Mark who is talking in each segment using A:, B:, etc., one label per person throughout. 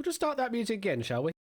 A: We'll just start that music again, shall we?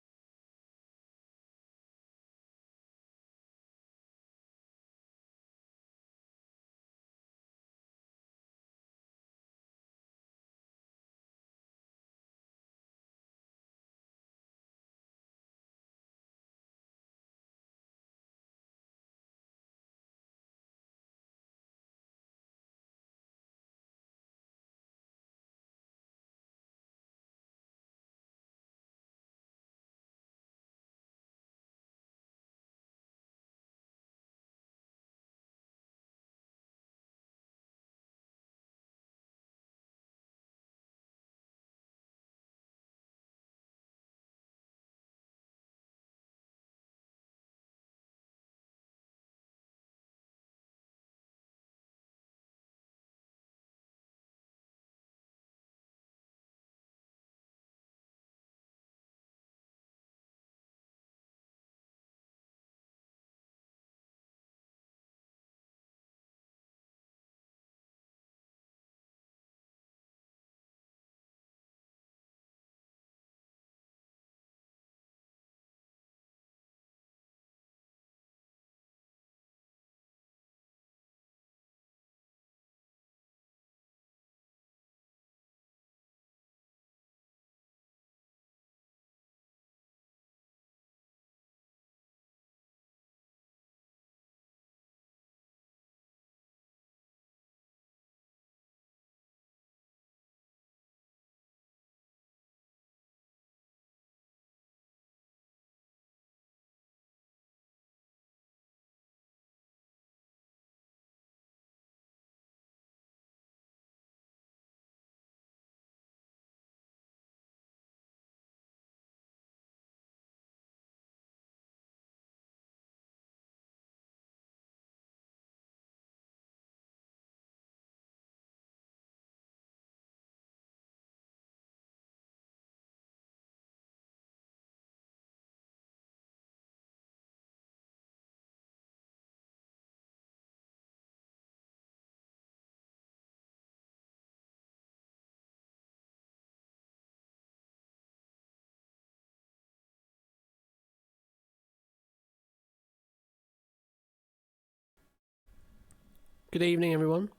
A: Good evening, everyone.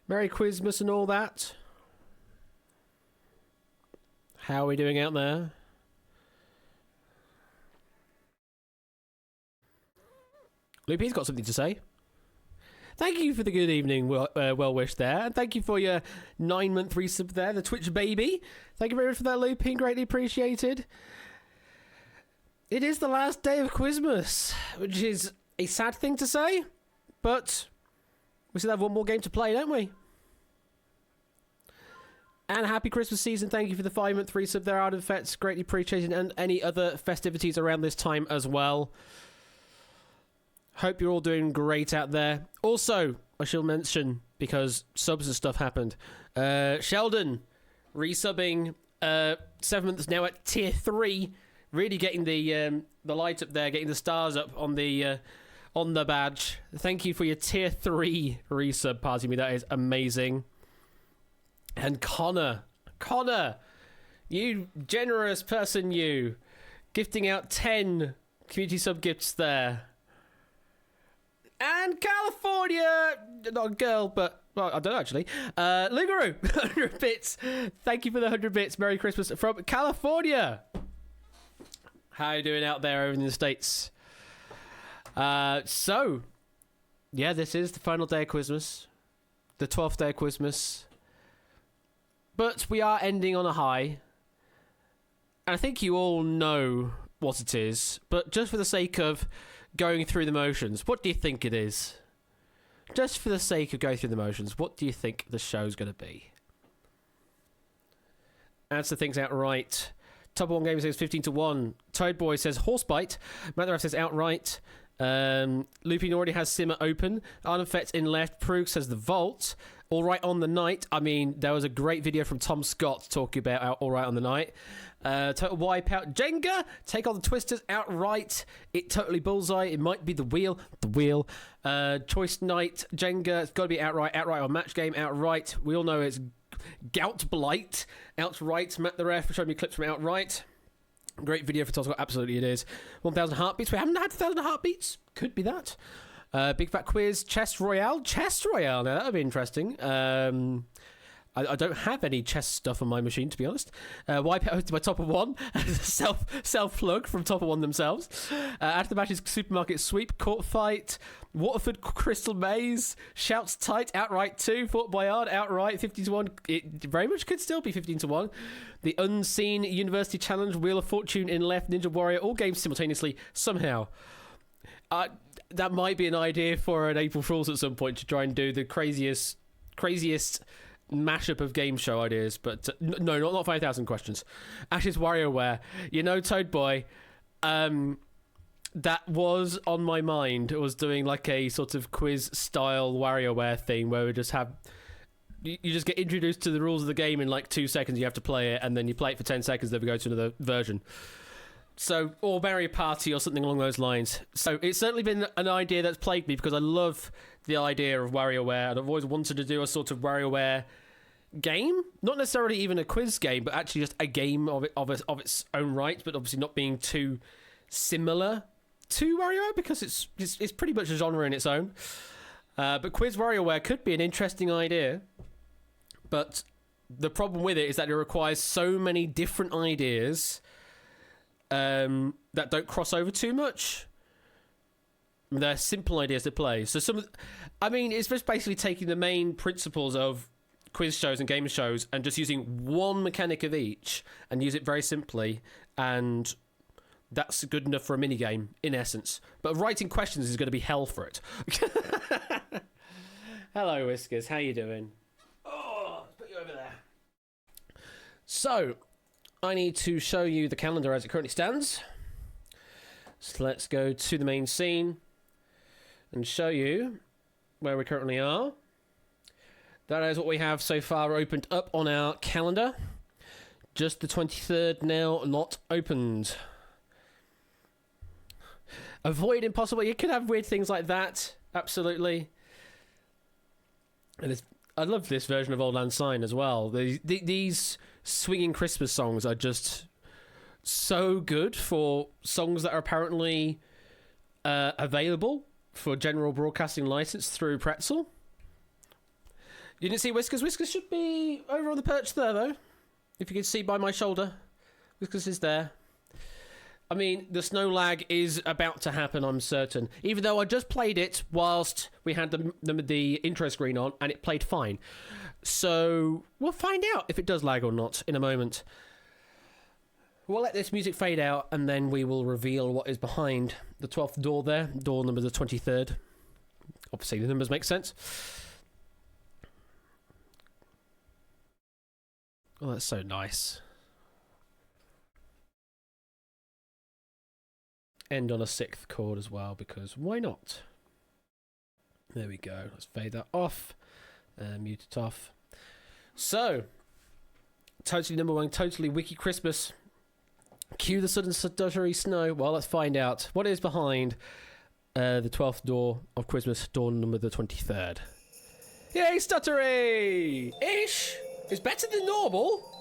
A: Merry Christmas and all that. How are we doing out there? Loopy's got something to say. Thank you for the good evening well wish there. And thank you for your 9-month resub there, the Twitch baby. Thank you very much for that, Loopy. Greatly appreciated. It is the last day of Christmas, which is a sad thing to say, but we still have one more game to play, don't we? And happy Christmas season. Thank you for the 5-month resub there, Out of Effects. Greatly appreciated. And any other festivities around this time as well. Hope you're all doing great out there. Also, I shall mention, because subs and stuff happened, Sheldon resubbing 7 months now at tier 3. Really getting the light up there, getting the stars up on the badge. Thank you for your tier 3 resub, party me. That is amazing. And Connor, you generous person, you gifting out 10 community sub gifts there. And California, not a girl, but well, I don't know actually. Lugaroo, 100 bits. Thank you for the 100 bits. Merry Christmas from California. How are you doing out there over in the States? So, yeah, this is the final day of Christmas. The 12th day of Christmas. But we are ending on a high. And I think you all know what it is. But just for the sake of going through the motions, what do you think it is? Just for the sake of going through the motions, what do you think the show's going to be? Answer things outright. Top 1 Gamer says 15-1. Toad Boy says Horsebite. Matheraf says outright. Lupin already has Simmer open. Arnhem Fett's in left. Prug says the Vault. All Right on the Night. I mean, there was a great video from Tom Scott talking about All Right on the Night. Total Wipeout. Jenga. Take on the Twisters outright. It totally bullseye. It might be the wheel. The wheel. Choice Night. Jenga. It's got to be outright. Outright on Match Game. Outright. We all know it's Gout Blight, Outright, Matt the Ref showed me clips from Outright. Great video for Tosco, absolutely it is. 1,000 heartbeats, we haven't had 1,000 heartbeats, could be that. Big Fat Quiz, Chess Royale, now that would be interesting. I don't have any chess stuff on my machine, to be honest. Wipe out my Top of One, self plug from Top of One themselves. After the matches, Supermarket Sweep, Court Fight, Waterford Crystal Maze, Shouts Tight, Outright 2, Fort Boyard, Outright 15-1. It very much could still be 15-1. The Unseen University Challenge, Wheel of Fortune in left, Ninja Warrior, all games simultaneously somehow. That might be an idea for an April Fool's at some point to try and do the craziest mashup of game show ideas, but no, not 5,000 questions. Ash's WarioWare, Toad Boy, that was on my mind. It was doing like a sort of quiz style WarioWare thing where we just have you just get introduced to the rules of the game in like 2 seconds. You have to play it, and then you play it for 10 seconds, then we go to another version. So, or Mario Party or something along those lines. So it's certainly been an idea that's plagued me because I love the idea of WarioWare, and I've always wanted to do a sort of WarioWare game, not necessarily even a quiz game, but actually just a game of its own right, but obviously not being too similar to WarioWare because it's pretty much a genre in its own. But Quiz WarioWare could be an interesting idea, but the problem with it is that it requires so many different ideas that don't cross over too much. They're simple ideas to play. So it's just basically taking the main principles of quiz shows and game shows and just using one mechanic of each and use it very simply, and that's good enough for a mini game in essence. But writing questions is going to be hell for it. Hello, Whiskers. How you doing? Oh, let's put you over there. So, I need to show you the calendar as it currently stands. So let's go to the main scene and show you where we currently are. That is what we have so far opened up on our calendar. Just the 23rd now not opened. Avoid Impossible. You could have weird things like that. Absolutely. And I love this version of Old Land Sign as well. These swinging Christmas songs are just so good for songs that are apparently available for general broadcasting license through Pretzel. You didn't see Whiskers? Whiskers should be over on the perch there, though. If you can see by my shoulder. Whiskers is there. I mean, the snow lag is about to happen, I'm certain. Even though I just played it whilst we had the intro screen on, and it played fine. So, we'll find out if it does lag or not in a moment. We'll let this music fade out, and then we will reveal what is behind the 12th door there. Door number the 23rd. Obviously, the numbers make sense. Oh, that's so nice. End on a 6th chord as well, because why not? There we go. Let's fade that off. Mute it off. So, totally number one, totally wiki Christmas. Cue the sudden stuttery snow. Well, let's find out what is behind the 12th door of Christmas, door number the 23rd. Yay, stuttery! Ish! It's better than normal.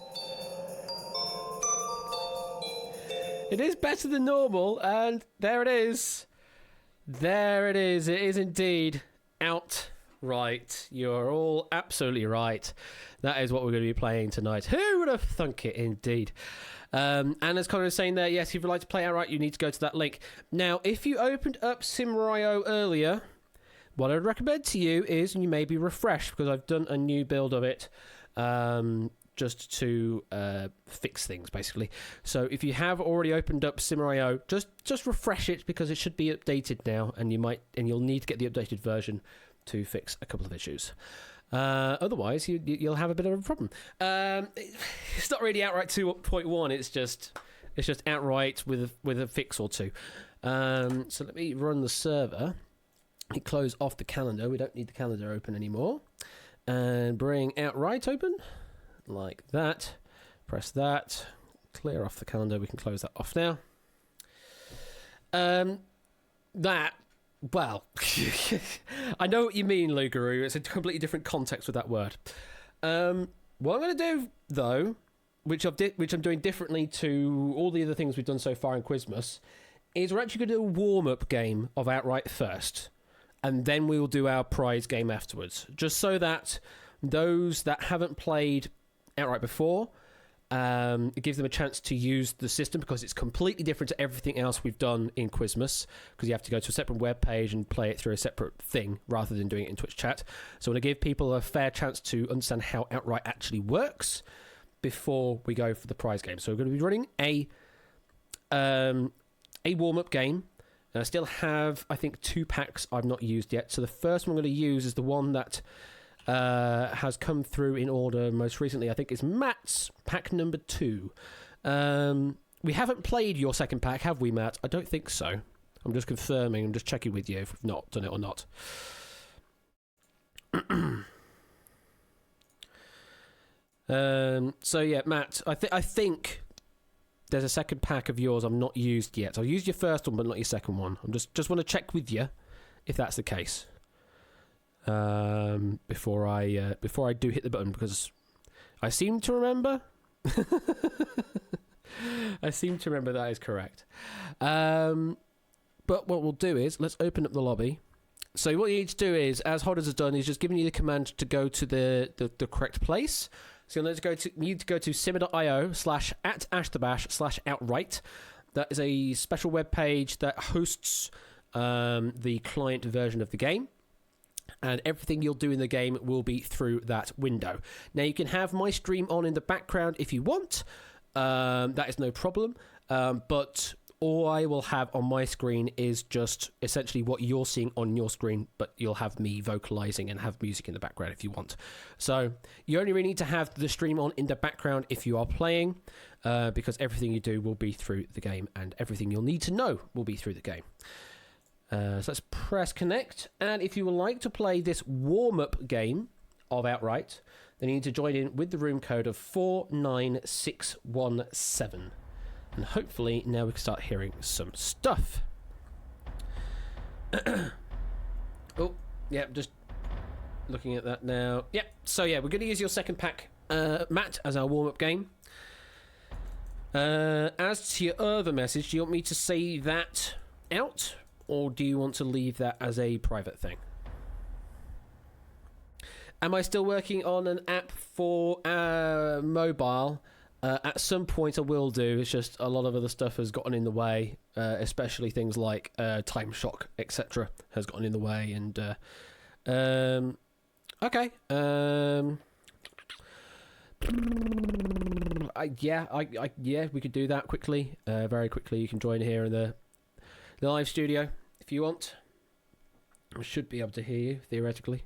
A: It is better than normal, and there it is. There it is. It is indeed outright. You're all absolutely right. That is what we're going to be playing tonight. Who would have thunk it, indeed? And as Connor is saying there, yes, if you'd like to play outright, you need to go to that link. Now, if you opened up Simrio earlier, what I would recommend to you is you may be refreshed, because I've done a new build of it. Just to fix things, basically. So if you have already opened up Simrio, just refresh it, because it should be updated now, and you'll need to get the updated version to fix a couple of issues. Otherwise, you'll have a bit of a problem. It's not really outright 2.1. It's just outright with a fix or two. So let me run the server. Close off the calendar. We don't need the calendar open anymore. And bring outright open. Like that. Press that. Clear off the calendar. We can close that off now. Well, I know what you mean, Lugaroo. It's a completely different context with that word. What I'm going to do, though, which I'm doing differently to all the other things we've done so far in Quizmas, is we're actually going to do a warm-up game of Outright first, and then we will do our prize game afterwards, just so that those that haven't played Outright before, it gives them a chance to use the system, because it's completely different to everything else we've done in Quizmas, because you have to go to a separate web page and play it through a separate thing rather than doing it in Twitch chat. So I want to give people a fair chance to understand how Outright actually works before we go for the prize game. So we're going to be running a warm-up game. And I still have, I think, 2 packs I've not used yet. So the first one I'm going to use is the one that has come through in order most recently. I think it's Matt's pack number 2. We haven't played your second pack, have we, Matt? I don't think so. I'm just confirming. I'm just checking with you if we've not done it or not. So yeah, Matt, I think there's a second pack of yours I've not used yet. I've used your first one, but not your second one. I'm just want to check with you if that's the case. Before I do hit the button, because I seem to remember. I seem to remember that is correct. But what we'll do is let's open up the lobby. So what you need to do is, as Hodders has done, he's just giving you the command to go to the correct place. So you need to go to simmer.io/@ashthebash/outright. That is a special web page that hosts the client version of the game. And everything you'll do in the game will be through that window. Now, you can have my stream on in the background if you want. That is no problem. But all I will have on my screen is just essentially what you're seeing on your screen, but you'll have me vocalizing and have music in the background if you want. So you only really need to have the stream on in the background if you are playing, because everything you do will be through the game, and everything you'll need to know will be through the game. So let's press connect, and if you would like to play this warm-up game of Outright, then you need to join in with the room code of 49617. And hopefully now we can start hearing some stuff. Oh, yeah, just looking at that now. Yeah, so yeah, we're going to use your second pack, Matt, as our warm-up game. As to your other message, do you want me to say that out, or do you want to leave that as a private thing? Am I still working on an app for mobile? At some point I will do. It's just a lot of other stuff has gotten in the way, especially things like Time Shock, etc. has gotten in the way. And okay, yeah, we could do that quickly, very quickly. You can join here in the live studio if you want. I should be able to hear you theoretically.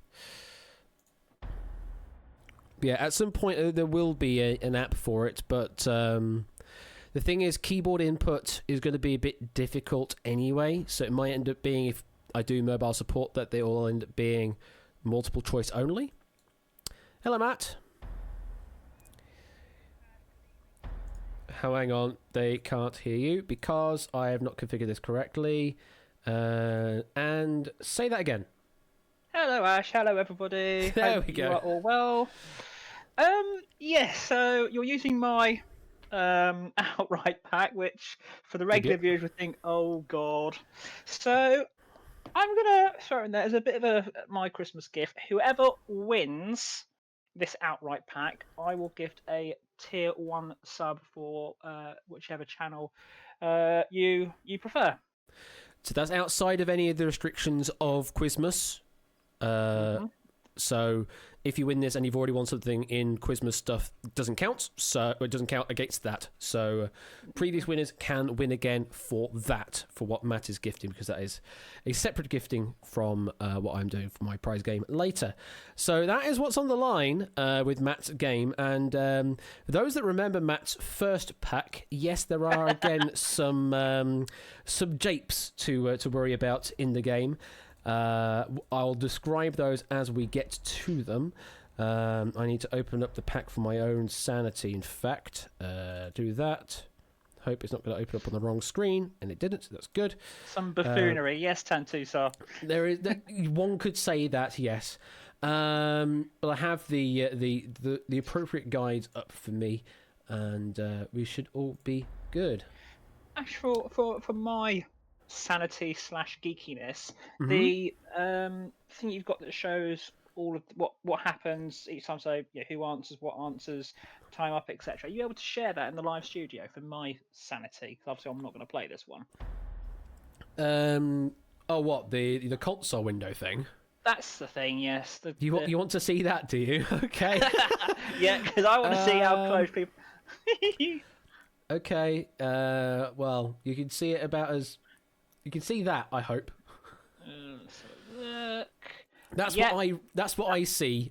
A: Yeah, at some point there will be an app for it, but the thing is, keyboard input is going to be a bit difficult anyway, so it might end up being, if I do mobile support, that they all end up being multiple choice only. Hello, Matt. Hang on, they can't hear you because I have not configured this correctly. And say that again.
B: Hello, Ash. Hello, everybody.
A: There we go.
B: You are all well. Yes, so you're using my outright pack, which for the regular viewers would think, oh god. So I'm gonna throw in there as a bit of my Christmas gift. Whoever wins this outright pack, I will gift a tier 1 sub for whichever channel you prefer.
A: So that's outside of any of the restrictions of Quizmas. So if you win this and you've already won something in Quizmas stuff, it doesn't count. So it doesn't count against that. So previous winners can win again for that, for what Matt is gifting, because that is a separate gifting from what I'm doing for my prize game later. So that is what's on the line with Matt's game. And those that remember Matt's first pack, yes, there are again some japes to worry about in the game. I'll describe those as we get to them. I need to open up the pack for my own sanity, in fact. Do that. Hope it's not going to open up on the wrong screen, and it didn't, so that's good.
B: Some buffoonery, yes, Tantusar.
A: There is, one could say that, yes. But I have the appropriate guides up for me, and we should all be good.
B: Actually, for my sanity / geekiness, the thing you've got that shows all of what happens each time, so who answers, what answers, time up, etc. Are you able to share that in the live studio for my sanity? Because obviously I'm not going to play this one.
A: Oh, what, the console window thing?
B: That's the thing, yes.
A: You want to see that, do you? Okay.
B: Yeah, because I want to see how close people.
A: Okay. Well, you can see it about as. You can see that. I hope.
B: Let's have a look.
A: That's what I see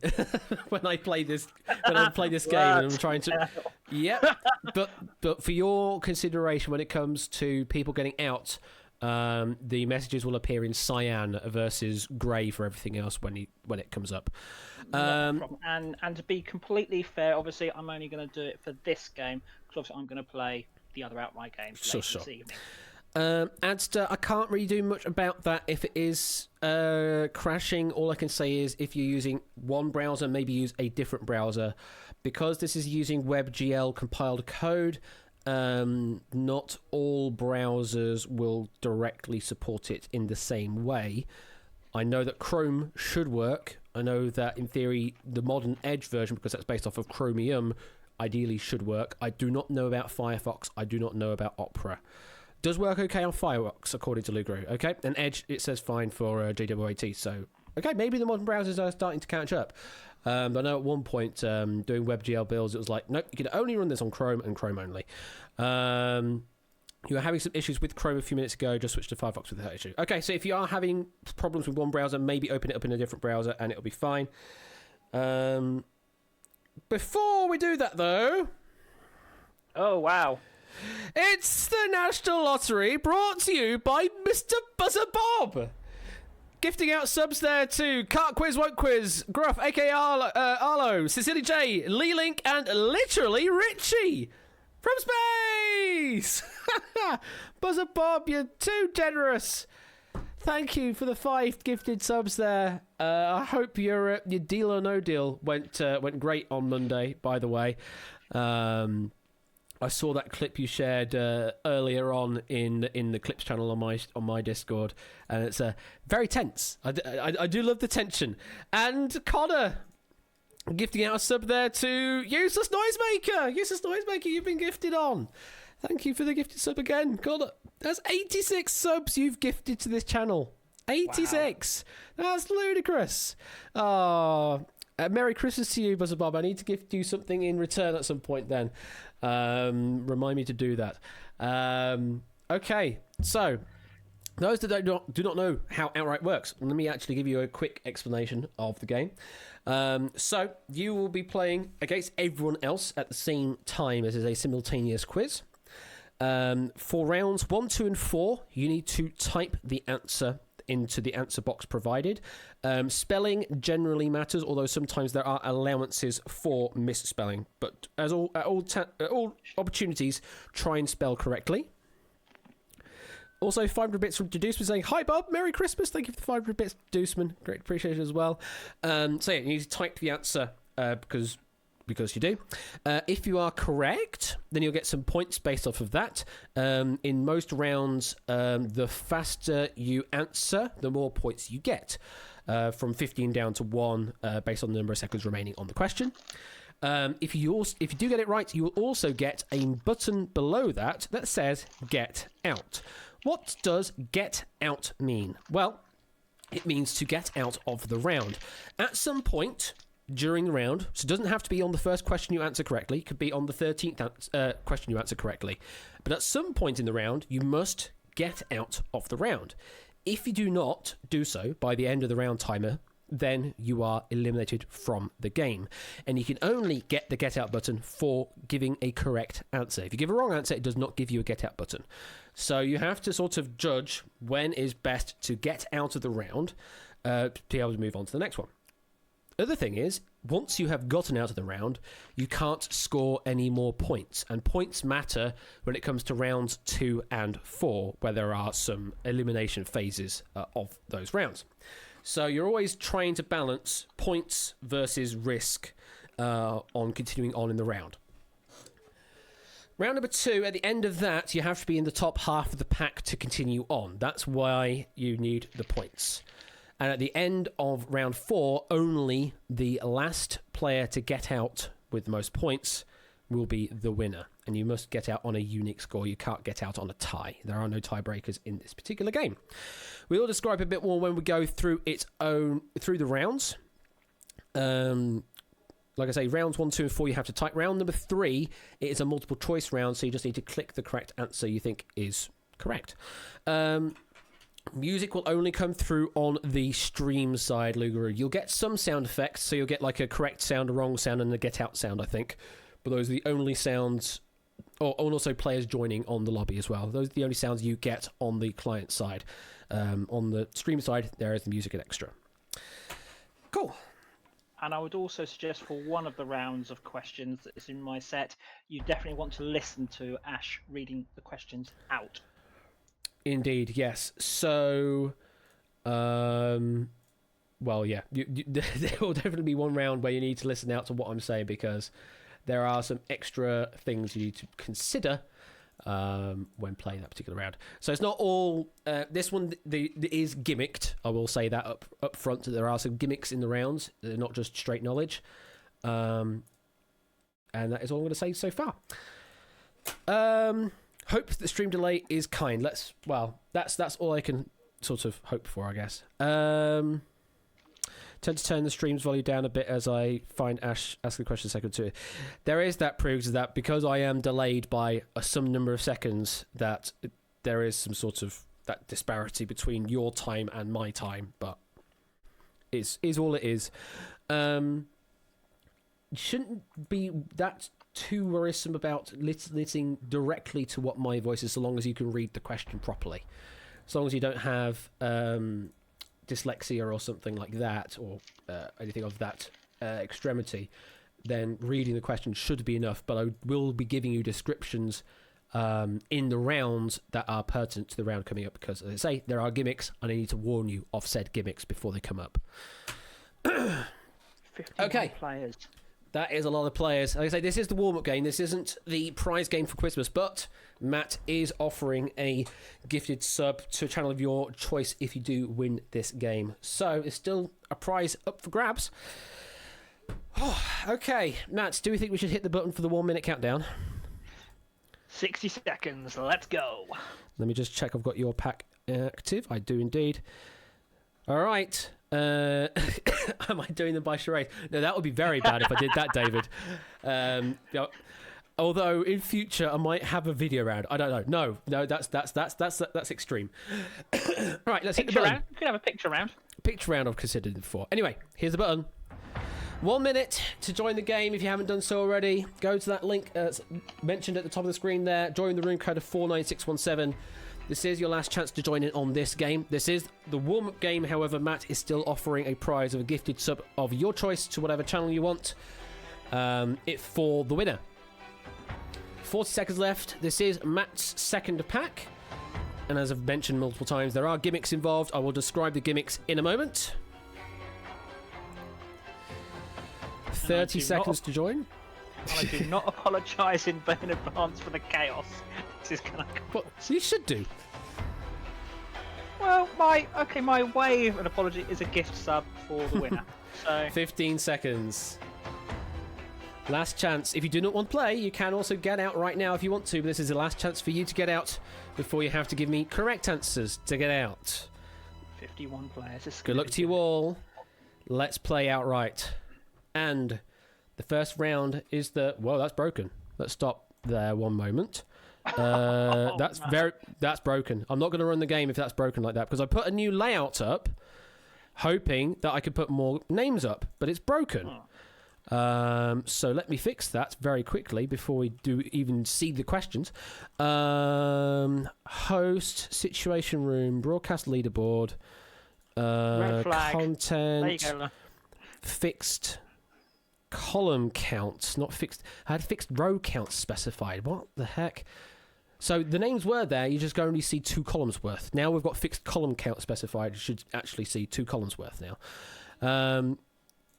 A: when I play this game, and I'm trying to. Yep. But for your consideration, when it comes to people getting out, the messages will appear in cyan versus grey for everything else when it comes up.
B: And to be completely fair, obviously I'm only going to do it for this game because obviously I'm going to play the other outright games later this evening.
A: I can't really do much about that if it is crashing. All I can say is if you're using one browser, maybe use a different browser. Because this is using WebGL compiled code, not all browsers will directly support it in the same way. I know that Chrome should work. I know that in theory the modern Edge version, because that's based off of Chromium, ideally should work. I do not know about Firefox. I do not know about Opera. Does work okay on Firefox, according to Lugro. Okay, and Edge, it says fine for JWAT. So, okay, maybe the modern browsers are starting to catch up. I know at one point doing WebGL builds, it was like, nope, you can only run this on Chrome and Chrome only. You were having some issues with Chrome a few minutes ago, just switch to Firefox with that issue. Okay, so if you are having problems with one browser, maybe open it up in a different browser and it'll be fine. Before we do that, though...
B: Oh, wow.
A: It's the National Lottery, brought to you by Mr. Buzzer Bob. Gifting out subs there to Cart Quiz, Won't Quiz, Gruff, aka Arlo, Cecilia J, Lee Link, and literally Richie from space. Buzzer Bob, you're too generous. Thank you for the 5 gifted subs there. I hope your deal or no deal went great on Monday. By the way. I saw that clip you shared earlier on in the clips channel on my Discord, and it's very tense. I do love the tension. And Connor gifting out a sub there to Useless Noisemaker. Useless Noisemaker, you've been gifted on. Thank you for the gifted sub again, Connor. That's 86 subs you've gifted to this channel. 86. Wow. That's ludicrous. Oh. Merry Christmas to you, Buzzer Bob. I need to gift you something in return at some point then. Remind me to do that. Okay, so those that do not know how Outright works, let me actually give you a quick explanation of the game. So you will be playing against everyone else at the same time as a simultaneous quiz. For rounds 1, 2, and 4, you need to type the answer into the answer box provided. Spelling generally matters, although sometimes there are allowances for misspelling. But as all opportunities, try and spell correctly. Also, 500 bits from Deduceman saying, "Hi Bob, Merry Christmas." Thank you for the 500 bits, Deduceman. Great appreciation as well. So yeah, you need to type the answer because you do. If you are correct, then you'll get some points based off of that. In most rounds, the faster you answer, the more points you get. From 15 down to 1, based on the number of seconds remaining on the question. If you do get it right, you will also get a button below that says "Get Out." What does "Get Out" mean? Well, it means to get out of the round. At some point during the round, so it doesn't have to be on the first question you answer correctly, it could be on the 13th question you answer correctly, but at some point in the round you must get out of the round. If you do not do so by the end of the round timer, then you are eliminated from the game, and you can only get the get out button for giving a correct answer. If you give a wrong answer, it does not give you a get out button, so you have to sort of judge when is best to get out of the round to be able to move on to the next one. Other thing is, once you have gotten out of the round, you can't score any more points. And points matter when it comes to rounds 2 and 4, where there are some elimination phases of those rounds. So you're always trying to balance points versus risk on continuing on in the round. Round number 2, at the end of that, you have to be in the top half of the pack to continue on. That's why you need the points. And at the end of round 4, only the last player to get out with the most points will be the winner. And you must get out on a unique score. You can't get out on a tie. There are no tiebreakers in this particular game. We'll describe a bit more when we go through through the rounds. Like I say, rounds 1, 2, and 4 you have to type. Round number 3, it is a multiple choice round, so you just need to click the correct answer you think is correct. Music will only come through on the stream side, Lugaroo. You'll get some sound effects, so you'll get like a correct sound, a wrong sound, and a get out sound, I think. But those are the only sounds, and also players joining on the lobby as well. Those are the only sounds you get on the client side. On the stream side, there is the music and extra. Cool.
B: And I would also suggest for one of the rounds of questions that is in my set, you definitely want to listen to Ash reading the questions out.
A: Indeed, yes. So, well, yeah, there will definitely be one round where you need to listen out to what I'm saying, because there are some extra things you need to consider when playing that particular round. So it's not all this one is gimmicked. I will say that up front. There are some gimmicks in the rounds. They're not just straight knowledge. And that is all I'm going to say so far. Hope the stream delay is kind. That's all I can sort of hope for, I guess. Tend to turn the stream's volume down a bit as I find Ash asking the question a second too. There is that proves that because I am delayed by some number of seconds, that there is some sort of that disparity between your time and my time, but is all it is. Shouldn't be that too worrisome about listening directly to what my voice is, so long as you can read the question properly. As long as you don't have dyslexia or something like that, or anything of that extremity, then reading the question should be enough. But I will be giving you descriptions in the rounds that are pertinent to the round coming up, because, as I say, there are gimmicks, and I need to warn you of said gimmicks before they come up.
B: 51 players.
A: That is a lot of players. Like I say, this is the warm-up game. This isn't the prize game for Christmas, but Matt is offering a gifted sub to a channel of your choice if you do win this game. So it's still a prize up for grabs. Okay, Matt, do we think we should hit the button for the 1 minute countdown?
B: 60 seconds, let's go.
A: Let me just check I've got your pack active. I do indeed. All right. Am I doing them by charade? No, that would be very bad if I did that, David. Although in future I might have a video round. I don't know. No, that's extreme. Right, let's hit the button.
B: You could have a picture round.
A: Picture round I've considered before. Anyway, here's the button. 1 minute to join the game if you haven't done so already. Go to that link mentioned at the top of the screen there. Join the room code of 49617. This is your last chance to join in on this game. This is the warm-up game. However, Matt is still offering a prize of a gifted sub of your choice to whatever channel you want. It for the winner. 40 seconds left. This is Matt's second pack. And as I've mentioned multiple times, there are gimmicks involved. I will describe the gimmicks in a moment. 30 seconds to join.
B: I do not apologise in advance for the chaos. This is gonna.
A: Well, you should do.
B: Well, my way of an apology is a gift sub for the winner. So
A: 15 seconds. Last chance. If you do not want to play, you can also get out right now if you want to, but this is the last chance for you to get out before you have to give me correct answers to get out.
B: 51 players.
A: Good luck to you all. Let's play outright. And the first round is the... Whoa, that's broken. Let's stop there one moment. That's broken. I'm not going to run the game if that's broken like that, because I put a new layout up hoping that I could put more names up, but it's broken. So let me fix that very quickly before we do even see the questions. Host, situation room, broadcast leaderboard,
B: red flag.
A: Content,
B: there you go.
A: Fixed column counts, not fixed. I had fixed row counts specified. What the heck? So the names were there, you just can only see 2 columns worth. Now we've got fixed column count specified, you should actually see 2 columns worth now. And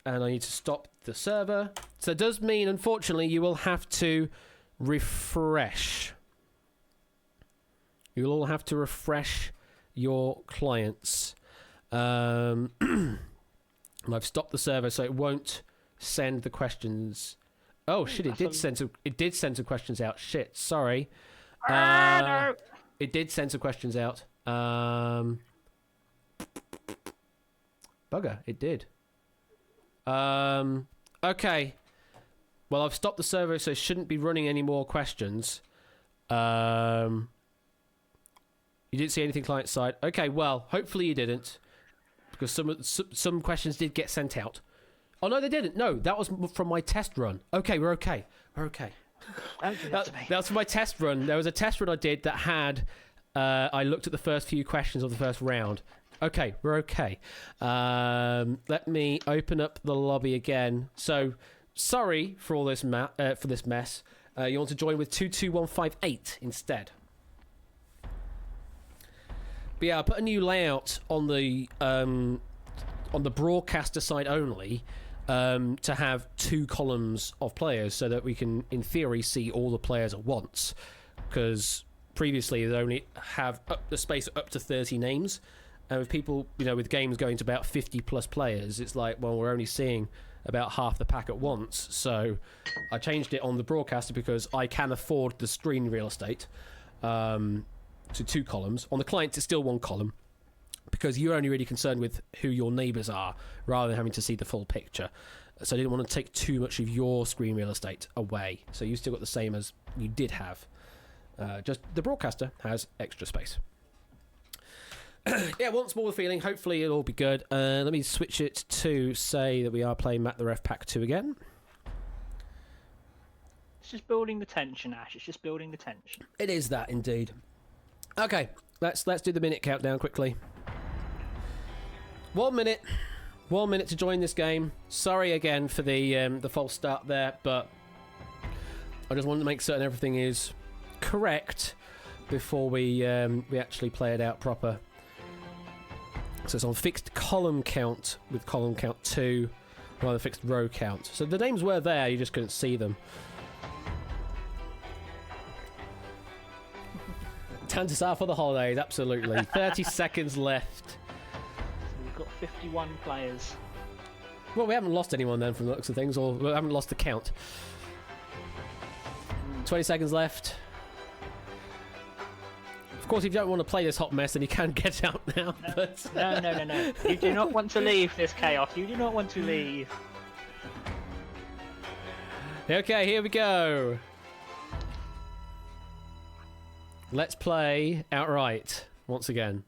A: I need to stop the server. So it does mean, unfortunately, you will have to refresh. You'll all have to refresh your clients. And I've stopped the server so it won't send the questions. Oh shit! It did send some questions out. Shit, sorry.
B: No.
A: It did send some questions out. Bugger, it did. Okay. Well, I've stopped the server, so it shouldn't be running any more questions. You didn't see anything client side. Okay, well, hopefully you didn't, because some questions did get sent out. Oh no, they didn't. No, that was from my test run. Okay, we're okay. We're okay. That was for my test run. There was a test run I did that had. I looked at the first few questions of the first round. Okay, we're okay. Let me open up the lobby again. So, sorry for all this for this mess. You want to join with 22158 instead. But yeah, I put a new layout on the broadcaster side only. To have 2 columns of players so that we can, in theory, see all the players at once. Because previously they only have the space up to 30 names. And with people, with games going to about 50 plus players, it's like, well, we're only seeing about half the pack at once. So I changed it on the broadcaster because I can afford the screen real estate to 2 columns. On the client, it's still 1 column. Because you're only really concerned with who your neighbours are, rather than having to see the full picture. So I didn't want to take too much of your screen real estate away. So you still got the same as you did have. Just the broadcaster has extra space. Yeah, once more the feeling. Hopefully it'll all be good. Let me switch it to say that we are playing Matt the Ref Pack 2 again.
B: It's just building the tension, Ash. It's just building the tension.
A: It is that indeed. Okay, let's do the minute countdown quickly. 1 minute. 1 minute to join this game. Sorry again for the false start there, but I just wanted to make certain everything is correct before we actually play it out proper. So it's on fixed column count with column count 2 rather than fixed row count. So the names were there, you just couldn't see them. Time to start for the holidays, absolutely. 30 seconds left.
B: Got 51 players.
A: Well, we haven't lost anyone then from the looks of things, or we haven't lost the count. 20 seconds left. Of course, if you don't want to play this hot mess, then you can get out now.
B: No,
A: But...
B: no. You do not want to leave this chaos. You do not want to leave.
A: Okay, here we go. Let's play outright once again.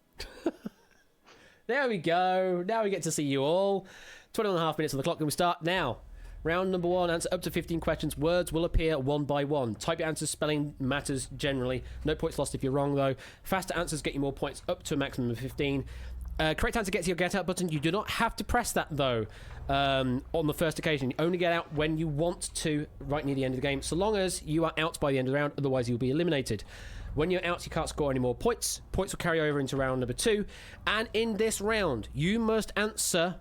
A: There we go. Now we get to see you all. 21.5 minutes on the clock, and we start now. Round number 1, answer up to 15 questions. Words will appear one by one. Type your answers, spelling matters generally. No points lost if you're wrong, though. Faster answers get you more points, up to a maximum of 15. Correct answer gets your get out button. You do not have to press that, though, on the first occasion. You only get out when you want to, right near the end of the game, so long as you are out by the end of the round. Otherwise, you'll be eliminated. When you're out, you can't score any more points. Points will carry over into round number 2. And in this round, you must answer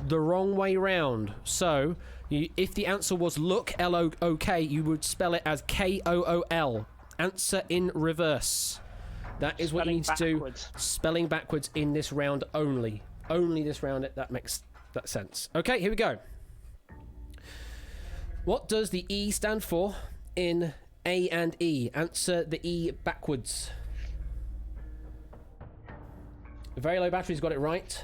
A: the wrong way round. So, if the answer was look, L-O-O-K, you would spell it as K-O-O-L. Answer in reverse. That is what you need to do. Spelling backwards in this round only. Only this round, that makes that sense. Okay, here we go. What does the E stand for in A and E? Answer the E backwards. Very Low Battery's got it right.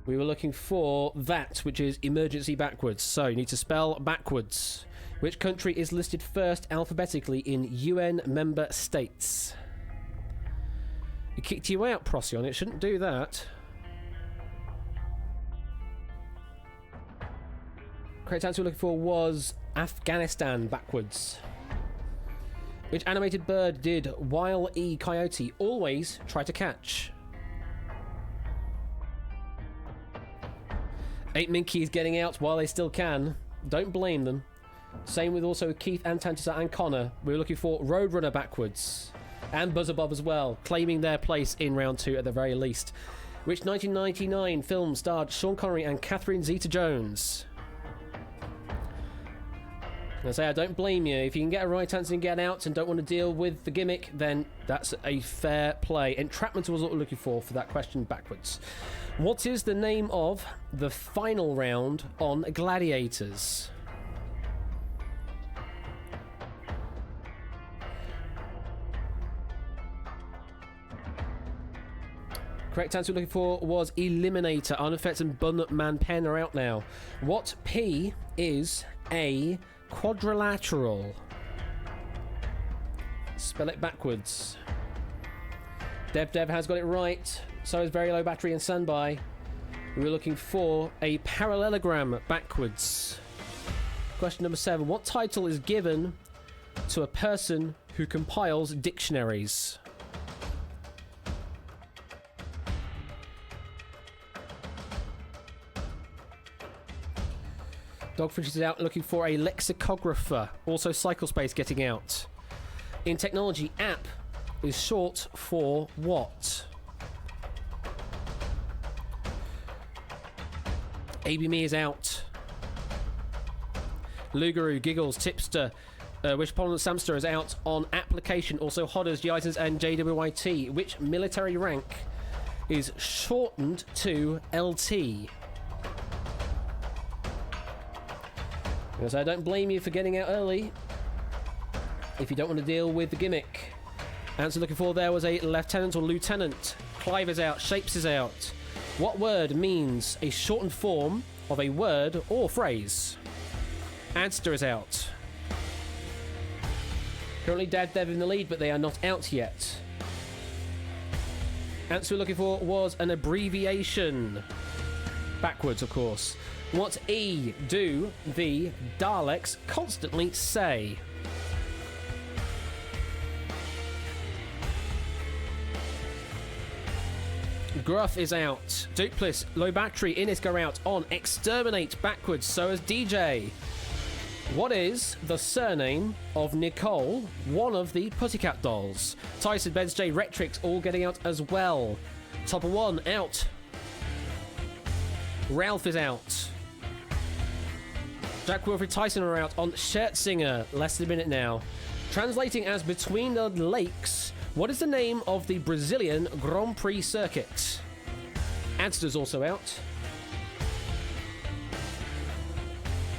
A: We were looking for that, which is emergency backwards. So you need to spell backwards. Which country is listed first alphabetically in UN member states? It kicked you out, Procyon. It shouldn't do that. Correct answer we're looking for was Afghanistan backwards. Which animated bird did Wile E. Coyote always try to catch? 8 Minkies getting out while they still can. Don't blame them. Same with also Keith and Tantisa and Connor. We were looking for Roadrunner backwards. And Buzzer Bob as well, claiming their place in round 2 at the very least. Which 1999 film starred Sean Connery and Catherine Zeta-Jones? I say, I don't blame you. If you can get a right answer and get out and don't want to deal with the gimmick, then that's a fair play. Entrapment was what we're looking for that question backwards. What is the name of the final round on Gladiators? Correct answer we're looking for was Eliminator. Arneffets and Bun Man Pen are out now. What P is a quadrilateral? Spell it backwards. Dev has got it right. So is Very Low Battery and Standby. We were looking for a parallelogram backwards. Question number 7. What title is given to a person who compiles dictionaries? Dogfish is out looking for a lexicographer. Also Cyclespace getting out. In technology, app is short for what? ABME is out. Lugaroo, Giggles, Tipster, Wishpollen Samster is out on application. Also Hodders, Geisens and JWYT. Which military rank is shortened to LT? Because I don't blame you for getting out early if you don't want to deal with the gimmick. Answer looking for there was a lieutenant or lieutenant. Clive is out. Shapes is out. What word means a shortened form of a word or phrase? Adster is out. Currently Dev in the lead, but they are not out yet. Answer we're looking for was an abbreviation. Backwards, of course. What E do the Daleks constantly say? Gruff is out. Duplis, Low Battery, Innis go out on Exterminate backwards. So is DJ. What is the surname of Nicole, one of the Pussycat Dolls? Tyson, Benz, J, Rectrix all getting out as well. Top of 1 out. Ralph is out. Jack Wilfred Tyson are out on Schertzinger. Less than a minute now. Translating as Between the Lakes, what is the name of the Brazilian Grand Prix circuit? Adster's also out.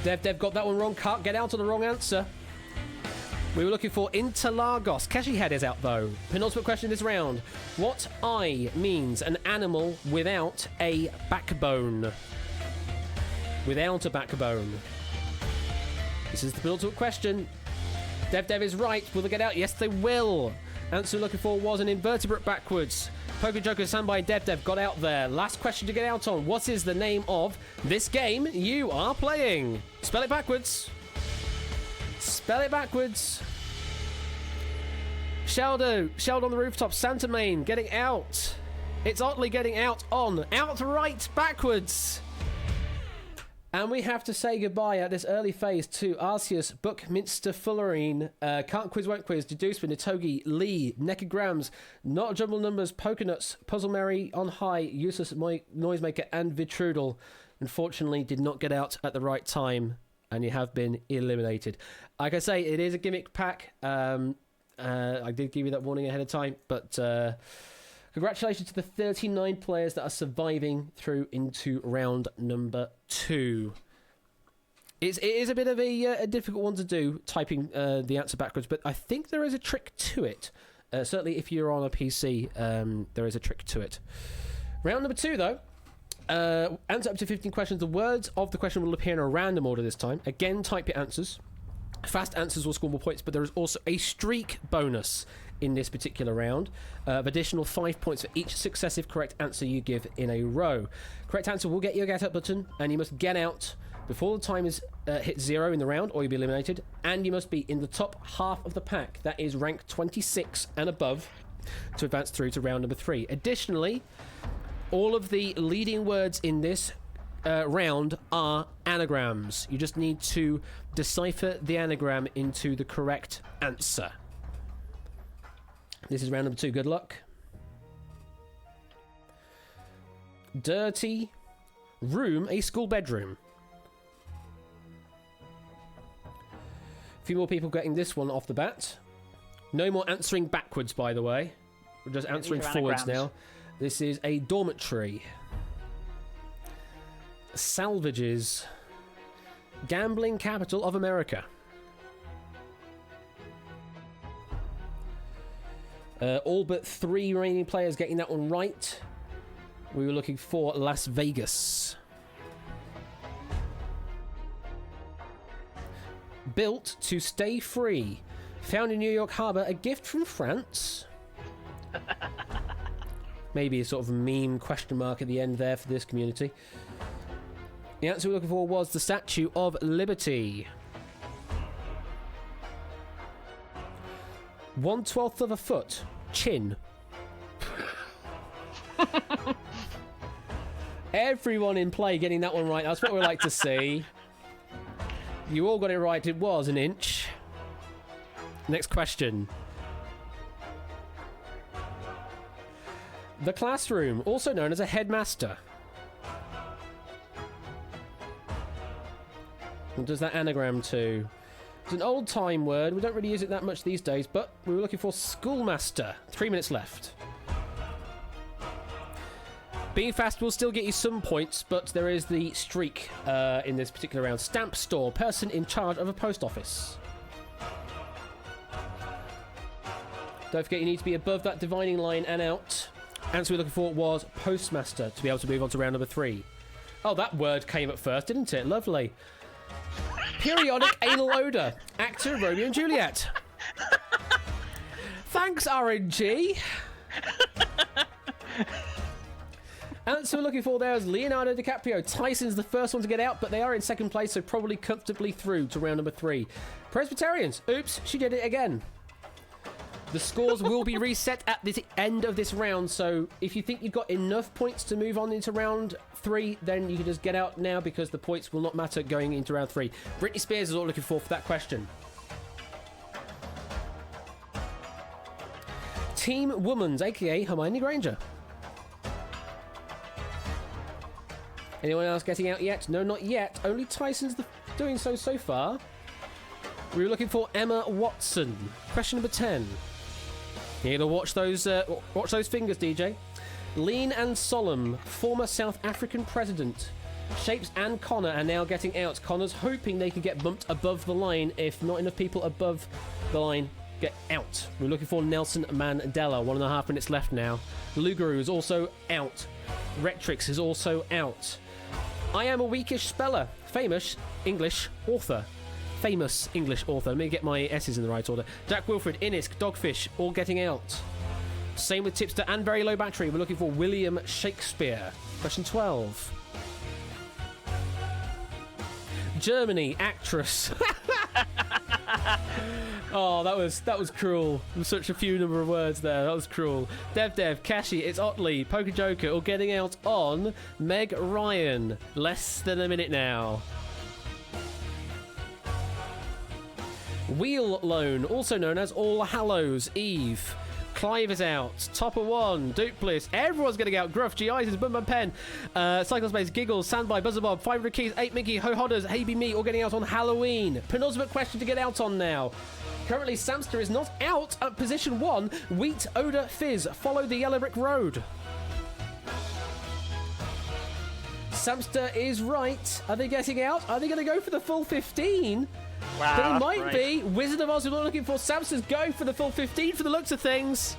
A: Dev got that one wrong. Can't get out on the wrong answer. We were looking for Interlagos. Keshi Head is out though. Penultimate question this round. What I means an animal without a backbone? Without a backbone. This is the penultimate question. Dev is right. Will they get out? Yes, they will. Answer looking for was an invertebrate backwards. Poker Joker Standby Dev got out there. Last question to get out on. What is the name of this game you are playing? Spell it backwards. Spell it backwards. Shelled on the rooftop. Santa Main getting out. It's Otley getting out on outright backwards. And we have to say goodbye at this early phase to Arceus, Buckminster Fullerine, Can't Quiz, Won't Quiz, Deducement, Nitogi, Lee, Neckagrams, Not Jumble Numbers, Pokenuts, Puzzle Mary, On High, Useless Noisemaker, and Vitrudel. Unfortunately, did not get out at the right time, and you have been eliminated. Like I say, it is a gimmick pack. I did give you that warning ahead of time, but congratulations to the 39 players that are surviving through into round number 2. It is a bit of a difficult one to do, typing the answer backwards, but I think there is a trick to it. Certainly if you're on a PC, there is a trick to it. Round number 2, though. Answer up to 15 questions. The words of the question will appear in a random order this time. Again, type your answers. Fast answers will score more points, but there is also a streak bonus in this particular round of additional 5 points for each successive correct answer you give in a row. Correct answer will get your get out button, and you must get out before the time is hit 0 in the round, or you'll be eliminated, and you must be in the top half of the pack, that is rank 26 and above, to advance through to round number 3. Additionally, all of the leading words in this round are anagrams. You just need to decipher the anagram into the correct answer. This is round number 2. Good luck. Dirty room, a school bedroom. A few more people getting this one off the bat. No more answering backwards, by the way. We're just answering forwards now. This is a dormitory. Salvages. Gambling capital of America. All but 3 remaining players getting that one right. We were looking for Las Vegas. Built to stay free. Found in New York Harbor, a gift from France. Maybe a sort of meme question mark at the end there for this community. The answer we were looking for was the Statue of Liberty. 1/12 of a foot. Chin. Everyone in play getting that one right. That's what we like to see. You all got it right. It was an inch. Next question. The classroom, also known as a headmaster. What does that anagram to? It's an old-time word. We don't really use it that much these days, but we were looking for schoolmaster. 3 minutes left. Being fast will still get you some points, but there is the streak in this particular round. Stamp store, person in charge of a post office. Don't forget you need to be above that dividing line and out. Answer we're looking for was postmaster to be able to move on to round number 3. Oh, that word came at first, didn't it? Lovely. Periodic anal odour. Actor Romeo and Juliet. Thanks, RNG. Answer we're looking for there is Leonardo DiCaprio. Tyson's the first one to get out, but they are in second place, so probably comfortably through to round number 3. Presbyterians. Oops, she did it again. The scores will be reset at the end of this round, so if you think you've got enough points to move on into round 3, then you can just get out now because the points will not matter going into round 3. Britney Spears is all looking for that question. Team Woman's, aka Hermione Granger. Anyone else getting out yet? No, not yet. Only Tyson's doing so far. We were looking for Emma Watson. Question number 10. You need to watch those fingers, DJ. Lean and solemn, former South African president. Shapes and Connor are now getting out. Connor's hoping they can get bumped above the line. If not enough people above the line get out. We're looking for Nelson Mandela. 1.5 minutes left now. Lugaru is also out. Rectrix is also out. I am a weakish speller. Famous English author. Famous English author. Let me get my S's in the right order. Jack Wilfred, Innisk, Dogfish, all getting out. Same with Tipster and Very Low Battery. We're looking for William Shakespeare. Question 12. Germany, actress. Oh, that was cruel. Such a few number of words there. That was cruel. Dev, Kashi, it's Otley, Poker Joker, all getting out on Meg Ryan. Less than a minute now. Wheel Loan, also known as All Hallows Eve. Clive is out. Topper 1, Dupliss. Everyone's getting out. Gruff, G-Isis, Bum Bum Pen, Cyclespace, Giggles, Sandby, Buzzer Bob, 500 Keys, 8 Mickey, Ho Hodders, Hey Be Me, all getting out on Halloween. Penultimate question to get out on now. Currently, Samster is not out at position 1. Wheat, Odour, Fizz. Follow the yellow brick road. Samster is right. Are they getting out? Are they going to go for the full 15?
B: Wow,
A: They might be. Wizard of Oz is not looking for. Samster's going for the full 15 for the looks of things.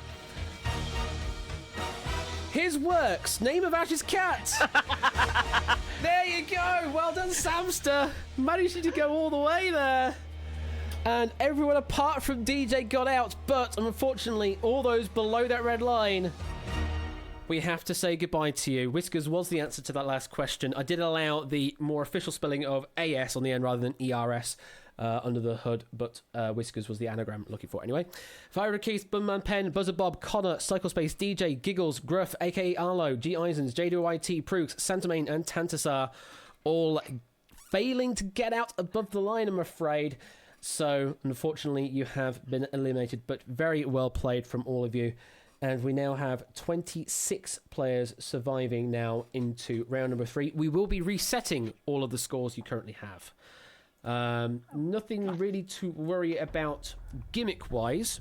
A: His works. Name of Ash's cat. There you go. Well done, Samster. Managing to go all the way there. And everyone apart from DJ got out, but unfortunately, all those below that red line, we have to say goodbye to you. Whiskers was the answer to that last question. I did allow the more official spelling of AS on the end rather than ERS. under the hood, but Whiskers was the anagram looking for anyway. Fire Keith, Bunman Pen, Buzzer Bob, Connor, Cyclespace, DJ, Giggles, Gruff, aka Arlo, G. Isons, JDYT, Prooks, Santamain, and Tantasar, all failing to get out above the line, I'm afraid. So, unfortunately, you have been eliminated, but very well played from all of you. And we now have 26 players surviving now into round number 3. We will be resetting all of the scores you currently have. Nothing really to worry about gimmick-wise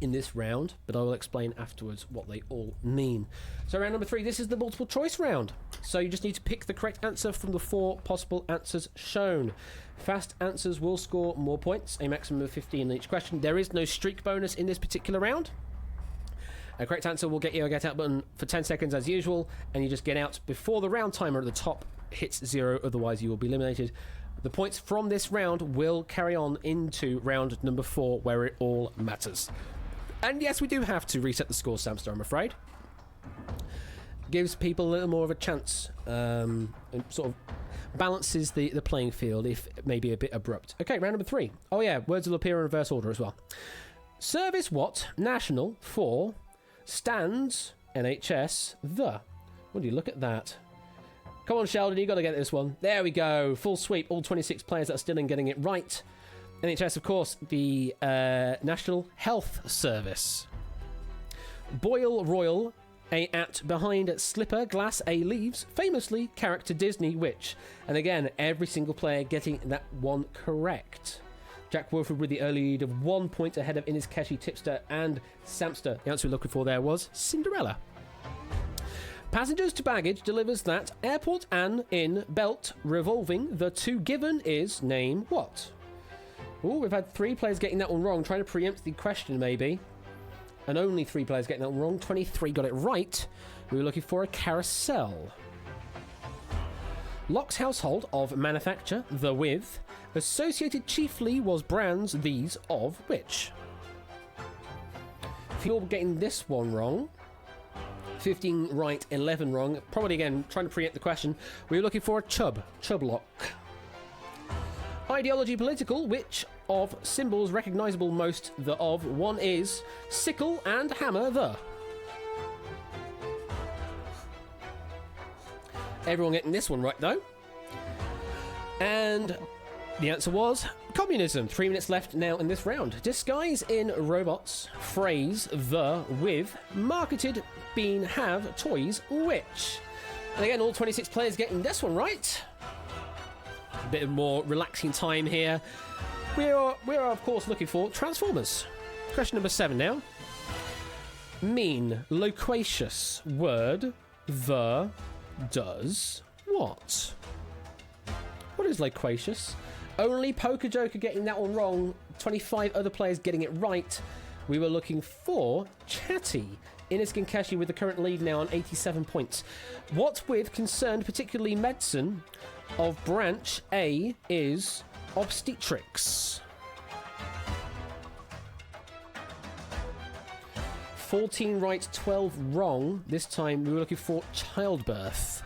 A: in this round, but I will explain afterwards what they all mean. So round number 3, this is the multiple choice round. So you just need to pick the correct answer from the 4 possible answers shown. Fast answers will score more points, a maximum of 15 in each question. There is no streak bonus in this particular round. A correct answer will get you a get out button for 10 seconds as usual, and you just get out before the round timer at the top hits 0, otherwise you will be eliminated. The points from this round will carry on into round number 4, where it all matters. And yes, we do have to reset the score, Samster, I'm afraid. Gives people a little more of a chance, and sort of balances the playing field if it may be a bit abrupt. Okay, round number 3. Oh yeah, words will appear in reverse order as well. Service what, national, for, stands, NHS, the. Would you look at that? Come on, Sheldon, you got to get this one. There we go. Full sweep. All 26 players that are still in getting it right. NHS, of course, the National Health Service. Boyle Royal, a at behind slipper, glass, a leaves, famously character Disney witch. And again, every single player getting that one correct. Jack Wolford with the early lead of 1 point ahead of Ines Keshi, Tipster, and Samster. The answer we're looking for there was Cinderella. Passengers to baggage delivers that airport and in belt revolving. The to given is name what? Oh, we've had 3 players getting that one wrong. Trying to preempt the question, maybe. And only 3 players getting that one wrong. 23 got it right. We were looking for a carousel. Locke's household of manufacture, the with. Associated chiefly was brands, these of which. If you're getting this one wrong, 15 right, 11 wrong. Probably again trying to preempt the question. We were looking for a chub lock. Ideology political, which of symbols recognizable most, the of. One is sickle and hammer, the. Everyone getting this one right though. And the answer was communism. 3 minutes left now in this round. Disguise in robots. Phrase the with. Marketed bean have toys which. And again, all 26 players getting this one right. A bit more relaxing time here. We are of course looking for Transformers. Question number 7 now. Mean, loquacious, word, the, does, what? What is loquacious? Only Poker Joker getting that one wrong. 25 other players getting it right. We were looking for chatty. Ines Ginkeshi with the current lead now on 87 points. What with concerned particularly medicine of branch A is obstetrics. 14 right, 12 wrong. This time we were looking for childbirth.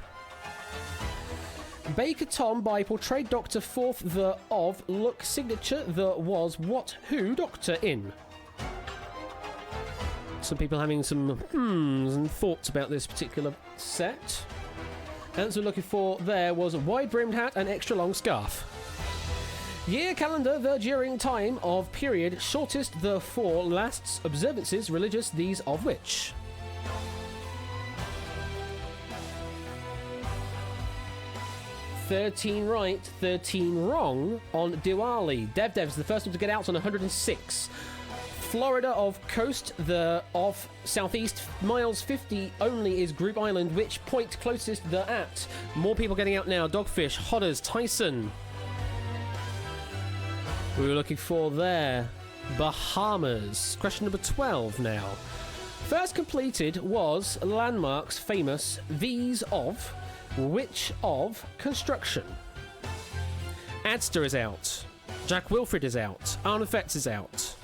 A: Baker Tom by portrayed Doctor Fourth the of look signature the was what who Doctor in. Some people having some and thoughts about this particular set. Answer we're looking for there was a wide-brimmed hat and extra long scarf. Year calendar the during time of period shortest the for lasts observances religious these of which. $13 right, 13 wrong on Diwali. Dev's the first one to get out on 106. Florida of coast, the of southeast, miles 50 only is Group Island, which point closest the at. More people getting out now. Dogfish, Hodders, Tyson. We were looking for there. Bahamas. Question number 12 now. First completed was landmarks famous, these of, which of construction. Adster is out. Jack Wilfred is out. Arnold Fetz is out.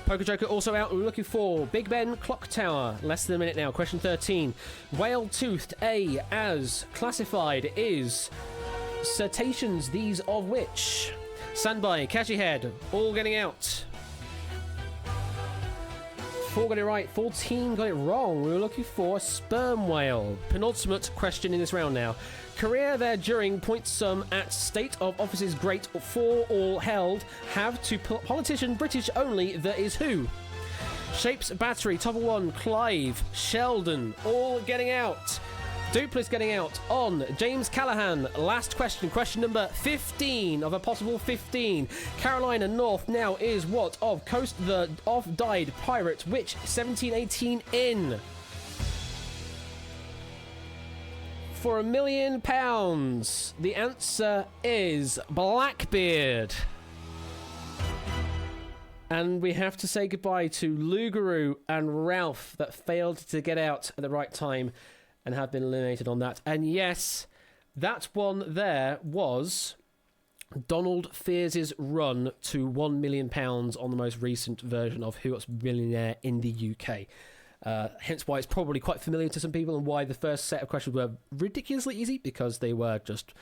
A: Poker Joker also out. We're looking for Big Ben Clock Tower. Less than a minute now. Question 13. Whale-toothed A as classified is cetaceans, these of which. Standby, Cashy Head, all getting out. 4 got it right, 14 got it wrong. We were looking for a sperm whale. Penultimate question in this round now. Career there during point sum at state of offices great for all held have to politician British only there is who? Shapes Battery, Top 1, Clive, Sheldon, all getting out. Duplass getting out on James Callaghan. Last question, question number 15 of a possible 15. Carolina North now is what of coast the of died pirate which 1718 in? For £1 million, the answer is Blackbeard. And we have to say goodbye to Lugaroo and Ralph that failed to get out at the right time and have been eliminated on that. And yes, that one there was Donald Fears' run to £1 million on the most recent version of Who Wants to Be a Millionaire in the UK. Hence why it's probably quite familiar to some people and why the first set of questions were ridiculously easy, because they were just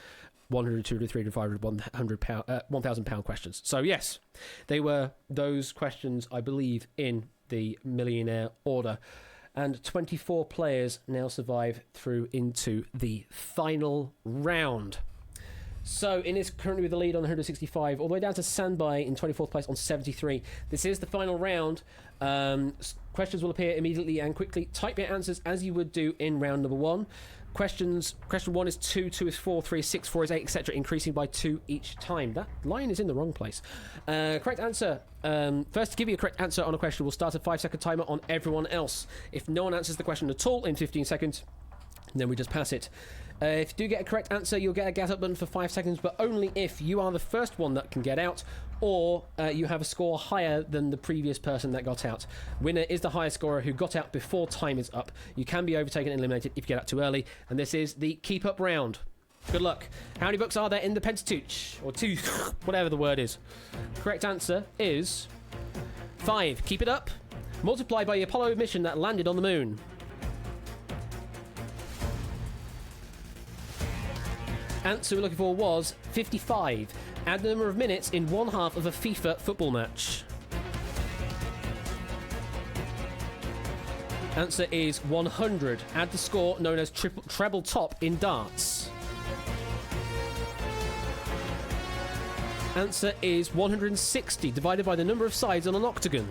A: 100, 200, 300, 500, £1,000 questions. So yes, they were those questions, I believe, in the millionaire order. And 24 players now survive through into the final round. So it is currently with the lead on 165, all the way down to Standby in 24th place on 73. This is the final round. Questions will appear immediately and quickly. Type your answers as you would do in round number 1. Question 1 is 2, 2 is 4, 3 is 6, 4 is 8, etc., increasing by 2 each time. That line is in the wrong place. Correct answer. First, to give you a correct answer on a question, we'll start a 5-second timer on everyone else. If no one answers the question at all in 15 seconds, then we just pass it. If you do get a correct answer, you'll get a get up button for 5 seconds, but only if you are the first one that can get out, or you have a score higher than the previous person that got out. Winner is the highest scorer who got out before time is up. You can be overtaken and eliminated if you get out too early, and this is the keep up round. Good luck. How many books are there in the Pentateuch? Or two, whatever the word is. Correct answer is 5. Keep it up. Multiplied by the Apollo mission that landed on the moon. Answer we're looking for was 55. Add the number of minutes in one half of a FIFA football match. Answer is 100. Add the score known as treble top in darts. Answer is 160 divided by the number of sides on an octagon.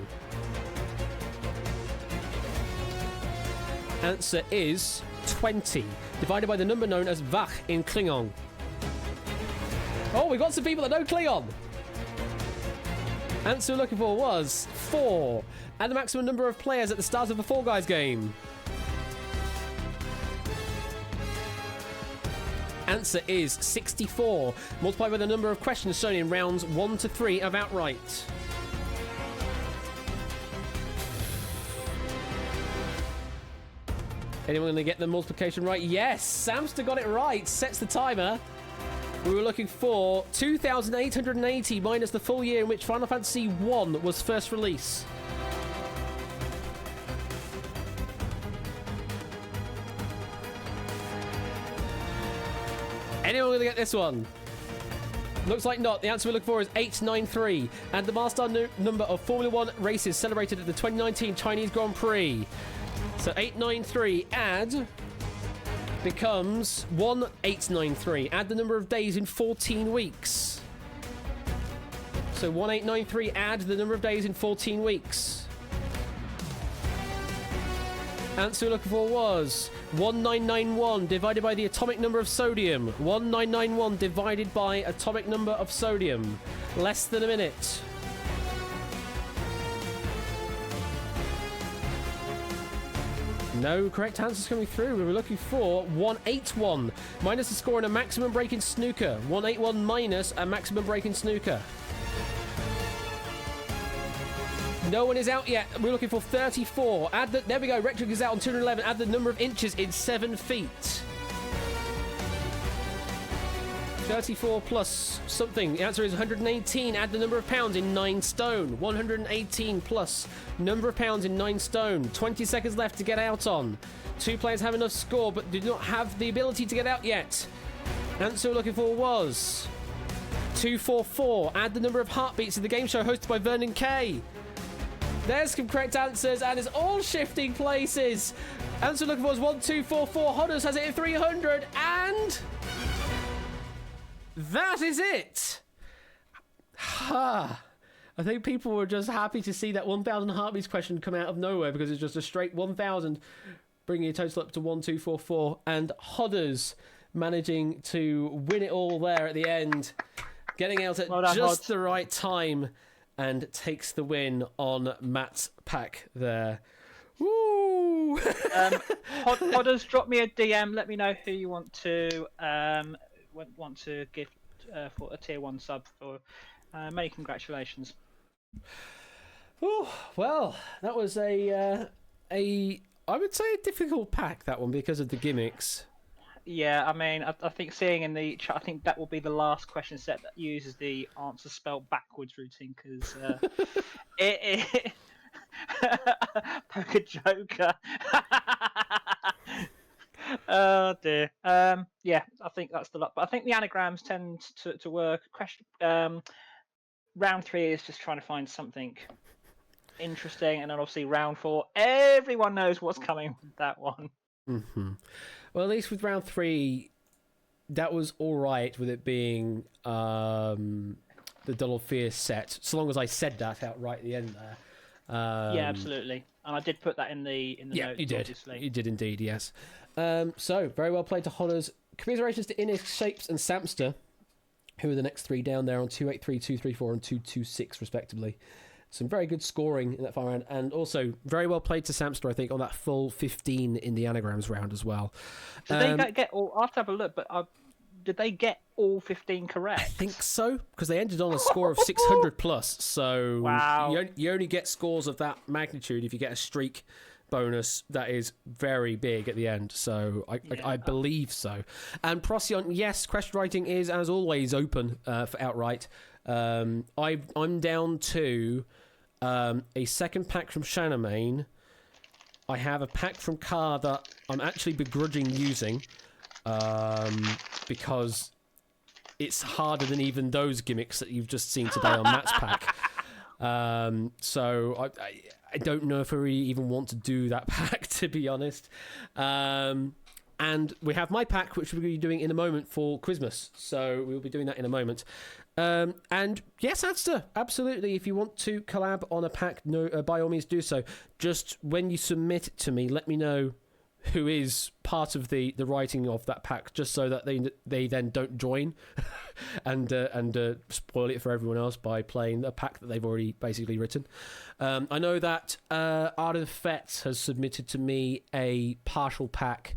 A: Answer is 20 divided by the number known as Vach in Klingon. Oh, we've got some people that know Klingon. Answer we're looking for was 4. And the maximum number of players at the start of a Fall Guys game. Answer is 64. Multiplied by the number of questions shown in rounds 1 to 3 of Outright. Anyone going to get the multiplication right? Yes! Samster got it right. Sets the timer. We were looking for 2,880 minus the full year in which Final Fantasy 1 was first released. Anyone going to get this one? Looks like not. The answer we're looking for is 893. And the milestone number of Formula 1 races celebrated at the 2019 Chinese Grand Prix. So 893 add becomes 1893. Add the number of days in 14 weeks. So 1893 add the number of days in 14 weeks. Answer we're looking for was 1991 divided by the atomic number of sodium. 1991 divided by atomic number of sodium. Less than a minute. No correct answers coming through. We were looking for 181 minus the score in a maximum break in snooker. 181 minus a maximum break in snooker. No one is out yet. We're looking for 34. Add the, there we go. Rectric is out on 211. Add the number of inches in 7 feet. 34 plus something. The answer is 118. Add the number of pounds in 9 stone. 118 plus number of pounds in 9 stone. 20 seconds left to get out on. 2 players have enough score but do not have the ability to get out yet. Answer we're looking for was 1244. Add the number of heartbeats in the game show hosted by Vernon Kay. There's some correct answers, and it's all shifting places. Answer looking for was 1244. Hodders has it at 300, and that is it. I think people were just happy to see that 1,000 heartbeats question come out of nowhere, because it's just a straight 1,000, bringing a total up to 1244, and Hodders managing to win it all there at the end, getting out at just the right time, and takes the win on Matt's pack there. Woo!
B: Hodders, drop me a DM. Let me know who you want to give for a tier 1 sub for. Many congratulations.
A: Oh, well, that was I would say a difficult pack, that one, because of the gimmicks.
B: Yeah, I mean, I think seeing in the chat, I think that will be the last question set that uses the answer spelled backwards routine, because it Poker Joker. Oh dear. Yeah, I think that's the luck. But I think the anagrams tend to work. Round 3 is just trying to find something interesting, and then obviously round 4, everyone knows what's coming with that one.
A: Mm-hmm. Well, at least with round 3, that was all right with it being the Dull of Fear set, so long as I said that outright at the end there.
B: Yeah, absolutely. And I did put that in the notes.
A: You did.
B: Obviously.
A: You did indeed, yes. So, very well played to Hodders. Commiserations to Innis, Shapes, and Samster, who are the next 3 down there on 283, 234, and 226, respectively. Some very good scoring in that final round, and also very well played to Samster, I think, on that full 15 in the anagrams round as well.
B: Did they get all? I have to have a look, but did they get all 15 correct?
A: I think so, because they ended on a score of 600 plus. So
B: wow.
A: you only get scores of that magnitude if you get a streak bonus that is very big at the end. So I believe so. And Procyon, yes, question writing is as always open for outright. I'm down to a second pack from Shannamain. I have a pack from Car that I'm actually begrudging using because it's harder than even those gimmicks that you've just seen today on Matt's pack. So I don't know if I really even want to do that pack, to be honest. And we have my pack, which we'll be doing in a moment for Quizmas. So we'll be doing that in a moment. And yes, Adster, absolutely. If you want to collab on a pack, by all means do so. Just when you submit it to me, let me know who is part of the writing of that pack, just so that they then don't join and spoil it for everyone else by playing a pack that they've already basically written. I know that Art of the Fets has submitted to me a partial pack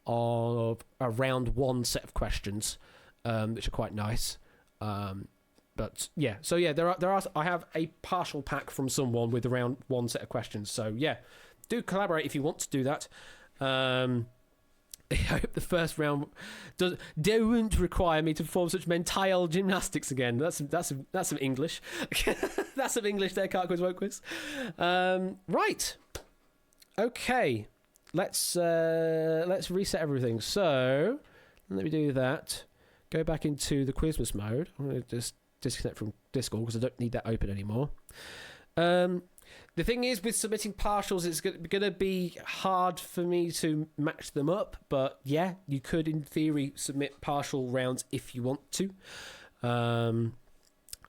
A: of a round 1 set of questions, which are quite nice. But yeah, so yeah, there are. I have a partial pack from someone with around 1 set of questions. So yeah, do collaborate if you want to do that. I hope the first round don't require me to perform such mental gymnastics again. That's some English. That's some English there, Can't Quiz, Won't Quiz. Right. Okay. Let's reset everything. So let me do that. Go back into the Quizmas mode. I'm going to just disconnect from Discord because I don't need that open anymore. The thing is, with submitting partials, it's going to be hard for me to match them up. But yeah, you could, in theory, submit partial rounds if you want to.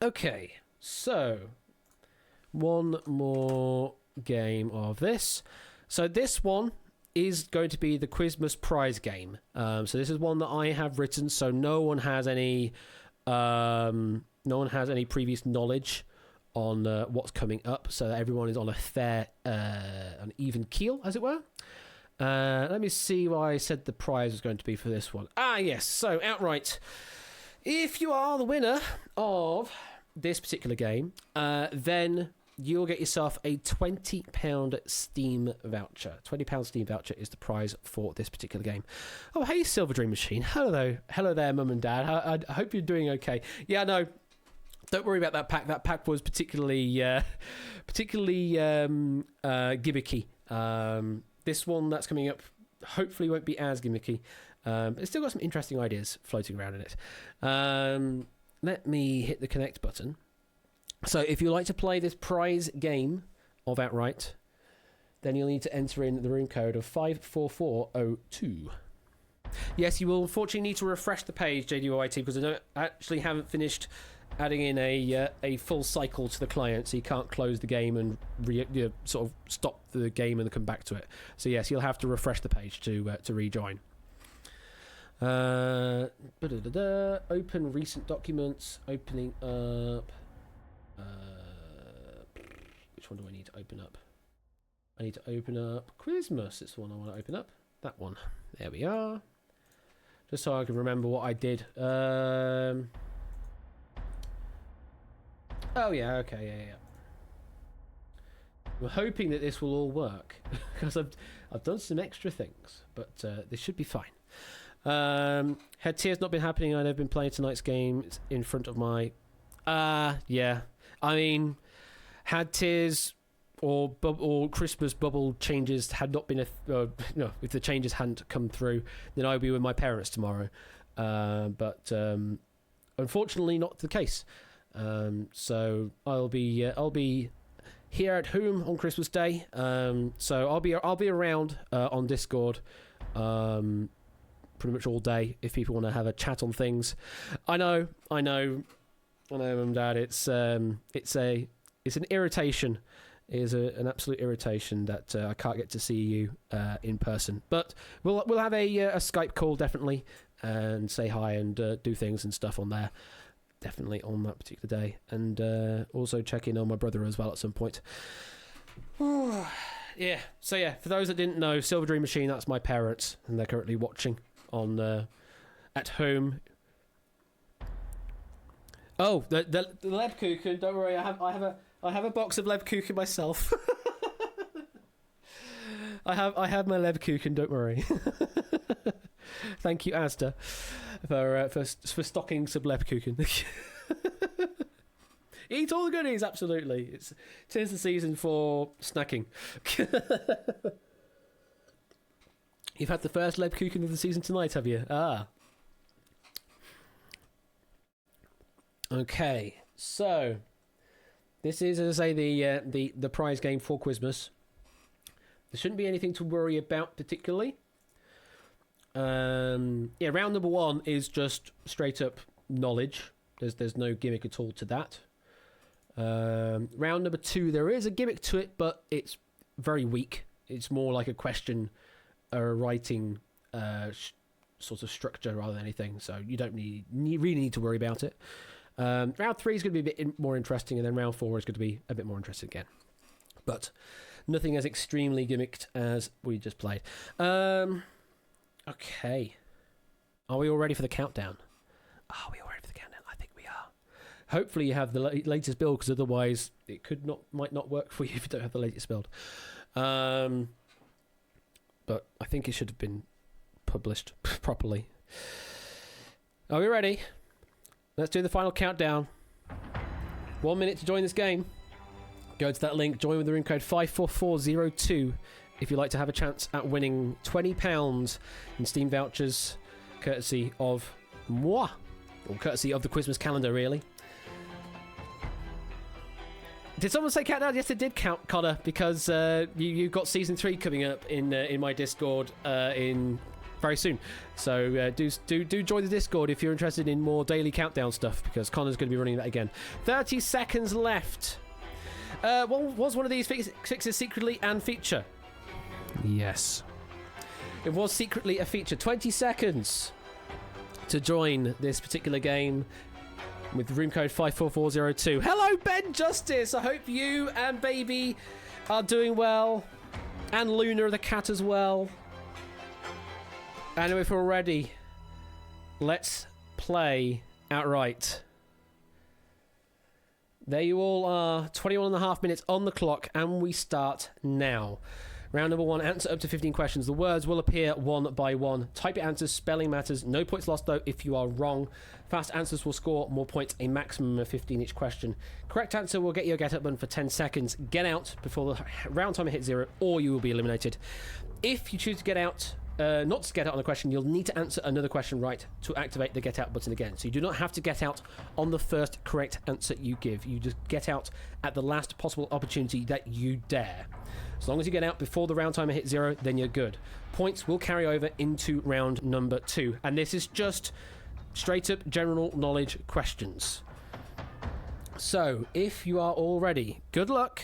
A: Okay, so one more game of this. So this one is going to be the Quizmas prize game. So this is one that I have written, so no one has any previous knowledge on what's coming up, so that everyone is on a fair, an even keel, as it were. Let me see what I said the prize was going to be for this one. Yes, so outright, if you are the winner of this particular game, then you'll get yourself a £20 Steam voucher. £20 Steam voucher is the prize for this particular game. Oh, hey, Silver Dream Machine. Hello there, Mum and Dad. I hope you're doing okay. Yeah, no, don't worry about that pack. That pack was particularly gimmicky. This one that's coming up hopefully won't be as gimmicky. It's still got some interesting ideas floating around in it. let me hit the connect button. So if you like to play this prize game of Outright, then you'll need to enter in the room code of 54402. Yes, you will unfortunately need to refresh the page, JDYT, because haven't finished adding in a full cycle to the client, so you can't close the game and sort of stop the game and come back to it. So yes, you'll have to refresh the page to rejoin. Open recent documents. Opening up. Which one do I need to open up? I need to open up Quizmas. It's the one I want to open up. That one. There we are. Just so I can remember what I did. Oh yeah, okay, yeah. I'm hoping that this will all work because I've done some extra things, but this should be fine. Had tears not been happening, I'd have been playing tonight's game in front of my. Yeah. I mean, had tears or Christmas bubble changes had not been if the changes hadn't come through, then I'd be with my parents tomorrow. But unfortunately, not the case. So I'll be here at home on Christmas Day. So I'll be around on Discord pretty much all day if people want to have a chat on things. I know, Mum and Dad. It's an irritation. It is an absolute irritation that I can't get to see you in person. But we'll have a Skype call definitely and say hi and do things and stuff on there. Definitely on that particular day, and also check in on my brother as well at some point. Yeah. So yeah, for those that didn't know, Silver Dream Machine, that's my parents, and they're currently watching on at home. Oh, the Lebkuchen. Don't worry, I have a box of Lebkuchen myself. I have my Lebkuchen. Don't worry. Thank you, Asda, for stocking some Lebkuchen. Eat all the goodies, absolutely. Tis the season for snacking. You've had the first Lebkuchen of the season tonight, have you? Ah. Okay, so this is, as I say, the prize game for Quizmas. There shouldn't be anything to worry about particularly. Round number 1 is just straight up knowledge. There's no gimmick at all to that. Round number 2, there is a gimmick to it, but it's very weak. It's more like a question writing sort of structure rather than anything, so you don't really need to worry about it. Round 3 is going to be a bit more interesting, and then round 4 is going to be a bit more interesting again. But nothing as extremely gimmicked as we just played. Okay. Are we all ready for the countdown? Are we all ready for the countdown? I think we are. Hopefully you have the latest build, because otherwise it might not work for you if you don't have the latest build. But I think it should have been published properly. Are we ready? Let's do the final countdown. 1 minute to join this game. Go to that link, join with the room code 54402 if you'd like to have a chance at winning £20 in Steam vouchers, courtesy of moi, or courtesy of the Quizmas calendar, really. Did someone say countdown? Yes, it did count, Connor, because you've got season 3 coming up in my Discord in very soon. So do join the Discord if you're interested in more daily countdown stuff, because Connor's going to be running that again. 30 seconds left. Was one of these fixes secretly and feature? Yes. It was secretly a feature. 20 seconds to join this particular game with room code 54402. Hello, Ben Justice. I hope you and Baby are doing well. And Luna the cat as well. And if we're ready, let's play Outright. There you all are, 21.5 minutes on the clock, and we start now. Round number 1, answer up to 15 questions. The words will appear one by one. Type your answers, spelling matters. No points lost, though, if you are wrong. Fast answers will score more points, a maximum of 15 each question. Correct answer will get you a get-up button for 10 seconds. Get out before the round timer hits 0, or you will be eliminated. If you choose to get out not to get out on a question, you'll need to answer another question right to activate the get out button again. So you do not have to get out on the first correct answer you give. You just get out at the last possible opportunity that you dare. As long as you get out before the round timer hits 0, then you're good. Points will carry over into round number 2. And this is just straight up general knowledge questions. So, if you are all ready, good luck.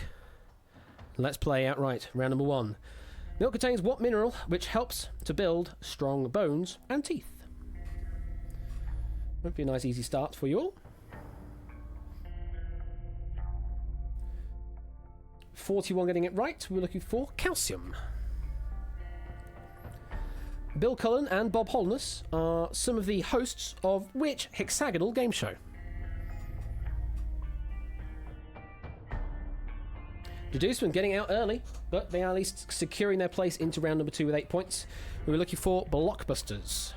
A: Let's play outright. Round number 1. Milk contains what mineral which helps to build strong bones and teeth? Would be a nice easy start for you all. 41 getting it right. We're looking for calcium. Bill Cullen and Bob Holness are some of the hosts of which hexagonal game show? Deducement getting out early, but they are at least securing their place into round number 2 with 8 points. We were looking for blockbusters.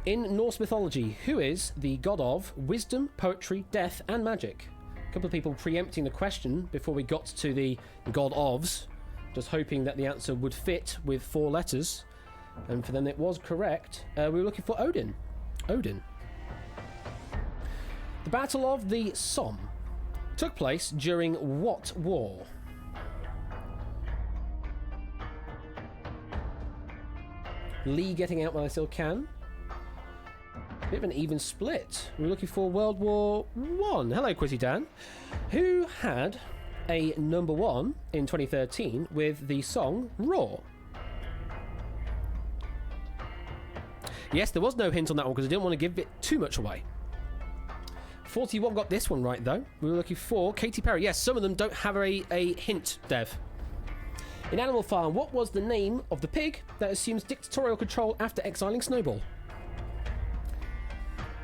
A: In Norse mythology, who is the god of wisdom, poetry, death, and magic? A couple of people preempting the question before we got to the god ofs, just hoping that the answer would fit with 4 letters. And for them it was correct. We were looking for Odin. Odin. The Battle of the Somme took place during what war? Lee getting out while I still can. Bit of an even split. We're looking for World War One. Hello, Quizzy Dan. Who had a number 1 in 2013 with the song Raw? Yes, there was no hint on that one because I didn't want to give it too much away. 41 got this one right, though. We were looking for Katy Perry. Yes, some of them don't have a hint, Dev. In Animal Farm, what was the name of the pig that assumes dictatorial control after exiling Snowball?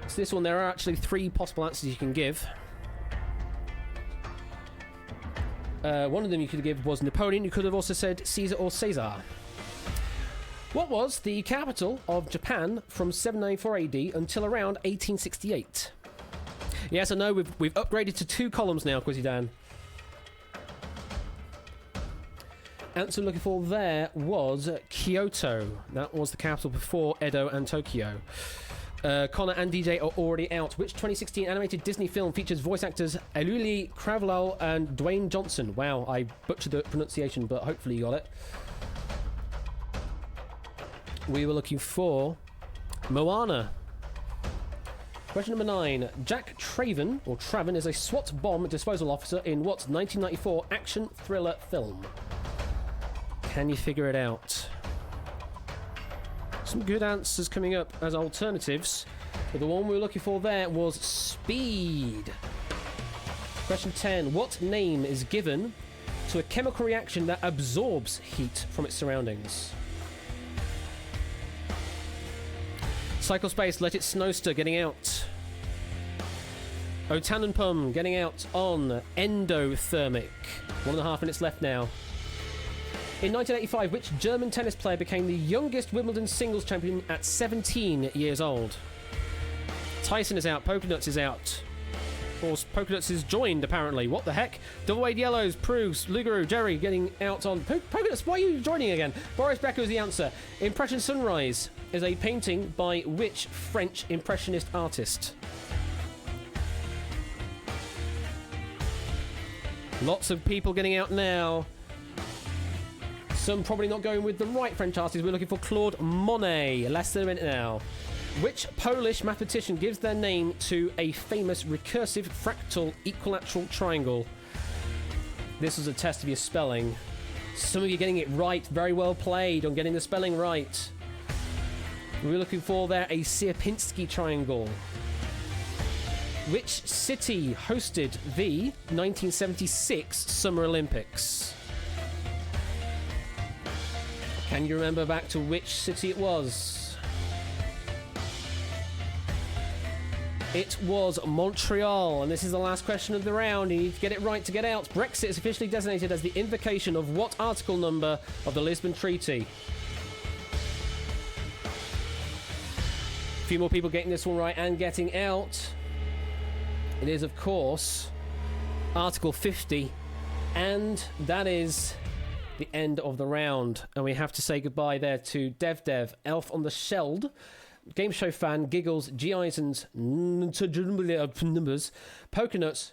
A: So this one, there are actually 3 possible answers you can give. One of them you could give was Napoleon. You could have also said Caesar or Caesar. What was the capital of Japan from 794 AD until around 1868? Yes, I know, we've upgraded to 2 columns now, Quizzy Dan. Answer looking for there was Kyoto. That was the capital before Edo and Tokyo. Connor and DJ are already out. Which 2016 animated Disney film features voice actors Aluli Cravalho and Dwayne Johnson? Wow, I butchered the pronunciation, but hopefully you got it. We were looking for Moana. Question number 9. Jack Traven, or Traven, is a SWAT bomb disposal officer in what 1994 action thriller film? Can you figure it out? Some good answers coming up as alternatives, but the one we were looking for there was Speed. Question 10. What name is given to a chemical reaction that absorbs heat from its surroundings? Cycle Space, Let It Snowster getting out. Otanenpum getting out on Endothermic. 1.5 minutes left now. In 1985, which German tennis player became the youngest Wimbledon singles champion at 17 years old? Tyson is out. Pokernuts is out. Or Pokernuts is joined, apparently. What the heck? Double Wade Yellows, Proofs, Lugaru, Jerry getting out on... Pokernuts, why are you joining again? Boris Becker is the answer. Impression Sunrise is a painting by which French impressionist artist? Lots of people getting out now. Some probably not going with the right French artist. We're looking for Claude Monet. Less than a minute now. Which Polish mathematician gives their name to a famous recursive fractal equilateral triangle? This was a test of your spelling. Some of you getting it right. Very well played on getting the spelling right. We're looking for there a Sierpinski triangle. Which city hosted the 1976 Summer Olympics? Can you remember back to which city it was? It was Montreal, and this is the last question of the round. You need to get it right to get out. Brexit is officially designated as the invocation of what article number of the Lisbon Treaty? A few more people getting this one right and getting out. It is, of course, Article 50, and that is the end of the round. And we have to say goodbye there to Dev, Elf on the Sheld, Game Show Fan, Giggles, G. Isons, Numbers, Pokernuts,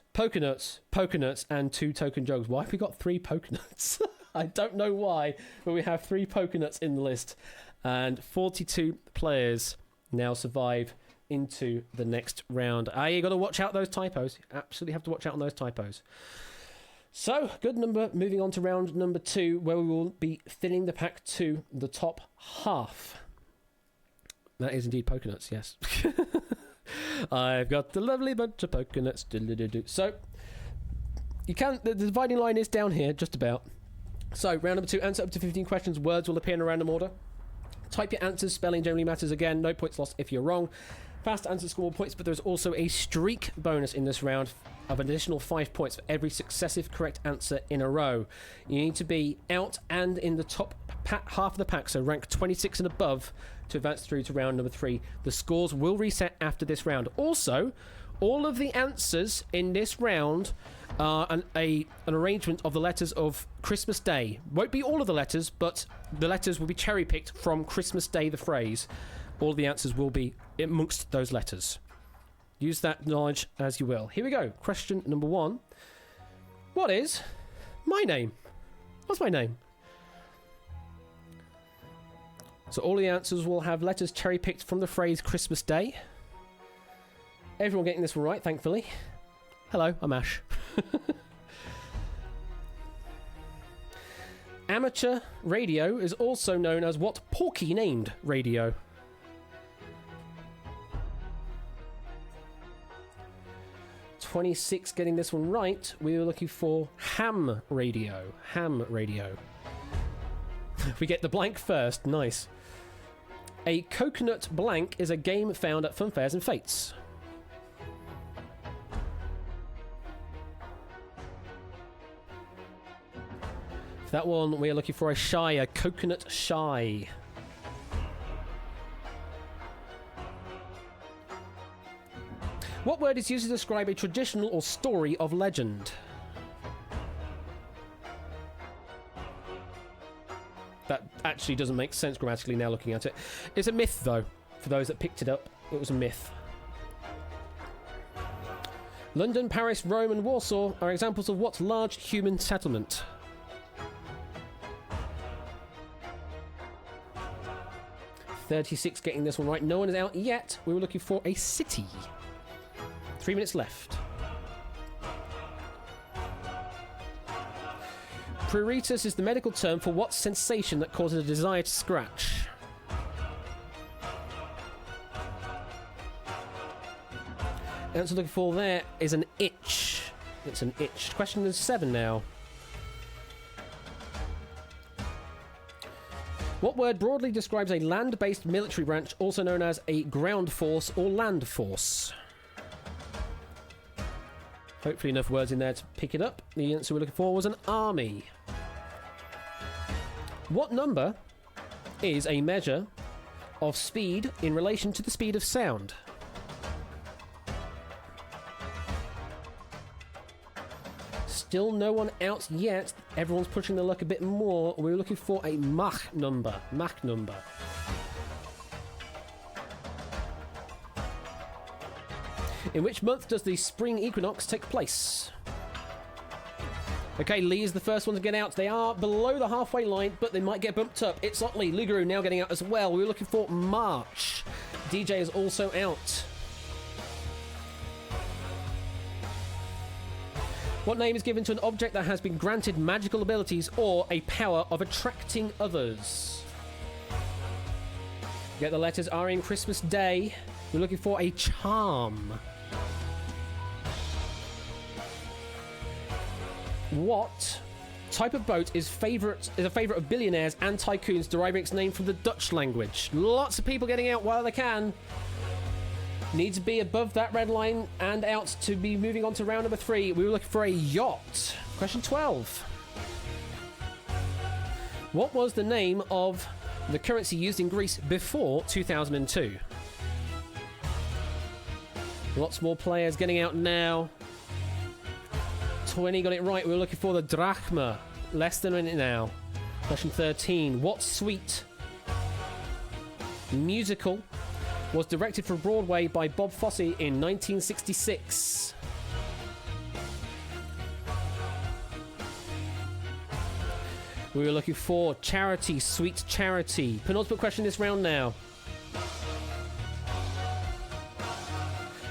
A: and 2 Token Jogs. Why have we got 3 Pokernuts? I don't know why, but we have 3 Pokernuts in the list. And 42 players now survive into the next round. You got to watch out those typos. You absolutely have to watch out on those typos. So, good number. Moving on to round number 2, where we will be filling the pack to the top half. That is indeed Pokernuts, yes. I've got the lovely bunch of Pokernuts. So, you can. The dividing line is down here, just about. So, round number 2, answer up to 15 questions. Words will appear in a random order. Type your answers. Spelling generally matters again. No points lost if you're wrong. Fast answers score more points, but there's also a streak bonus in this round of an additional 5 points for every successive correct answer in a row. You need to be out and in the top half of the pack, so rank 26 and above to advance through to round number 3. The scores will reset after this round. Also, all of the answers in this round are an arrangement of the letters of Christmas Day. Won't be all of the letters, but the letters will be cherry-picked from Christmas Day, the phrase. All the answers will be amongst those letters. Use that knowledge as you will. Here we go. Question number 1. What is my name? What's my name? So all the answers will have letters cherry-picked from the phrase Christmas Day. Everyone getting this one right, thankfully. Hello, I'm Ash. Amateur radio is also known as what Porky named radio? 26 getting this one right. We were looking for ham radio. Ham radio. We get the blank first. Nice. A coconut blank is a game found at fun fairs and fetes. For that one, we are looking for a coconut shy. What word is used to describe a traditional or story of legend? That actually doesn't make sense grammatically now looking at it. It's a myth, though. For those that picked it up, it was a myth. London, Paris, Rome and Warsaw are examples of what large human settlement? .36 getting this one right. No one is out yet. We were looking for a city. 3 minutes left. Pruritus is the medical term for what sensation that causes a desire to scratch? The answer looking for there is an itch. It's an itch. Question number 7 now. What word broadly describes a land-based military branch, also known as a ground force or land force? Hopefully enough words in there to pick it up. The answer we're looking for was an army. What number is a measure of speed in relation to the speed of sound? Still no one out yet. Everyone's pushing their luck a bit more. We're looking for a Mach number. Mach number. In which month does the spring equinox take place? Okay, Lee is the first one to get out. They are below the halfway line, but they might get bumped up. It's Otley. Luguru now getting out as well. We were looking for March. DJ is also out. What name is given to an object that has been granted magical abilities or a power of attracting others? Get the letters R in Christmas Day. We're looking for a charm. What type of boat is a favourite of billionaires and tycoons, deriving its name from the Dutch language? Lots of people getting out while they can. Need to be above that red line and out to be moving on to round number 3. We were looking for a yacht. Question 12. What was the name of the currency used in Greece before 2002? Lots more players getting out now. 20 got it right. We were looking for the drachma. Less than a minute now. Question 13. What Sweet musical was directed for Broadway by Bob Fosse in 1966? We were looking for Charity, Sweet Charity. Penultimate question this round now.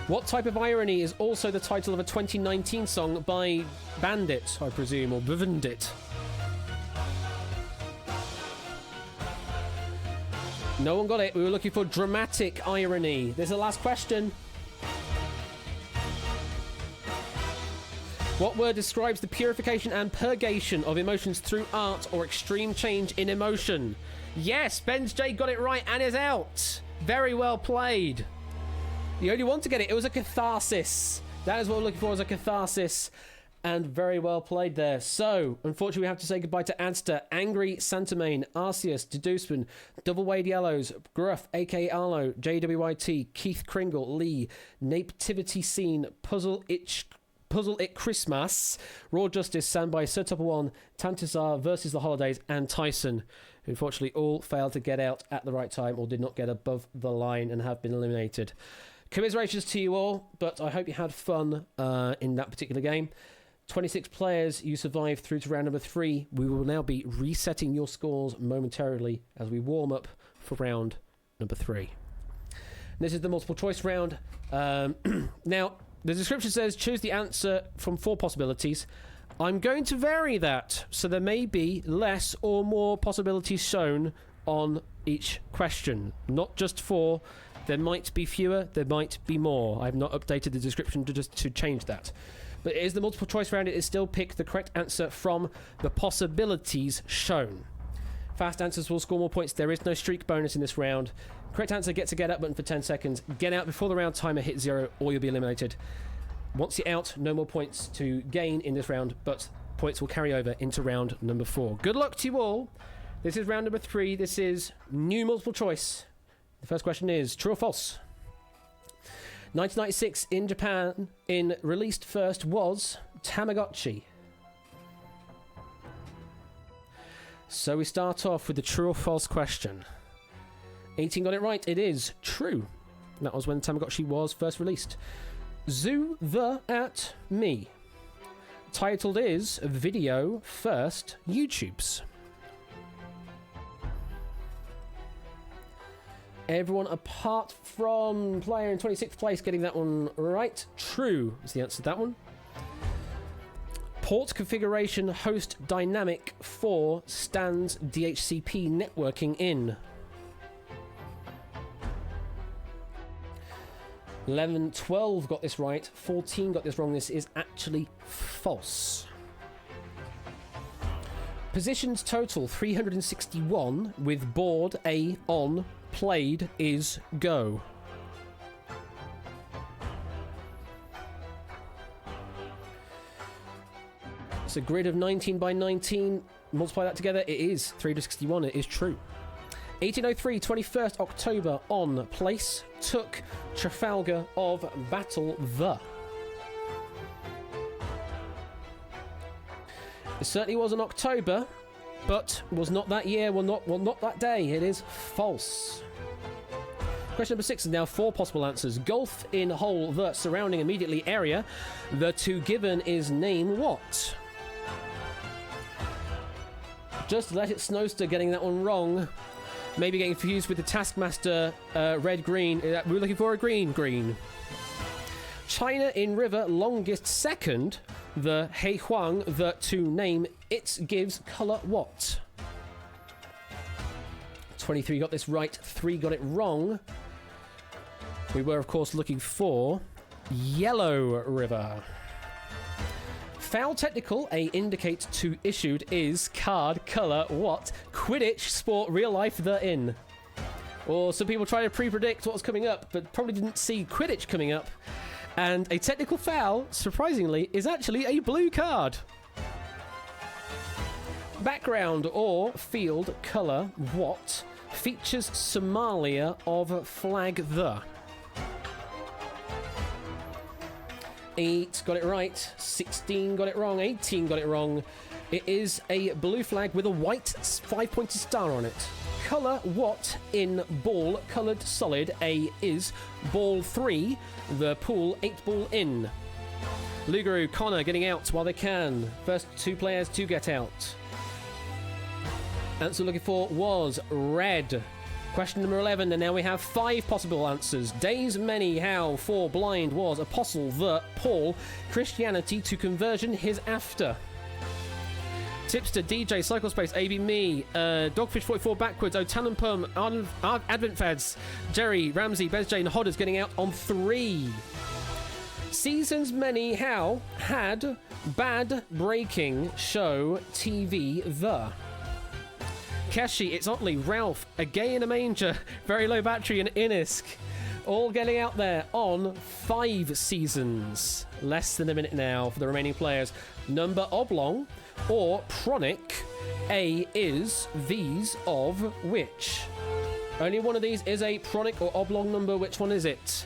A: What type of irony is also the title of a 2019 song by Bandit, I presume, or Bivendit? No one got it. We were looking for dramatic irony. This is the last question. What word describes the purification and purgation of emotions through art or extreme change in emotion? Yes, Ben's J got it right and is out. Very well played. The only one to get it. It was a catharsis. That is what we're looking for, is a catharsis. And very well played there. So, unfortunately, we have to say goodbye to Adster, Angry, Santamane, Arceus, Deduceman, Double Wade Yellows, Gruff, aka Arlo, JWYT, Keith Kringle, Lee, Nativity Scene, Puzzle It Christmas, Raw Justice, Sandby, Sir Topper One, Tantisar versus The Holidays, and Tyson, who unfortunately all failed to get out at the right time or did not get above the line and have been eliminated. Commiserations to you all, but I hope you had fun in that particular game. 26 players, you survived through to round number 3. We will now be resetting your scores momentarily as we warm up for round number 3. This is the multiple choice round. Now, the description says choose the answer from 4 possibilities. I'm going to vary that, so there may be less or more possibilities shown on each question. Not just 4. There might be fewer, there might be more. I've not updated the description to change that. But it is the multiple choice round. It is still pick the correct answer from the possibilities shown. Fast answers will score more points. There is no streak bonus in this round. Correct answer gets a get out button for 10 seconds. Get out before the round timer hits 0 or you'll be eliminated. Once you're out, no more points to gain in this round, but points will carry over into round number 4. Good luck to you all. This is round number 3. This is new multiple choice. The first question is true or false? 1996 in Japan, released first was Tamagotchi. So we start off with the true or false question. 18 got it right. It is true. That was when Tamagotchi was first released. Zoo the at me. Titled is Video First YouTubes. Everyone apart from player in 26th place getting that one right. True is the answer to that one. Port configuration host dynamic 4 stands DHCP networking in. 11, 12 got this right. 14 got this wrong. This is actually false. Positions total 361 with board A on. Played is go. It's a grid of 19 by 19. Multiply that together, it is 361. It is true. 1803, 21st October on place took Trafalgar of Battle the. It certainly was in October, but was not that year, not that day. It is false. Question number 6 is now 4 possible answers. Golf in hole the surrounding immediately area. The two given is name what? Just let it Snowster getting that one wrong. Maybe getting confused with the Taskmaster red-green. We're looking for a green. China in river longest second. The Heihuang, the to name it gives colour what? 23 got this right, 3 got it wrong. We were, of course, looking for Yellow River. Foul technical, A indicate to issued is card colour what? Quidditch sport real life the in. Or some people try to pre-predict what's coming up, but probably didn't see Quidditch coming up. And a technical foul, surprisingly, is actually a blue card. Background or field colour what? Features Somalia of flag the. 8 got it right, 16 got it wrong, 18 got it wrong. It is a blue flag with a white 5-pointed star on it. Colour what in ball coloured solid? A is ball 3, the pool 8 ball in. Lugaru, Connor getting out while they can. First 2 players to get out. Answer looking for was red. Question number 11, and now we have 5 possible answers. Days, many, how, for, blind, was, apostle, the, Paul, Christianity to conversion, his after. Tipster, DJ, Cyclespace, AB Me, Dogfish 44 backwards, Otanenpum, Advent Fads, Jerry, Ramsey, Bez Jane, Hodders getting out on 3. Seasons, many, how, had, bad, breaking, show, TV, the. Keshi, it's Otley, Ralph, a gay in a manger, very low battery, and Innisk. All getting out there on 5 seasons. Less than a minute now for the remaining players. Number oblong or pronic. A is these of which. Only one of these is a pronic or oblong number. Which one is it?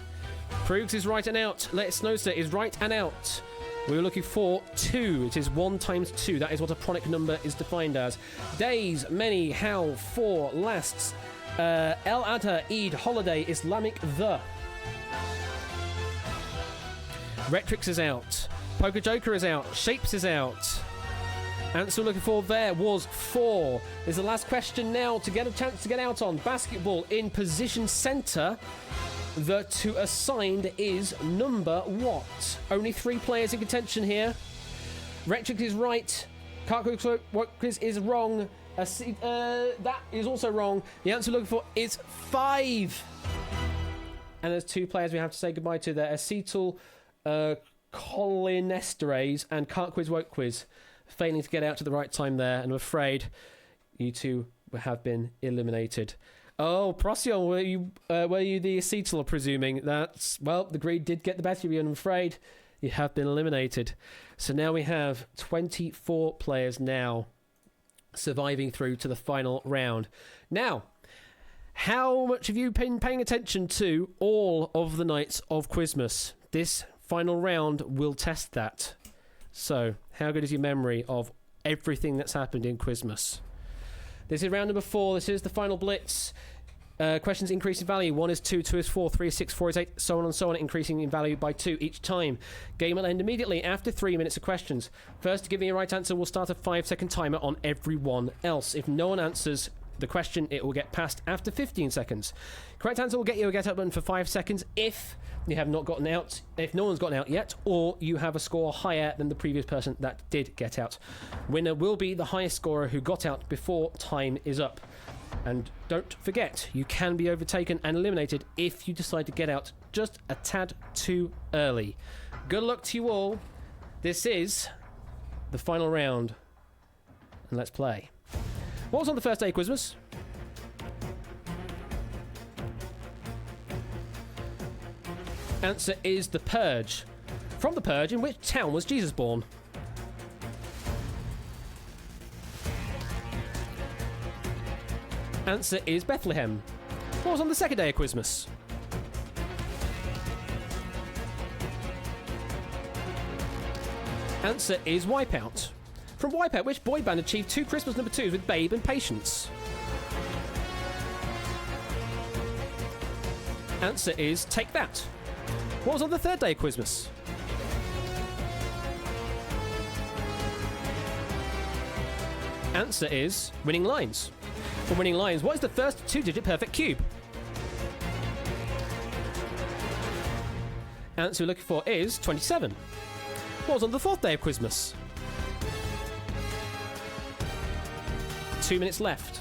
A: Proogs is right and out. Let Snowster is right and out. We were looking for 2. It is 1 times 2. That is what a pronic number is defined as. Days, many, how, for, lasts. El Adha, Eid, holiday, Islamic, the. Retrix is out. Poker Joker is out. Shapes is out. Answer we're looking for there was 4. This is the last question now to get a chance to get out on. Basketball in position centre. The to assigned is number what? Only 3 players in contention here. Retrix is right. Quiz is wrong. That is also wrong. The answer we're looking for is 5. And there's 2 players we have to say goodbye to there. Acetyl cholinesterase and Can't Quiz Won't Quiz. Failing to get out at the right time there. And I'm afraid you 2 have been eliminated. Oh, Procyon, were you the acetyl, presuming? That's, well, the greed did get the better of you, and I'm afraid you have been eliminated. So now we have 24 players now surviving through to the final round. Now, how much have you been paying attention to all of the nights of Quizmas? This final round will test that. So, how good is your memory of everything that's happened in Quizmas? This is round number 4. This is the final blitz. Questions increase in value. 1 is 2, 2 is 4, 3 is 6, 4 is 8, so on and so on, increasing in value by 2 each time. Game will end immediately after 3 minutes of questions. First to give me a right answer, we'll start a 5-second timer on everyone else. If no one answers the question, it will get passed after 15 seconds. Correct answer will get you a get up button for 5 seconds if you have not gotten out, if no one's gotten out yet, or you have a score higher than the previous person that did get out. Winner will be the highest scorer who got out before time is up. And don't forget, you can be overtaken and eliminated if you decide to get out just a tad too early. Good luck to you all. This is the final round. And let's play. What was on the first day of Quizmas? Answer is The Purge. From The Purge, in which town was Jesus born? Answer is Bethlehem. What was on the second day of Quizmas? Answer is Wipeout. From Wipeout, which boy band achieved 2 Christmas number 2s with Babe and Patience? Answer is Take That. What was on the third day of Quizmas? Answer is Winning Lines. From Winning Lines, what is the first 2-digit perfect cube? Answer we're looking for is 27. What was on the fourth day of Quizmas? 2 minutes left.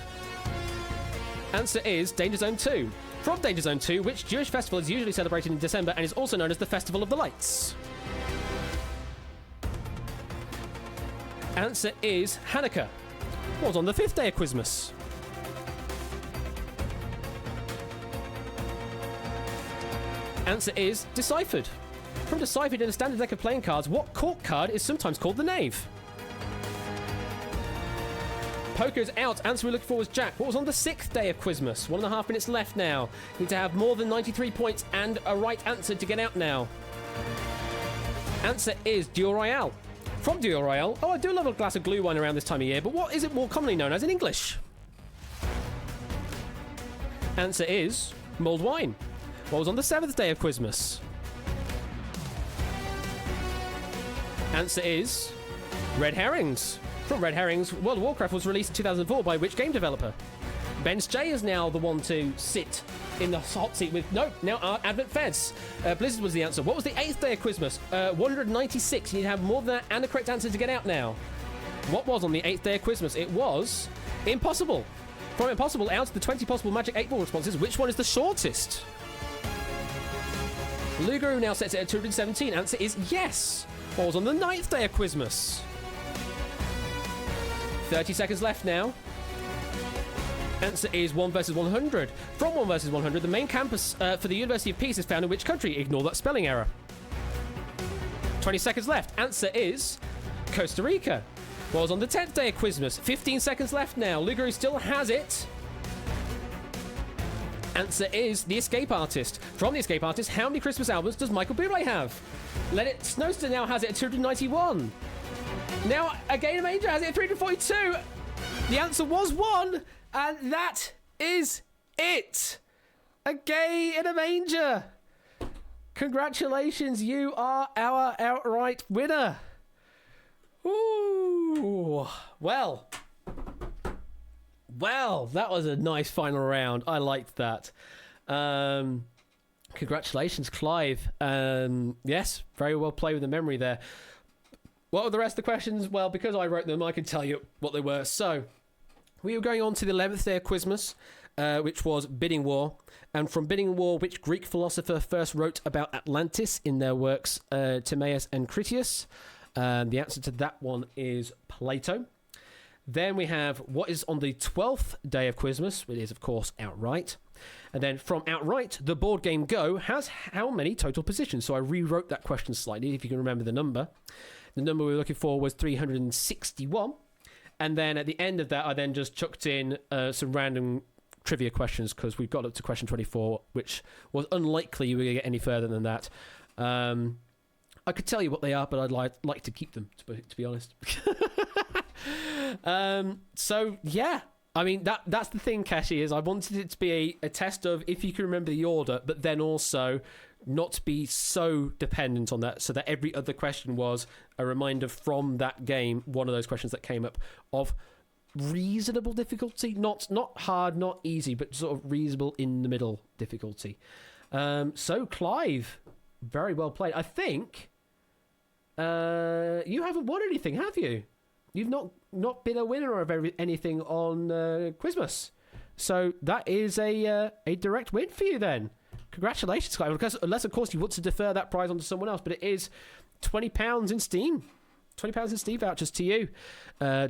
A: Answer is Danger Zone 2. From Danger Zone 2, which Jewish festival is usually celebrated in December and is also known as the Festival of the Lights? Answer is Hanukkah. What was on the fifth day of Quizmas? Answer is Deciphered. From Deciphered in a standard deck of playing cards, what court card is sometimes called the Knave? Poker's out. Answer we look for was Jack. What was on the sixth day of Quizmas? 1.5 minutes left now. Need to have more than 93 points and a right answer to get out now. Answer is Duel Royale. From Duel Royale. Oh, I do love a glass of glue wine around this time of year, but what is it more commonly known as in English? Answer is mulled wine. What was on the 7th day of Christmas? Answer is red herrings. From Red Herrings, World of Warcraft was released in 2004 by which game developer? Ben's J is now the one to sit in the hot seat with... No, now Advent Fez. Blizzard was the answer. What was the 8th day of Christmas? 196. You need to have more than that and a correct answer to get out now. What was on the 8th day of Christmas? It was impossible. From impossible out of the 20 possible Magic 8 Ball responses, which one is the shortest? Lugaru now sets it at 217. Answer is yes. What was on the 9th day of Christmas? 30 seconds left now. Answer is 1 versus 100. From 1 versus 100, the main campus for the University of Peace is found in which country? Ignore that spelling error. 20 seconds left. Answer is Costa Rica. What was on the 10th day of Christmas? 15 seconds left now. Lugaru still has it. Answer is The Escape Artist. From The Escape Artist, how many Christmas albums does Michael Bublé have? Let It Snowster now has it at 291. Now, A Gay in a Manger has it at 342. The answer was 1, and that is it. A Gay in a Manger. Congratulations, you are our outright winner. Ooh. Well, that was a nice final round. I liked that. Congratulations, Clive. Yes, very well played with the memory there. What were the rest of the questions? Well, because I wrote them, I can tell you what they were. So, we were going on to the 11th day of Christmas, which was Bidding War. And from Bidding War, which Greek philosopher first wrote about Atlantis in their works Timaeus and Critias? The answer to that one is Plato. Then we have what is on the 12th day of Christmas, which is, of course, Outright. And then from Outright, the board game Go has how many total positions? So I rewrote that question slightly, if you can remember the number. The number we were looking for was 361. And then at the end of that, I then just chucked in some random trivia questions because we've got up to question 24, which was unlikely you were going to get any further than that. I could tell you what they are, but I'd like to keep them, to be honest. So, yeah. I mean, that's the thing, Kashi, is I wanted it to be a test of if you can remember the order, but then also not be so dependent on that, so that every other question was a reminder from that game, one of those questions that came up, of reasonable difficulty. Not hard, not easy, but sort of reasonable in the middle difficulty. So, Clive, very well played. I think you haven't won anything, have you? You've not been a winner of anything on Christmas. So that is a direct win for you then. Congratulations, Clive. Unless, of course, you want to defer that prize onto someone else, but it is £20 in Steam. £20 in Steam vouchers to you.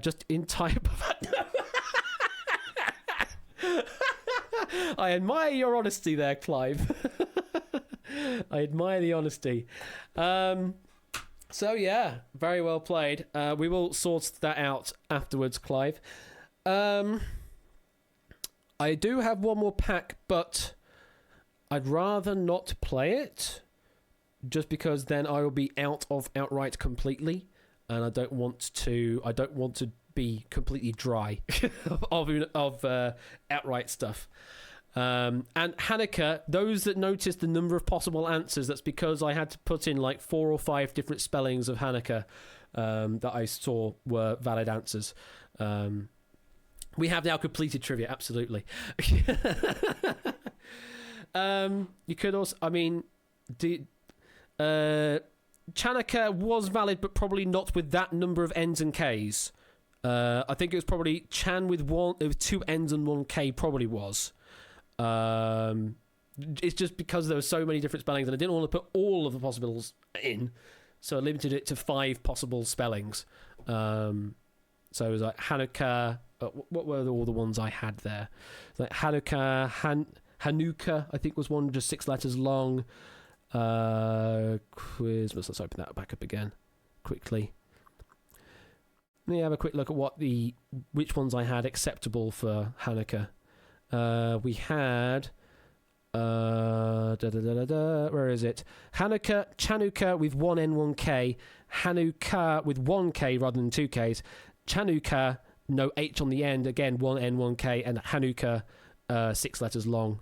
A: Just in time. I admire your honesty there, Clive. I admire the honesty. So, yeah, very well played. We will sort that out afterwards, Clive. I do have one more pack, but I'd rather not play it, just because then I will be out of Outright completely, and I don't want to be completely dry of Outright stuff. And Hanukkah, those that noticed the number of possible answers, that's because I had to put in like 4 or 5 different spellings of Hanukkah that I saw were valid answers. We have now completed trivia, absolutely. You could also, I mean, Chanukah was valid, but probably not with that number of N's and K's. I think it was probably Chan with 2 N's and 1 K probably was. It's just because there were so many different spellings and I didn't want to put all of the possibles in, so I limited it to 5 possible spellings. So it was like Hanukkah. What were all the ones I had there? Like Hanukkah, Hanukkah, I think was one, just 6 letters long. Christmas. Let's open that back up again quickly. Let me have a quick look at which ones I had acceptable for Hanukkah. We had Where is it? Chanukah with 1N1K. Hanukkah with 1K rather than 2Ks. Chanukah, no H on the end. Again, 1N1K. And Hanukkah, 6 letters long.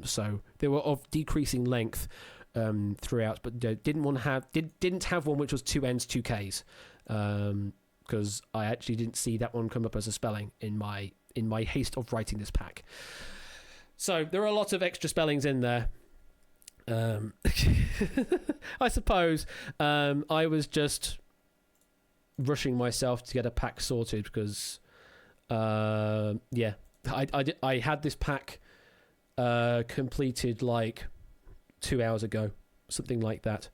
A: So they were of decreasing length throughout, but didn't have one which was 2 N's, 2 Ks. Because I actually didn't see that one come up as a spelling in my haste of writing this pack. So there are a lot of extra spellings in there. I suppose I was just rushing myself to get a pack sorted because, I had this pack completed like 2 hours ago, something like that.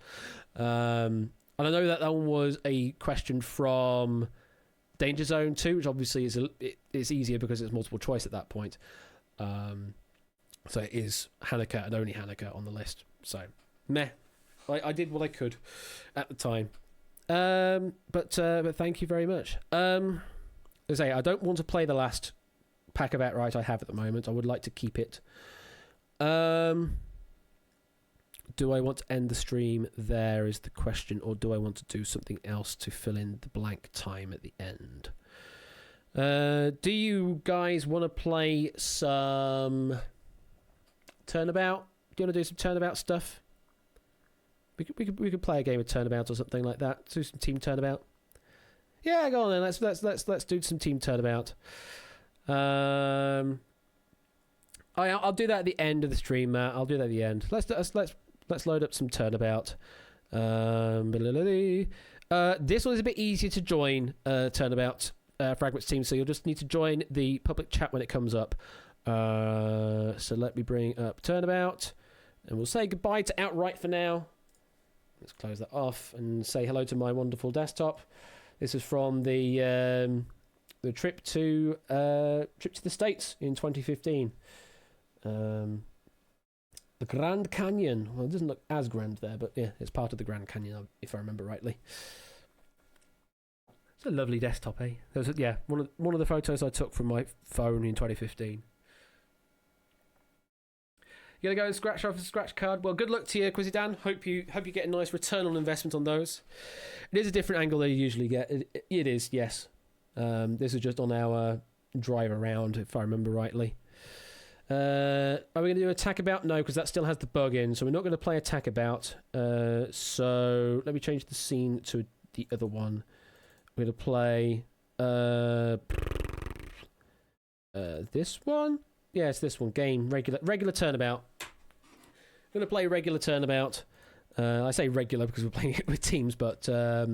A: And I know that one was a question from Danger Zone 2, which obviously is easier because it's multiple choice at that point. So it is Hanukkah and only Hanukkah on the list. So, meh. I did what I could at the time. But thank you very much. As I say, I don't want to play the last pack of Outright I have at the moment. I would like to keep it. Do I want to end the stream there is the question, or do I want to do something else to fill in the blank time at the end? Do you guys want to play some Turnabout? Do you want to do some Turnabout stuff? We could play a game of Turnabout or something like that. Do some team Turnabout. Yeah, go on then. Let's do some team Turnabout. I'll do that at the end of the stream, Matt. I'll do that at the end. Let's load up some Turnabout. This one is a bit easier to join. Turnabout Fragments team, so you'll just need to join the public chat when it comes up. So let me bring up Turnabout, and we'll say goodbye to Outright for now. Let's close that off and say hello to my wonderful desktop. This is from the trip to the States in 2015. The Grand Canyon. Well, it doesn't look as grand there, but yeah, it's part of the Grand Canyon, if I remember rightly. It's a lovely desktop, eh? One of the photos I took from my phone in 2015. You gonna go and scratch off a scratch card? Well, good luck to you, Quizzy Dan. Hope you get a nice return on investment on those. It is a different angle than you usually get. It is, yes. This is just on our drive around, if I remember rightly. Are we going to do Attack About? No, because that still has the bug in, so we're not going to play Attack About. So let me change the scene to the other one. We're going to play this one. Yeah, it's this one. Game regular Turnabout. I'm going to play regular Turnabout. I say regular because we're playing it with teams, but let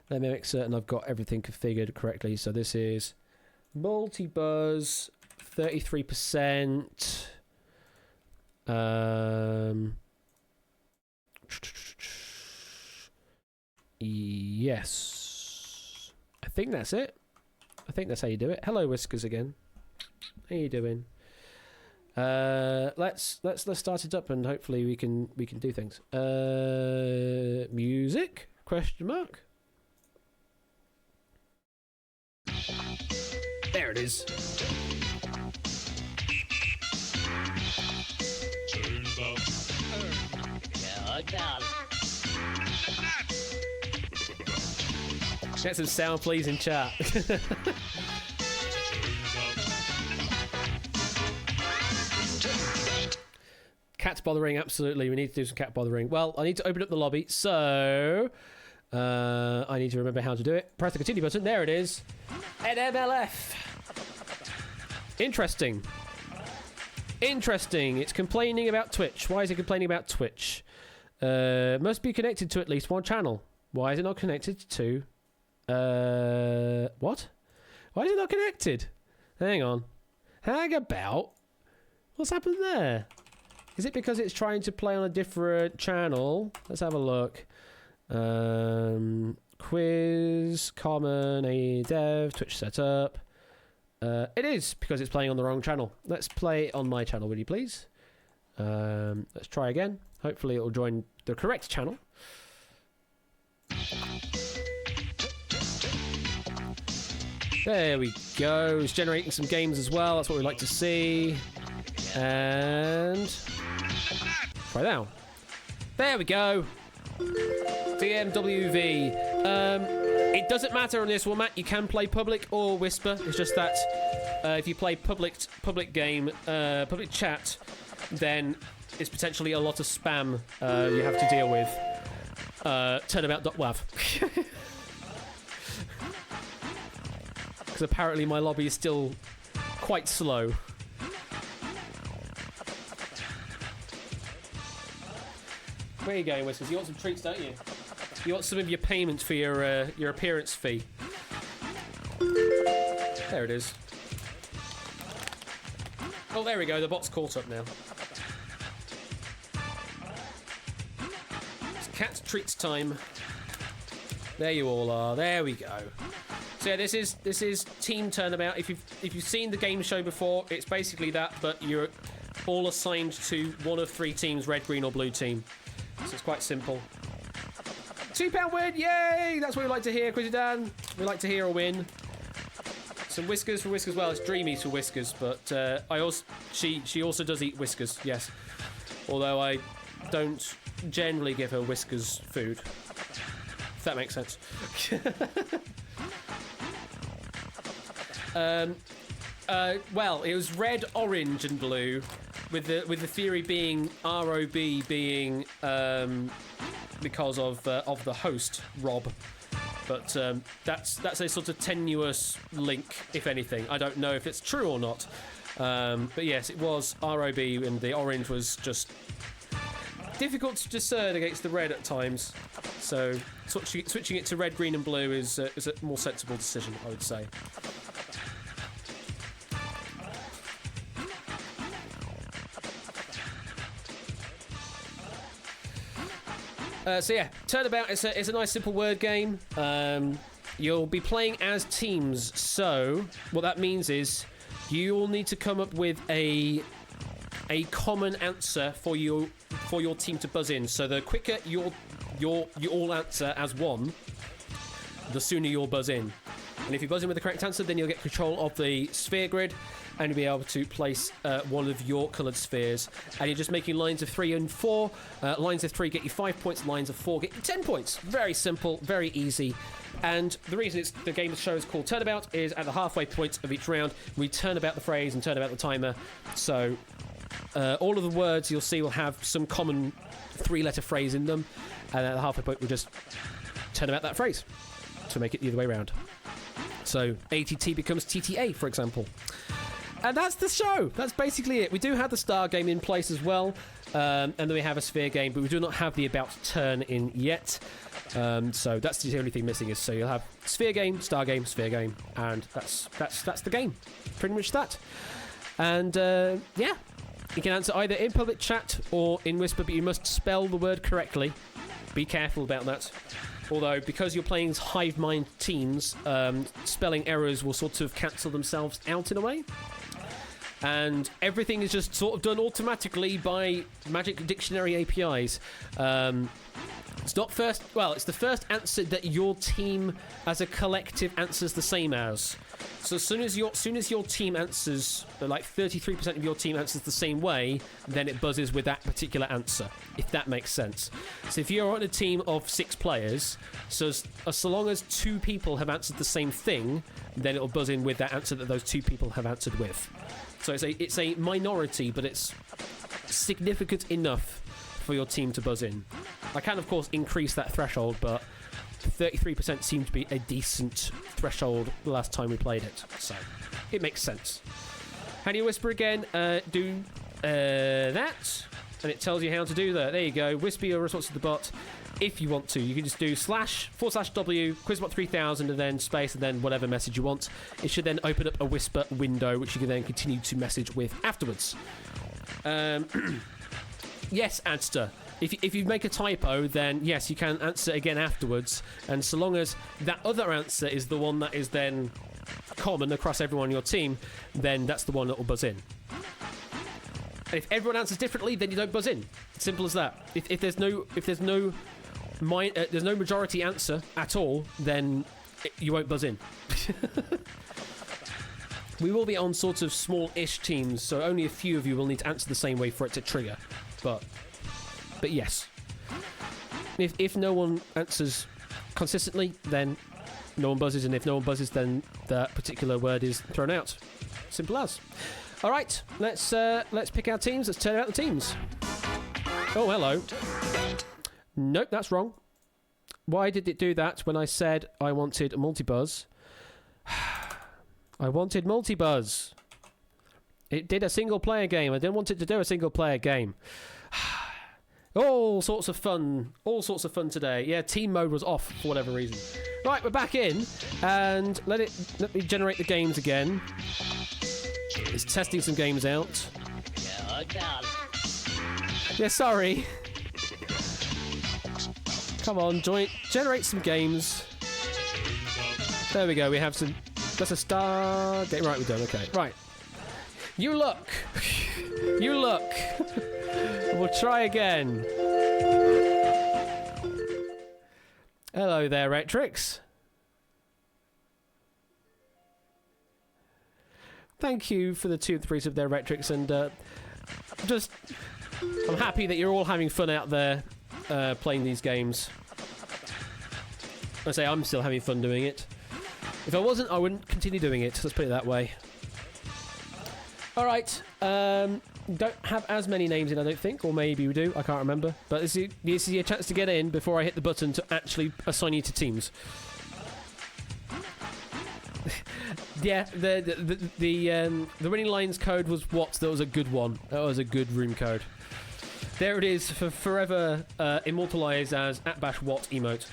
A: me make certain I've got everything configured correctly. So this is multi-buzz. 33%. Yes. I think that's it. I think that's how you do it. Hello, Whiskers again. How you doing? Let's start it up and hopefully we can do things. Music? Question mark. There it is. Get some sound, please, in chat. Cat bothering, absolutely. We need to do some cat bothering. Well, I need to open up the lobby, so I need to remember how to do it. Press the continue button. There it is. NMLF. Interesting. It's complaining about Twitch. Why is it complaining about Twitch? Must be connected to at least one channel. Why is it not connected to... what? Why is it not connected? Hang on. Hang about. What's happened there? Is it because it's trying to play on a different channel? Let's have a look. Quiz, common, a dev, Twitch setup. It is because it's playing on the wrong channel. Let's play on my channel, will you please? Let's try again. Hopefully it will join the correct channel. There we go. It's generating some games as well. That's what we like to see. And try now. There we go. DMWV. It doesn't matter on this one, Matt. You can play public or whisper. It's just that if you play public game, public chat, then it's potentially a lot of spam you have to deal with. Turnabout.wav. Because apparently my lobby is still quite slow. Where are you going, Whiskers? You want some treats, don't you? You want some of your payment for your appearance fee. There it is. Oh, there we go. The bot's caught up now. It's cat treats time. There you all are. There we go. So yeah, this is Team Turnabout. If you've seen the game show before, it's basically that, but you're all assigned to one of 3 teams: red, green, or blue team. So it's quite simple. £2 win, yay! That's what we like to hear, Quizzy Dan. We like to hear a win. Some Whiskers for Whiskers. Well, it's Dreamies for Whiskers, but she also does eat Whiskers, yes. Although I don't generally give her Whiskers food, if that makes sense. Well, it was red, orange, and blue. With the theory being ROB being because of the host Rob, but that's a sort of tenuous link, if anything. I don't know if it's true or not, but yes, it was ROB, and the orange was just difficult to discern against the red at times. So switching it to red, green, and blue is a more sensible decision, I would say. So yeah, Turnabout is a nice simple word game. You'll be playing as teams, so what that means is you all need to come up with a common answer for your team to buzz in. So the quicker you all answer as one, the sooner you'll buzz in. And if you buzz in with the correct answer, then you'll get control of the sphere grid, and you'll be able to place one of your coloured spheres. And you're just making lines of 3 and 4. Lines of 3 get you 5 points, lines of 4 get you 10 points. Very simple, very easy. And the reason the game show is called Turnabout is at the halfway point of each round, we turn about the phrase and turn about the timer. So all of the words you'll see will have some common 3-letter phrase in them. And at the halfway point, we'll just turn about that phrase to make it the other way around. So ATT becomes TTA, for example. And that's the show. That's basically it. We do have the star game in place as well. And then we have a sphere game, but we do not have the about turn in yet. So that's the only thing missing. So you'll have sphere game, star game, sphere game, and that's the game. Pretty much that. And yeah, you can answer either in public chat or in whisper, but you must spell the word correctly. Be careful about that. Although, because you're playing hive mind teams, spelling errors will sort of cancel themselves out in a way. And everything is just sort of done automatically by Magic Dictionary APIs. It's not first... Well, it's the first answer that your team as a collective answers the same as. So as soon as your team answers, like 33% of your team answers the same way, then it buzzes with that particular answer, if that makes sense. So if you're on a team of 6 players, so long as 2 people have answered the same thing, then it'll buzz in with that answer that those 2 people have answered with. So it's a minority, but it's significant enough for your team to buzz in. I can, of course, increase that threshold, but 33% seemed to be a decent threshold the last time we played it, so it makes sense. How do you whisper again? Do that, and it tells you how to do that. There you go. Whisper your response to the bot. If you want to, you can just do //W Quizbot 3000 and then space and then whatever message you want. It should then open up a whisper window, which you can then continue to message with afterwards. Yes, Adster. If you make a typo, then yes, you can answer again afterwards. And so long as that other answer is the one that is then common across everyone on your team, then that's the one that will buzz in. And if everyone answers differently, then you don't buzz in. Simple as that. If there's no majority answer at all, then you won't buzz in. We will be on sort of small-ish teams, so only a few of you will need to answer the same way for it to trigger. But yes. If no one answers consistently, then no one buzzes, and if no one buzzes, then that particular word is thrown out. Simple as. All right, let's pick our teams. Let's turn out the teams. Oh, hello. Nope, that's wrong. Why did it do that when I said I wanted multi-buzz? I wanted multi-buzz. It did a single-player game. I didn't want it to do a single-player game. All sorts of fun today. Yeah, team mode was off for whatever reason. Right, we're back in, and let me generate the games again. It's testing some games out. Yeah, sorry. Come on, generate some games. There we go. We have some. That's a start. Right, we're done. Okay, right. You look. You look. We'll try again. Hello there, Rectrix. Thank you for the 2 and 3 sub there, Rectrix, and I'm happy that you're all having fun out there playing these games. I say I'm still having fun doing it. If I wasn't, I wouldn't continue doing it. Let's put it that way. All right. Don't have as many names in, I don't think, or maybe we do. I can't remember. But this is your chance to get in before I hit the button to actually assign you to teams. Yeah, the winning lines code was what? That was a good one. That was a good room code. There it is for forever immortalised as @bash_what emote.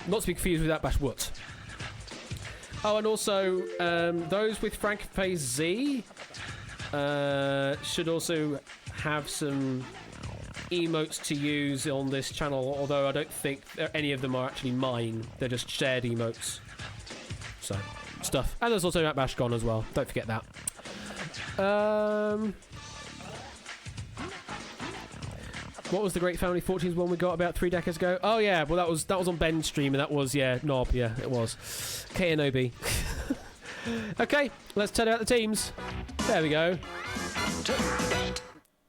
A: Not to be confused with @bash_what. Oh, and also, those with Frankphase Z should also have some emotes to use on this channel, although I don't think any of them are actually mine. They're just shared emotes. So, stuff. And there's also @bashgone as well. Don't forget that. What was the Great Family Fortunes one we got about 3 decades ago? Oh yeah, well that was on Ben's stream, and that was, yeah, Knob, yeah, it was. KNOB. Okay, let's turn out the teams. There we go.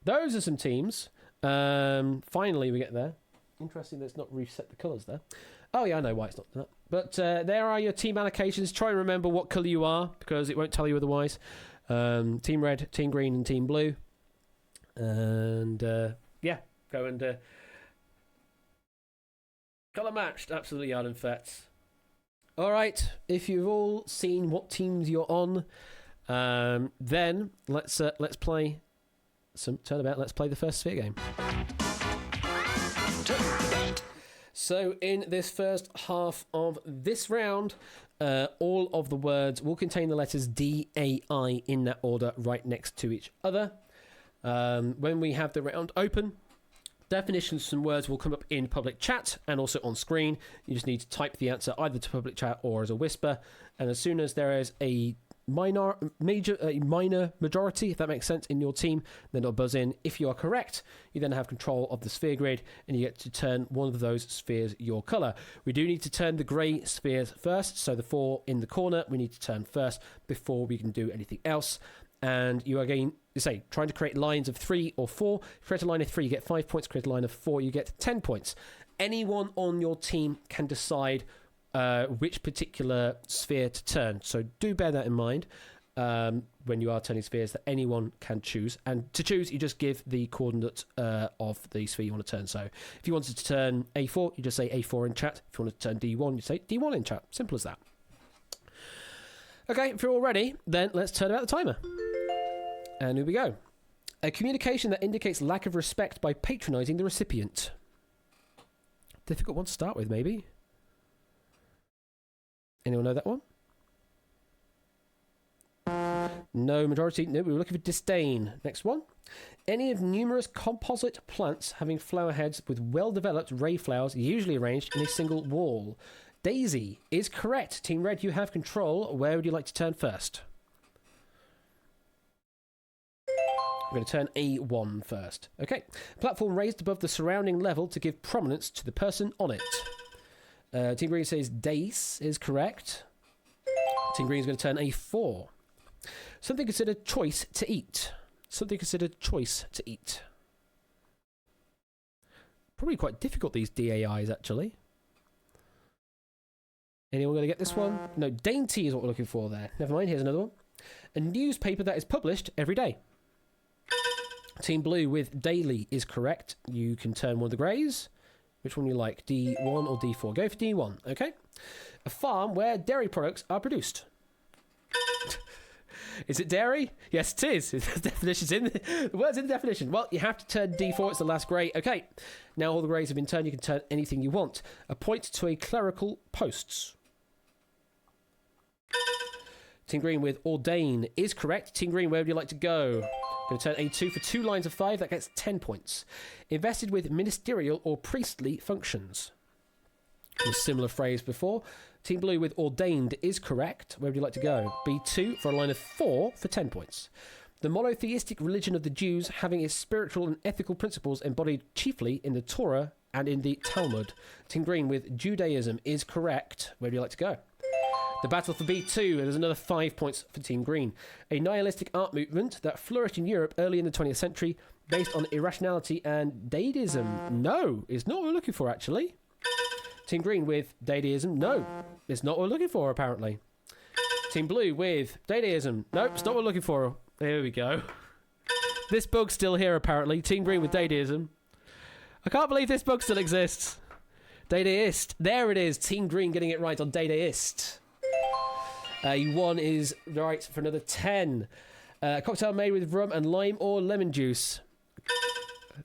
A: Those are some teams. Finally we get there. Interesting that it's not reset the colours there. Oh yeah, I know why it's not done that. But there are your team allocations. Try and remember what colour you are, because it won't tell you otherwise. Team red, team green, and team blue. And yeah, go and colour matched. Absolutely, Arden Fets. All right, if you've all seen what teams you're on, then let's play some turnabout. Let's play the first sphere game. So in this first half of this round, all of the words will contain the letters D, A, I in that order, right next to each other. When we have the round open, definitions from words will come up in public chat and also on screen. You just need to type the answer either to public chat or as a whisper. And as soon as there is a minor majority, if that makes sense, in your team, then it'll buzz in. If you are correct, you then have control of the sphere grid and you get to turn one of those spheres your colour. We do need to turn the grey spheres first, so the 4 in the corner we need to turn first before we can do anything else. And you are again, trying to create lines of 3 or 4. If you create a line of 3, you get 5 points. Create a line of 4, you get 10 points. Anyone on your team can decide which particular sphere to turn. So do bear that in mind when you are turning spheres, that anyone can choose. And to choose, you just give the coordinate of the sphere you want to turn. So if you wanted to turn A4, you just say A4 in chat. If you wanted to turn D1, you say D1 in chat. Simple as that. Okay, if you're all ready, then let's turn out the timer. And here we go. A communication that indicates lack of respect by patronising the recipient. Difficult one to start with, maybe. Anyone know that one? No majority. No, we were looking for disdain. Next one. Any of numerous composite plants having flower heads with well-developed ray flowers, usually arranged in a single wall. Daisy is correct. Team Red, you have control. Where would you like to turn first? We're going to turn A1 first. Okay. Platform raised above the surrounding level to give prominence to the person on it. Team Green says Dace is correct. Team Green is going to turn a 4. Something considered choice to eat. Something considered choice to eat. Probably quite difficult, these DAIs, actually. Anyone going to get this one? No, dainty is what we're looking for there. Never mind, here's another one. A newspaper that is published every day. Team Blue with daily is correct. You can turn one of the greys. Which one you like, D1 or D4? Go for D1, okay? A farm where dairy products are produced. Is it dairy? Yes, it is. The definition's in the word's in the definition. Well, you have to turn D4. It's the last grey. Okay. Now all the greys have been turned. You can turn anything you want. A point to a clerical posts. Team Green with ordain is correct. Team Green, where would you like to go? Going to turn A2 for 2 lines of 5. That gets 10 points. Invested with ministerial or priestly functions. A similar phrase before. Team Blue with ordained is correct. Where would you like to go? B2 for a line of 4 for 10 points. The monotheistic religion of the Jews, having its spiritual and ethical principles embodied chiefly in the Torah and in the Talmud. Team Green with Judaism is correct. Where would you like to go? The battle for B2, there's another 5 points for Team Green. A nihilistic art movement that flourished in Europe early in the 20th century based on irrationality and dadaism. No, it's not what we're looking for, actually. Team Green with dadaism. No, it's not what we're looking for, apparently. Team Blue with dadaism. Nope, it's not what we're looking for. There we go. This bug's still here, apparently. Team Green with dadaism. I can't believe this bug still exists. Dadaist. There it is. Team Green getting it right on dadaist. One is right for another 10. Cocktail made with rum and lime or lemon juice.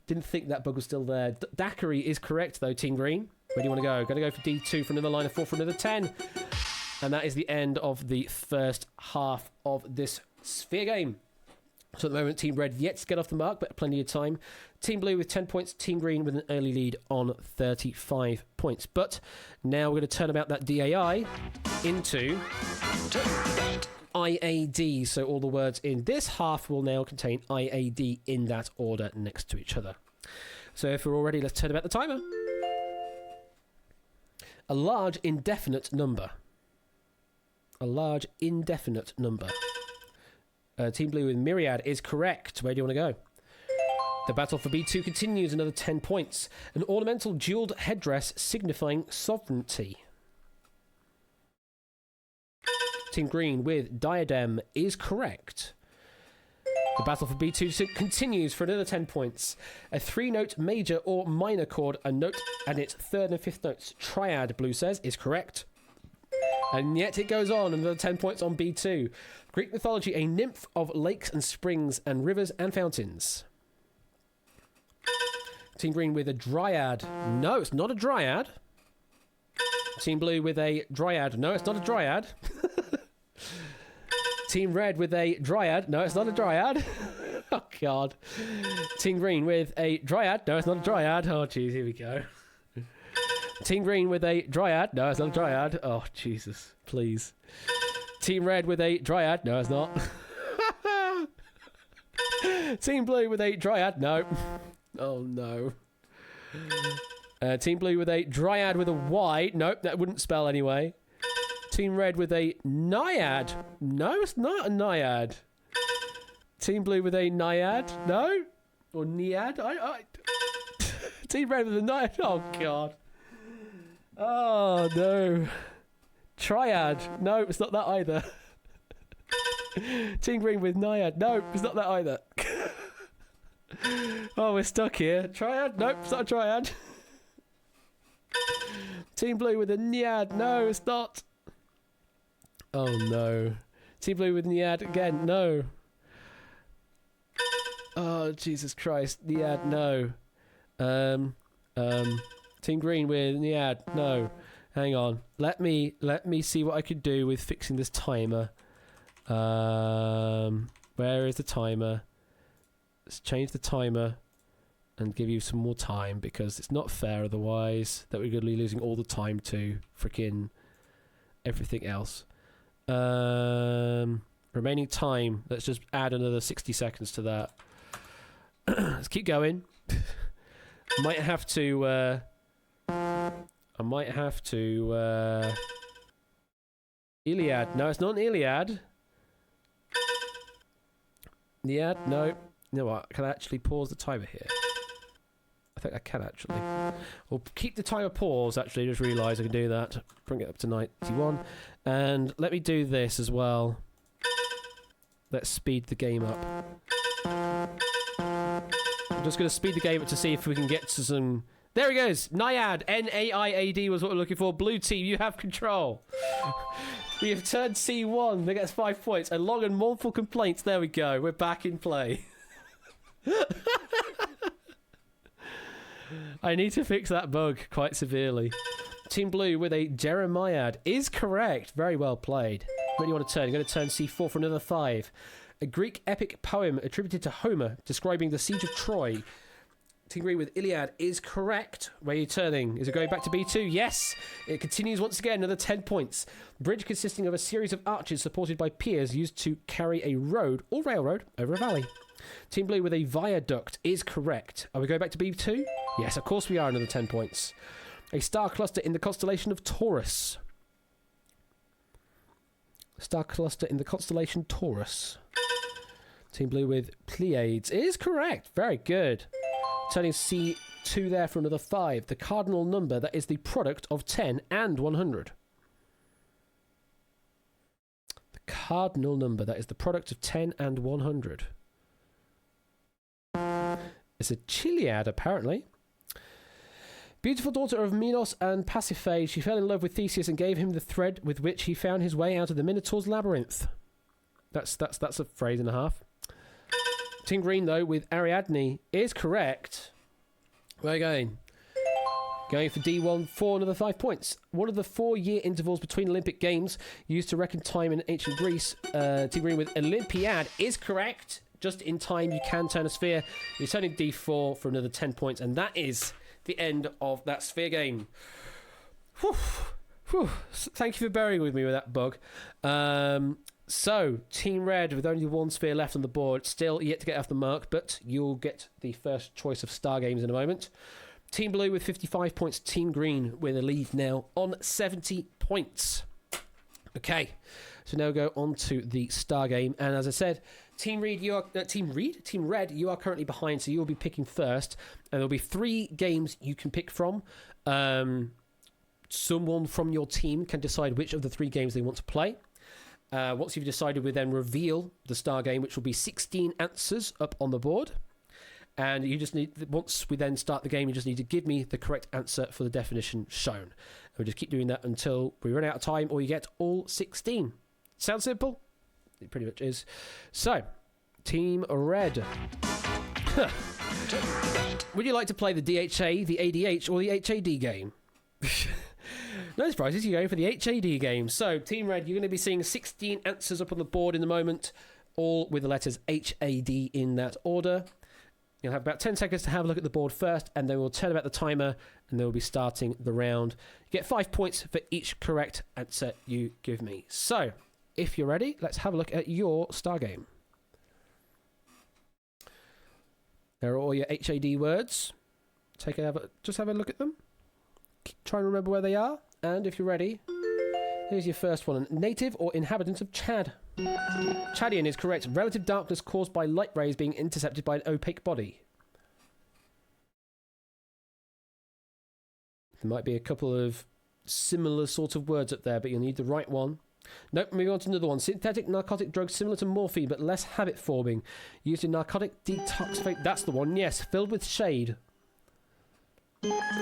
A: Didn't think that bug was still there. Daiquiri is correct, though, Team Green. Where do you want to go? Going to go for D2 for another line of 4 for another 10. And that is the end of the first half of this sphere game. So at the moment, Team Red yet to get off the mark, but plenty of time. Team Blue with 10 points. Team Green with an early lead on 35 points. But now we're going to turn about that DAI into IAD. So all the words in this half will now contain IAD in that order next to each other. So if we're all ready, let's turn about the timer. A large indefinite number. A large indefinite number. Team Blue with myriad is correct. Where do you want to go? The battle for B2 continues, another 10 points. An ornamental jewelled headdress signifying sovereignty. Team Green with diadem is correct. The battle for B2 continues for another 10 points. A 3-note major or minor chord, a note and its 3rd and 5th notes. Triad, Blue says, is correct. And yet it goes on, another 10 points on B2. Greek mythology, a nymph of lakes and springs and rivers and fountains. Team Green with a dryad. No, it's not a dryad. Team Blue with a dryad. No, it's not a dryad. Team Red with a dryad. No, it's not a dryad. Oh, God. Team Green with a dryad. No, it's not a dryad. Oh, jeez, here we go. Team Green with a dryad. No, it's not a dryad. Oh, Jesus. Please. Team Red with a dryad. No, it's not. Team Blue with a dryad. No. Oh, no. Team Blue with a dryad with a Y. Nope, that wouldn't spell anyway. Team Red with a naiad. No, it's not a naiad. Team Blue with a naiad. No? Or naiad? Team Red with a naiad. Oh, God. Oh, no. Triad. No, it's not that either. Team Green with naiad. No, it's not that either. Oh, we're stuck here. Triad? Nope, it's not a triad. Team Blue with a naiad. No, it's not. Oh, no. Team Blue with naiad again. No. Oh, Jesus Christ. Naiad, no. Team Green with naiad. No. Hang on. Let me see what I could do with fixing this timer. Where is the timer? Let's change the timer and give you some more time, because it's not fair otherwise that we're going to be losing all the time to freaking everything else. Remaining time. Let's just add another 60 seconds to that. Let's keep going. I might have to Iliad. No, it's not an Iliad. Iliad. No. You know what? Can I actually pause the timer here? I think I can actually. We'll keep the timer paused. Actually, just realised I can do that. Bring it up to 91, and let me do this as well. Let's speed the game up. I'm just going to speed the game up to see if we can get to some. There he goes. Naiad. Naiad was what we're looking for. Blue team, you have control. We have turned C1. They get 5 points. A long and mournful complaints. There we go. We're back in play. I need to fix that bug quite severely. Team Blue with a Jeremiad is correct. Very well played. When you want to turn? You're going to turn C4 for another 5. A Greek epic poem attributed to Homer describing the siege of Troy. Team Green with Iliad is correct. Where are you turning? Is it going back to B2? Yes. It continues once again. Another 10 points. Bridge consisting of a series of arches supported by piers used to carry a road or railroad over a valley. Team Blue with a viaduct is correct. Are we going back to B2? Yes, of course we are. Another 10 points. A star cluster in the constellation of Taurus. Star cluster in the constellation Taurus. Team Blue with Pleiades is correct. Very good. Turning C2 there for another 5. The cardinal number that is the product of 10 and 100. The cardinal number that is the product of 10 and 100. It's a Chiliad, apparently. Beautiful daughter of Minos and Pasiphae, she fell in love with Theseus and gave him the thread with which he found his way out of the Minotaur's labyrinth. That's a phrase and a half. Team Green, though, with Ariadne is correct. Where are you going? Going for D1 for another 5 points. One of the 4-year intervals between Olympic Games used to reckon time in ancient Greece. Team Green with Olympiad is correct. Just in time, you can turn a sphere. You're turning D4 for another 10 points, and that is the end of that sphere game. Whew. Whew. Thank you for bearing with me with that bug. So, Team Red, with only 1 sphere left on the board, still yet to get off the mark, but you'll get the first choice of star games in a moment. Team Blue with 55 points. Team Green with a lead now on 70 points. Okay, so now go on to the star game, and as I said, Team Red, you are currently behind, so you'll be picking first, and there'll be 3 games you can pick from. Someone from your team can decide which of the 3 games they want to play. Once you've decided, we then reveal the star game, which will be 16 answers up on the board. And you just need, once we then start the game, you just need to give me the correct answer for the definition shown. And we'll just keep doing that until we run out of time or you get all 16. Sound simple? It pretty much is. So, Team Red. Would you like to play the DHA, the ADH, or the HAD game? No surprises, you're going for the HAD game. So, Team Red, you're going to be seeing 16 answers up on the board in the moment, all with the letters HAD in that order. You'll have about 10 seconds to have a look at the board first, and then we'll turn about the timer, and then we'll be starting the round. You get 5 points for each correct answer you give me. So, if you're ready, let's have a look at your star game. There are all your HAD words. Just have a look at them. Try and remember where they are. And if you're ready, here's your first one. Native or inhabitant of Chad. Chadian is correct. Relative darkness caused by light rays being intercepted by an opaque body. There might be a couple of similar sort of words up there, but you'll need the right one. Nope, moving on to another one. Synthetic narcotic drug similar to morphine, but less habit-forming. Used in narcotic detoxification. That's the one, yes. Filled with shade.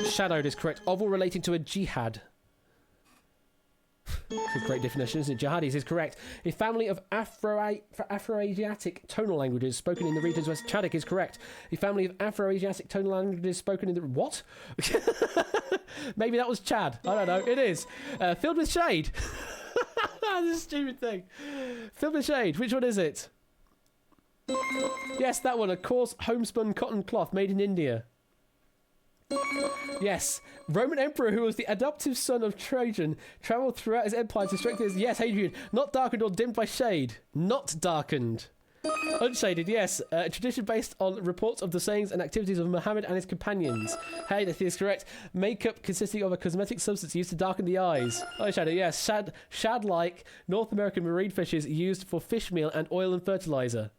A: Shadowed is correct. Oval relating to a jihad. It's a great definition, isn't it? Jihadis is correct. A family of Afro-Asiatic tonal languages spoken in the regions west. Chadic is correct. A family of Afro-Asiatic tonal languages spoken in the... What? Maybe that was Chad. I don't know. It is. Filled with shade. This is a stupid thing. Filled with shade. Which one is it? Yes, that one. A coarse homespun cotton cloth made in India. Yes, Roman emperor who was the adoptive son of Trajan travelled throughout his empire to strengthen his... Yes, Hadrian. Not darkened or dimmed by shade. Not darkened. Unshaded, yes. A tradition based on reports of the sayings and activities of Muhammad and his companions. Hey, that is correct. Makeup consisting of a cosmetic substance used to darken the eyes. Unshaded, yes. Shad-like North American marine fishes used for fish meal and oil and fertilizer.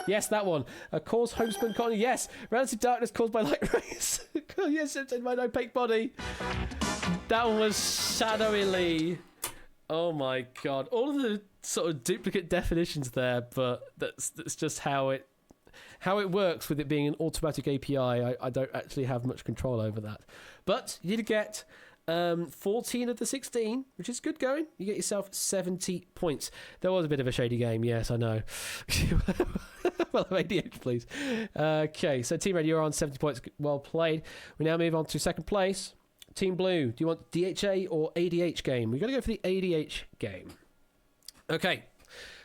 A: Yes, that one. Cause homespun cotton. Yes. Relative darkness caused by light rays. Yes, it's in my opaque body. That one was shadowily. Oh my god. All of the sort of duplicate definitions there, but that's just how it works with it being an automatic API. I don't actually have much control over that. But you did get 14 of the 16, which is good going. You get yourself 70 points. There was a bit of a shady game, yes, I know. Well, ADH, please. Okay, so Team Red, you're on 70 points. Well played. We now move on to second place. Team Blue, do you want DHA or ADH game? We've got to go for the ADH game. Okay,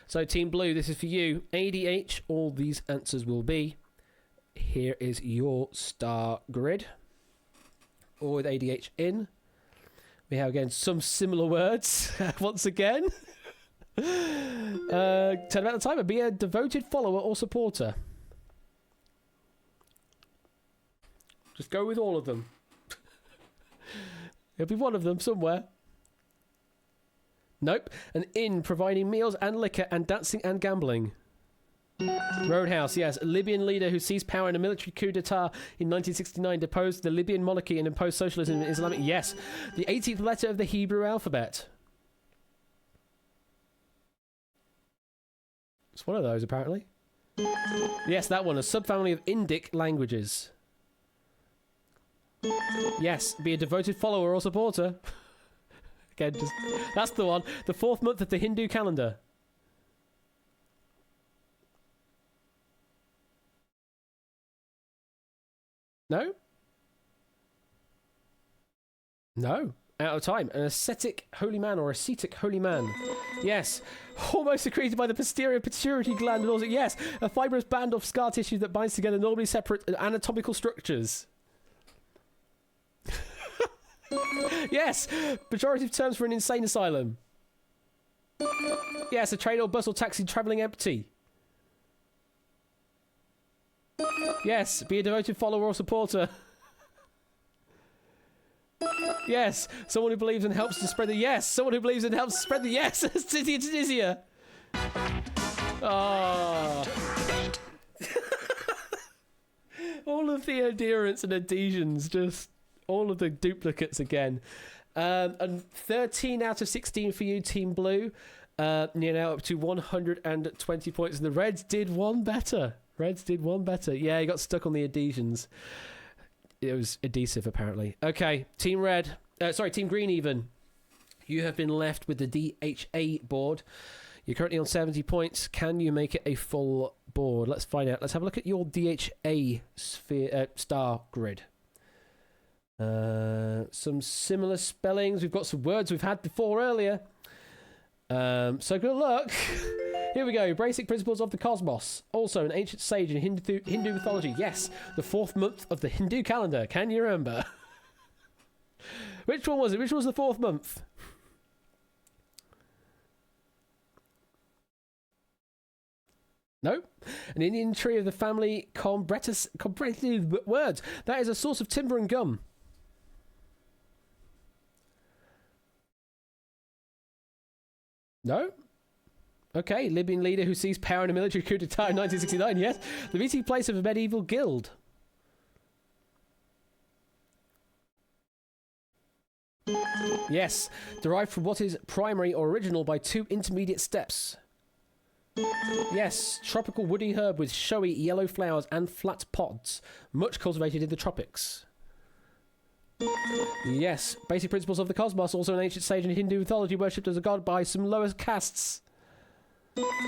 A: so Team Blue, this is for you. ADH, all these answers will be. Here is your star grid. All with ADH in. We have, again, some similar words. Once again. Turn about the timer. Be a devoted follower or supporter. Just go with all of them. It'll be one of them somewhere. Nope. An inn providing meals and liquor and dancing and gambling. Roadhouse, yes. A Libyan leader who seized power in a military coup d'etat in 1969 deposed the Libyan monarchy and imposed socialism in Islamic. Yes. The 18th letter of the Hebrew alphabet. It's one of those, apparently. Yes, that one. A subfamily of Indic languages. Yes, be a devoted follower or supporter. Again, just that's the one. The 4th month of the Hindu calendar. No? No. Out of time. An ascetic holy man or ascetic holy man. Yes. Hormone secreted by the posterior pituitary gland and also, yes, a fibrous band of scar tissue that binds together normally separate anatomical structures. Yes, pejorative terms for an insane asylum. Yes, a train or bus or taxi travelling empty. Yes, be a devoted follower or supporter. Yes, someone who believes and helps to spread the yes. Someone who believes and helps to spread the yes. City to Tunisia. Oh. All of the adherents and adhesions, just all of the duplicates again. And 13 out of 16 for you, Team Blue. You're now up to 120 points. And the Reds did one better. Yeah, you got stuck on the adhesions. It was adhesive, apparently. Okay, Team Red. Team Green, even. You have been left with the DHA board. You're currently on 70 points. Can you make it a full board? Let's find out. Let's have a look at your DHA star grid. Some similar spellings. We've got some words we've had before earlier. So good luck. Here we go. Basic principles of the cosmos. Also an ancient sage in Hindu mythology. Yes, the 4th month of the Hindu calendar. Can you remember? Which one was it? Which was the 4th month? No. An Indian tree of the family Combretus words. That is a source of timber and gum. No? Okay, Libyan leader who seized power in a military coup d'etat in 1969, yes. The meeting place of a medieval guild. Yes, derived from what is primary or original by 2 intermediate steps. Yes, tropical woody herb with showy yellow flowers and flat pods, much cultivated in the tropics. Yes, basic principles of the cosmos, also an ancient sage in Hindu mythology worshipped as a god by some lower castes.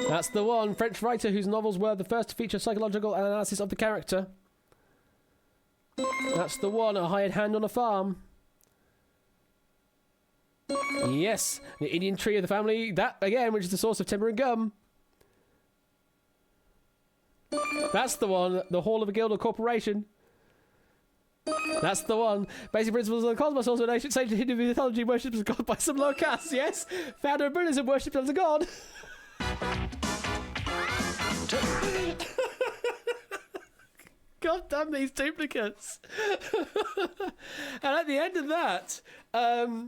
A: That's the one. French writer whose novels were the first to feature psychological analysis of the character. That's the one. A hired hand on a farm. Yes, the Indian tree of the family. That, again, which is the source of timber and gum. That's the one. The hall of a guild or corporation. That's the one. Basic principles of the cosmos, also an ancient sage of Hindu mythology, worshipped as God by some lower castes. Yes, founder of Buddhism, worshipped as a god. God damn these duplicates. And at the end of that,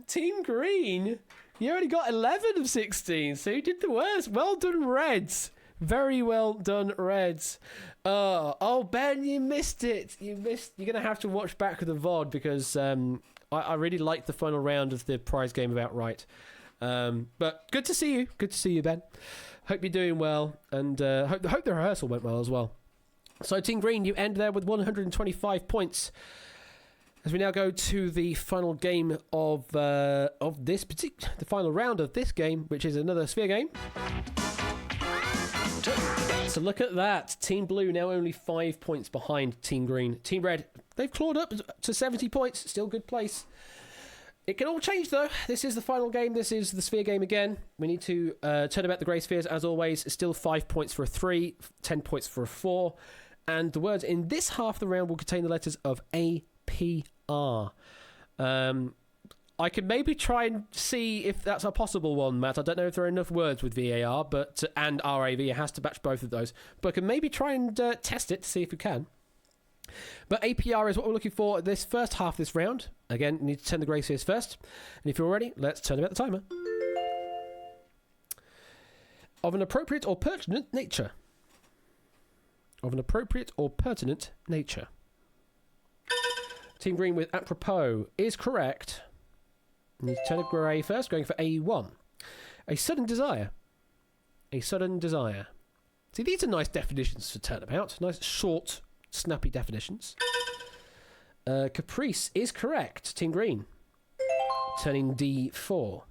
A: Team Green, you only got 11 of 16, so you did the worst. Well done, Reds. Very well done, Reds. Oh, Ben, you missed it. You're going to have to watch back with the VOD because I really liked the final round of the prize game of Outright. But good to see you. Good to see you, Ben. Hope you're doing well, and hope the rehearsal went well as well. So, Team Green, you end there with 125 points. As we now go to the final game of this the final round of this game, which is another Sphere game. So look at that. Team Blue now only 5 points behind Team Green. Team Red, they've clawed up to 70 points. Still good place. It can all change, though. This is the final game. This is the Sphere game again. We need to turn about the grey spheres, as always. It's still 5 points for a 3, 10 points for a 4. And the words in this half of the round will contain the letters of A, P, R. I could maybe try and see if that's a possible one, Matt. I don't know if there are enough words with VAR and RAV. It has to match both of those. But I can maybe try and test it to see if we can. But APR is what we're looking for this first half of this round. Again, need to turn the grey spheres first. And if you're ready, let's turn about the timer. Of an appropriate or pertinent nature. Of an appropriate or pertinent nature. Team Green with apropos is correct. Need to turn it grey first, going for A1. A sudden desire. A sudden desire. See, these are nice definitions for turnabout. Nice, short, snappy definitions. Caprice is correct. Team Green. Turning D4.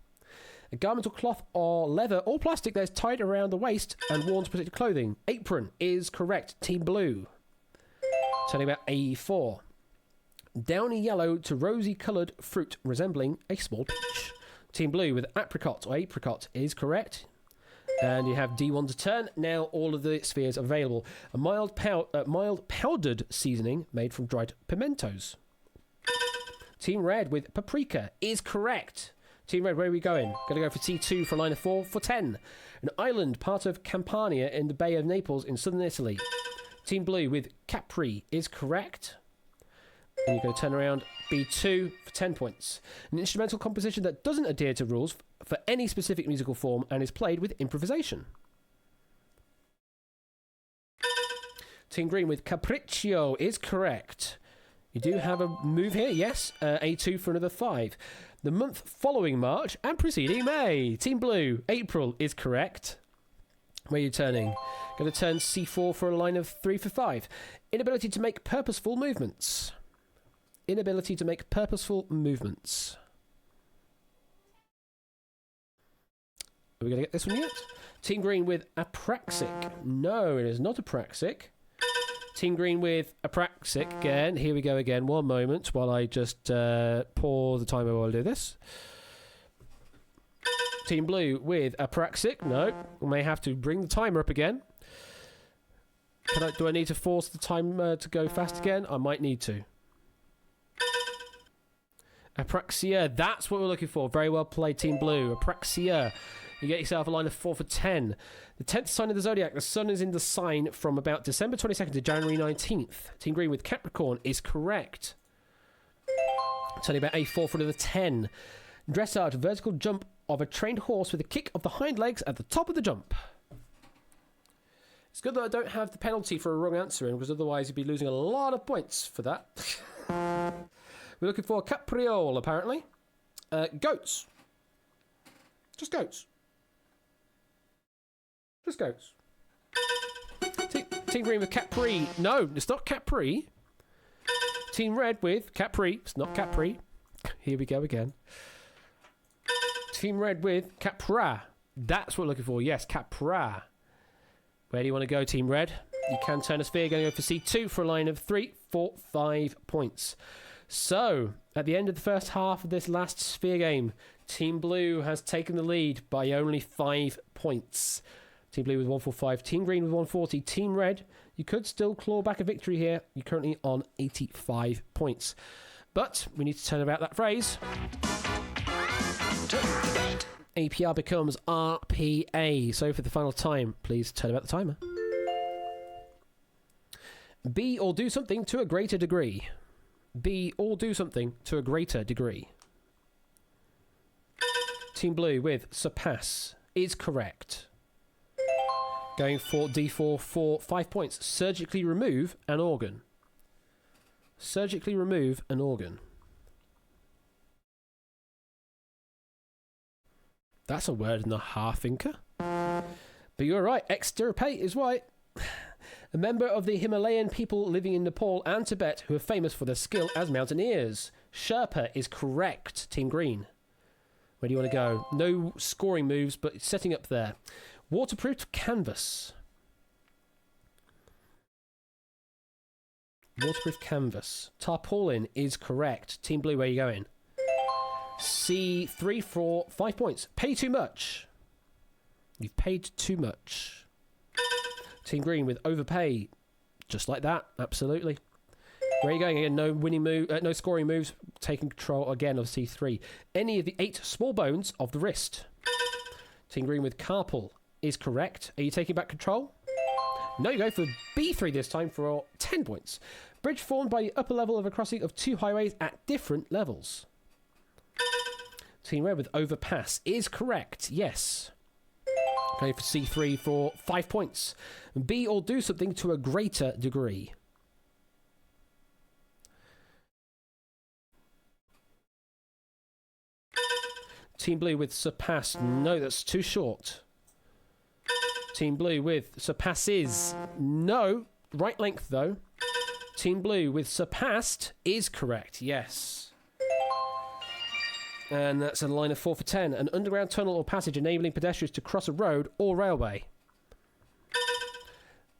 A: A garment or cloth or leather or plastic that is tied around the waist and worn to protect clothing. Apron is correct. Team Blue. Turning about A4. Downy yellow to rosy coloured fruit resembling a small peach. Team Blue with apricot or apricot is correct. And you have D1 to turn. Now all of the spheres are available. A mild powdered seasoning made from dried pimentos. Team Red with paprika is correct. Team Red, where are we going? Going to go for T2 for a line of 4 for 10. An island, part of Campania in the Bay of Naples in southern Italy. Team Blue with Capri is correct. And you're going to turn around B2 for 10 points. An instrumental composition that doesn't adhere to rules for any specific musical form and is played with improvisation. Team Green with Capriccio is correct. You do have a move here, yes. A2 for another 5. The month following March and preceding May. Team Blue, April is correct. Where are you turning? Going to turn C4 for a line of 3 for 5. Inability to make purposeful movements. Inability to make purposeful movements. Are we going to get this one yet? Team Green with apraxic. No, it is not apraxic. Team Green with apraxic again. Here we go again. One moment while I just pause the timer while I do this. Team Blue with apraxic. No, we may have to bring the timer up again. Do I need to force the timer to go fast again? I might need to. Apraxia, that's what we're looking for. Very well played, Team Blue. Apraxia. You get yourself a line of 4 for 10. The 10th sign of the zodiac. The sun is in the sign from about December 22nd to January 19th. Team Green with Capricorn is correct. Turning about A4 for another 10. Dressage, vertical jump of a trained horse with a kick of the hind legs at the top of the jump. It's good that I don't have the penalty for a wrong answer, because otherwise you'd be losing a lot of points for that. We're looking for capriole, apparently. Goats. Just goats. Just goats. Team Green with Capri. No, it's not Capri. Team Red with Capri. It's not Capri. Here we go again. Team Red with Capra. That's what we're looking for. Yes, Capra. Where do you want to go, Team Red? You can turn a sphere. Going to go for C2 for a line of 3, 4, 5 points. So, at the end of the first half of this last sphere game, Team Blue has taken the lead by only 5 points. Team Blue with 145. Team Green with 140. Team Red, you could still claw back a victory here. You're currently on 85 points. But we need to turn about that phrase. APR becomes RPA. So for the final time, please turn about the timer. Be or do something to a greater degree. Be or do something to a greater degree. Team Blue with surpass is correct. Going for D4 for 5 points. Surgically remove an organ. Surgically remove an organ. That's a word and a half, Inca. But you're right, extirpate is right. A member of the Himalayan people living in Nepal and Tibet who are famous for their skill as mountaineers. Sherpa is correct, Team Green. Where do you want to go? No scoring moves, but it's setting up there. Waterproof canvas. Waterproof canvas. Tarpaulin is correct. Team Blue, where are you going? C3 for 5 points. Pay too much. You've paid too much. Team Green with overpay. Just like that. Absolutely. Where are you going again? No winning move, no scoring moves. Taking control again of C3. Any of the 8 small bones of the wrist. Team Green with carpal is correct. Are you taking back control? No, you go for B3 this time for 10 points. Bridge formed by the upper level of a crossing of 2 highways at different levels. Team Red with overpass is correct. Yes. Going for C3 for 5 points. Be or do something to a greater degree. Team Blue with surpass. No, that's too short. Team Blue with surpasses. No. Right length, though. Team Blue with surpassed is correct. Yes. And that's a line of 4 for 10. An underground tunnel or passage enabling pedestrians to cross a road or railway.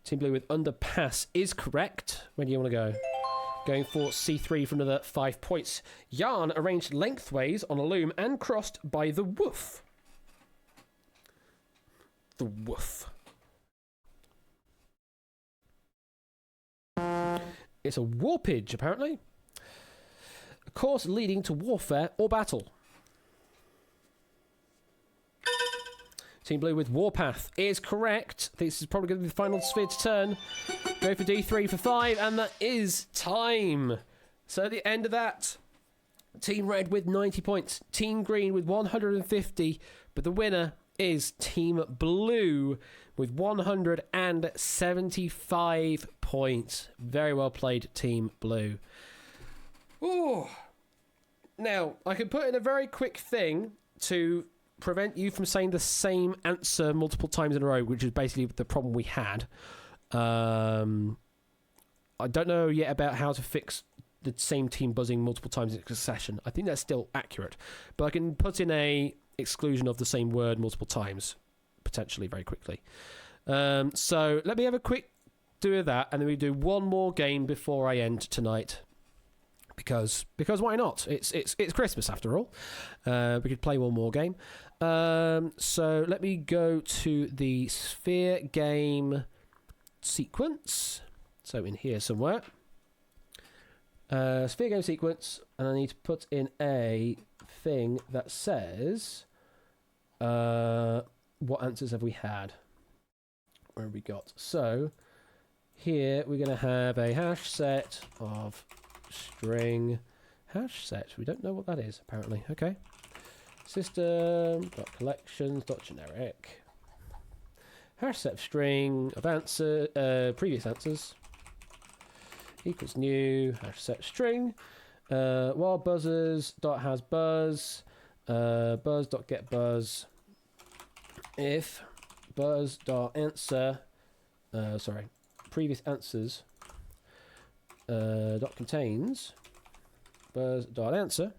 A: Team Blue with underpass is correct. Where do you want to go? Going for C3 for another 5 points. Yarn arranged lengthways on a loom and crossed by the woof. The woof. It's a warpage, apparently. A course leading to warfare or battle. Team Blue with Warpath is correct. This is probably going to be the final sphere to turn. Go for D3 for 5, and that is time. So at the end of that, Team Red with 90 points. Team Green with 150. But the winner is Team Blue with 175 points. Very well played, Team Blue. Ooh. Now, I can put in a very quick thing to prevent you from saying the same answer multiple times in a row, which is basically the problem we had. I don't know yet about how to fix the same team buzzing multiple times in succession. I think that's still accurate, but I can put in a exclusion of the same word multiple times, potentially very quickly. So let me have a quick do of that, and then we do one more game before I end tonight. Because why not? It's Christmas after all. We could play one more game. So let me go to the sphere game sequence. So in here somewhere. Sphere game sequence, and I need to put in a thing that says what answers have we had? Where have we got? So here we're going to have a hash set of string hash set. We don't know what that is, apparently. Okay. System.collections.generic hash set of string of answer previous answers equals new hash set string while buzzers dot has buzz buzz dot get buzz if buzz dot answer previous answers dot contains buzz dot answer.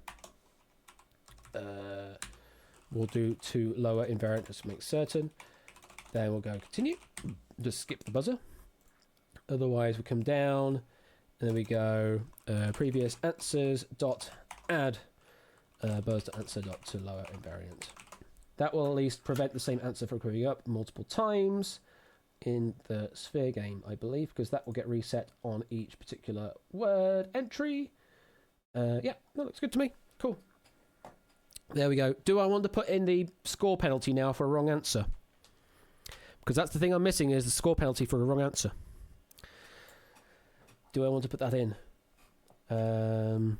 A: We'll do to lower invariant just to make certain. Then we'll go continue. Just skip the buzzer. Otherwise, we come down and then we go previous answers dot add buzz dot answer dot to lower invariant. That will at least prevent the same answer from coming up multiple times in the sphere game, I believe, because that will get reset on each particular word entry. Yeah, that looks good to me. Cool. There we go. Do I want to put in the score penalty now for a wrong answer? Because that's the thing I'm missing, is the score penalty for a wrong answer. Do I want to put that in? I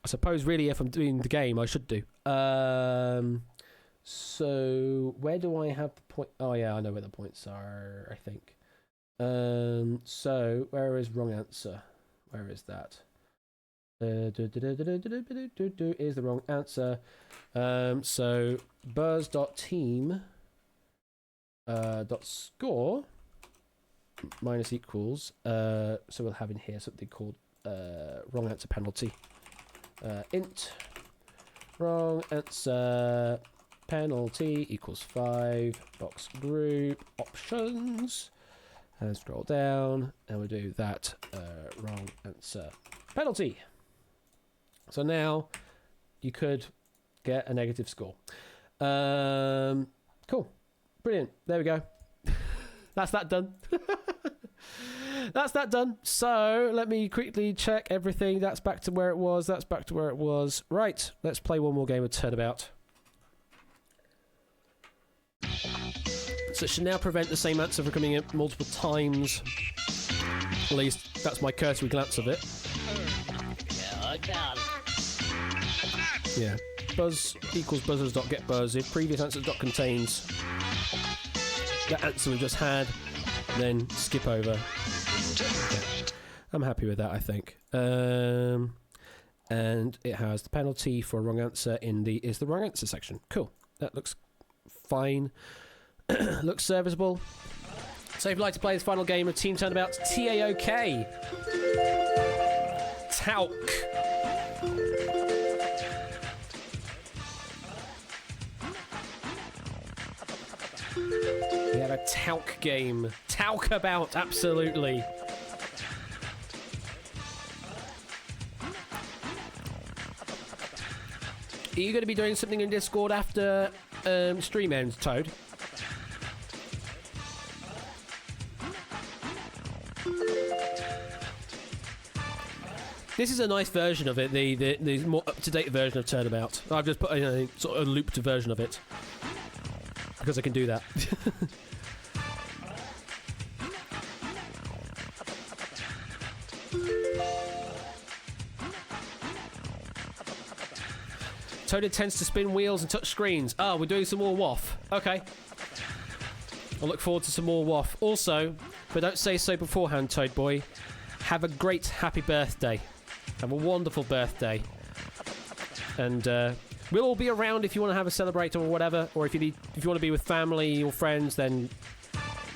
A: suppose really if I'm doing the game I should do. So where do I have the point? Oh yeah, I know where the points are, I think. So where is wrong answer? Where is that? Is the wrong answer. So buzz.team .score minus equals. So we'll have in here something called wrong answer penalty. Int wrong answer penalty equals 5. Box group options. And scroll down, and we'll do that wrong answer penalty. So now you could get a negative score. Cool. Brilliant. There we go. That's that done. That's that done. So let me quickly check everything. That's back to where it was. That's back to where it was. Right. Let's play one more game of Turnabout. So it should now prevent the same answer from coming in multiple times. At least that's my cursory glance of it. Yeah. Buzz equals buzzers.getBuzz. If previous answers contains the answer we just had, then skip over. Yeah. I'm happy with that, I think. And it has the penalty for wrong answer in the is the wrong answer section. Cool. That looks fine. Looks serviceable. So if you'd like to play this final game of Team Turnabout, TAOK. Tauk. We have a Tauk game. Tauk about, absolutely. Are you going to be doing something in Discord after stream ends, Toad? This is a nice version of it, the more up-to-date version of Turnabout. I've just put a sort of looped version of it. Because I can do that. Toad tends to spin wheels and touch screens. Ah, we're doing some more WAF. Okay. I'll look forward to some more WAF. Also, if I don't say so beforehand, Toad Boy, have a great happy birthday. Have a wonderful birthday. And we'll all be around if you want to have a celebrate or whatever. Or if you want to be with family or friends, then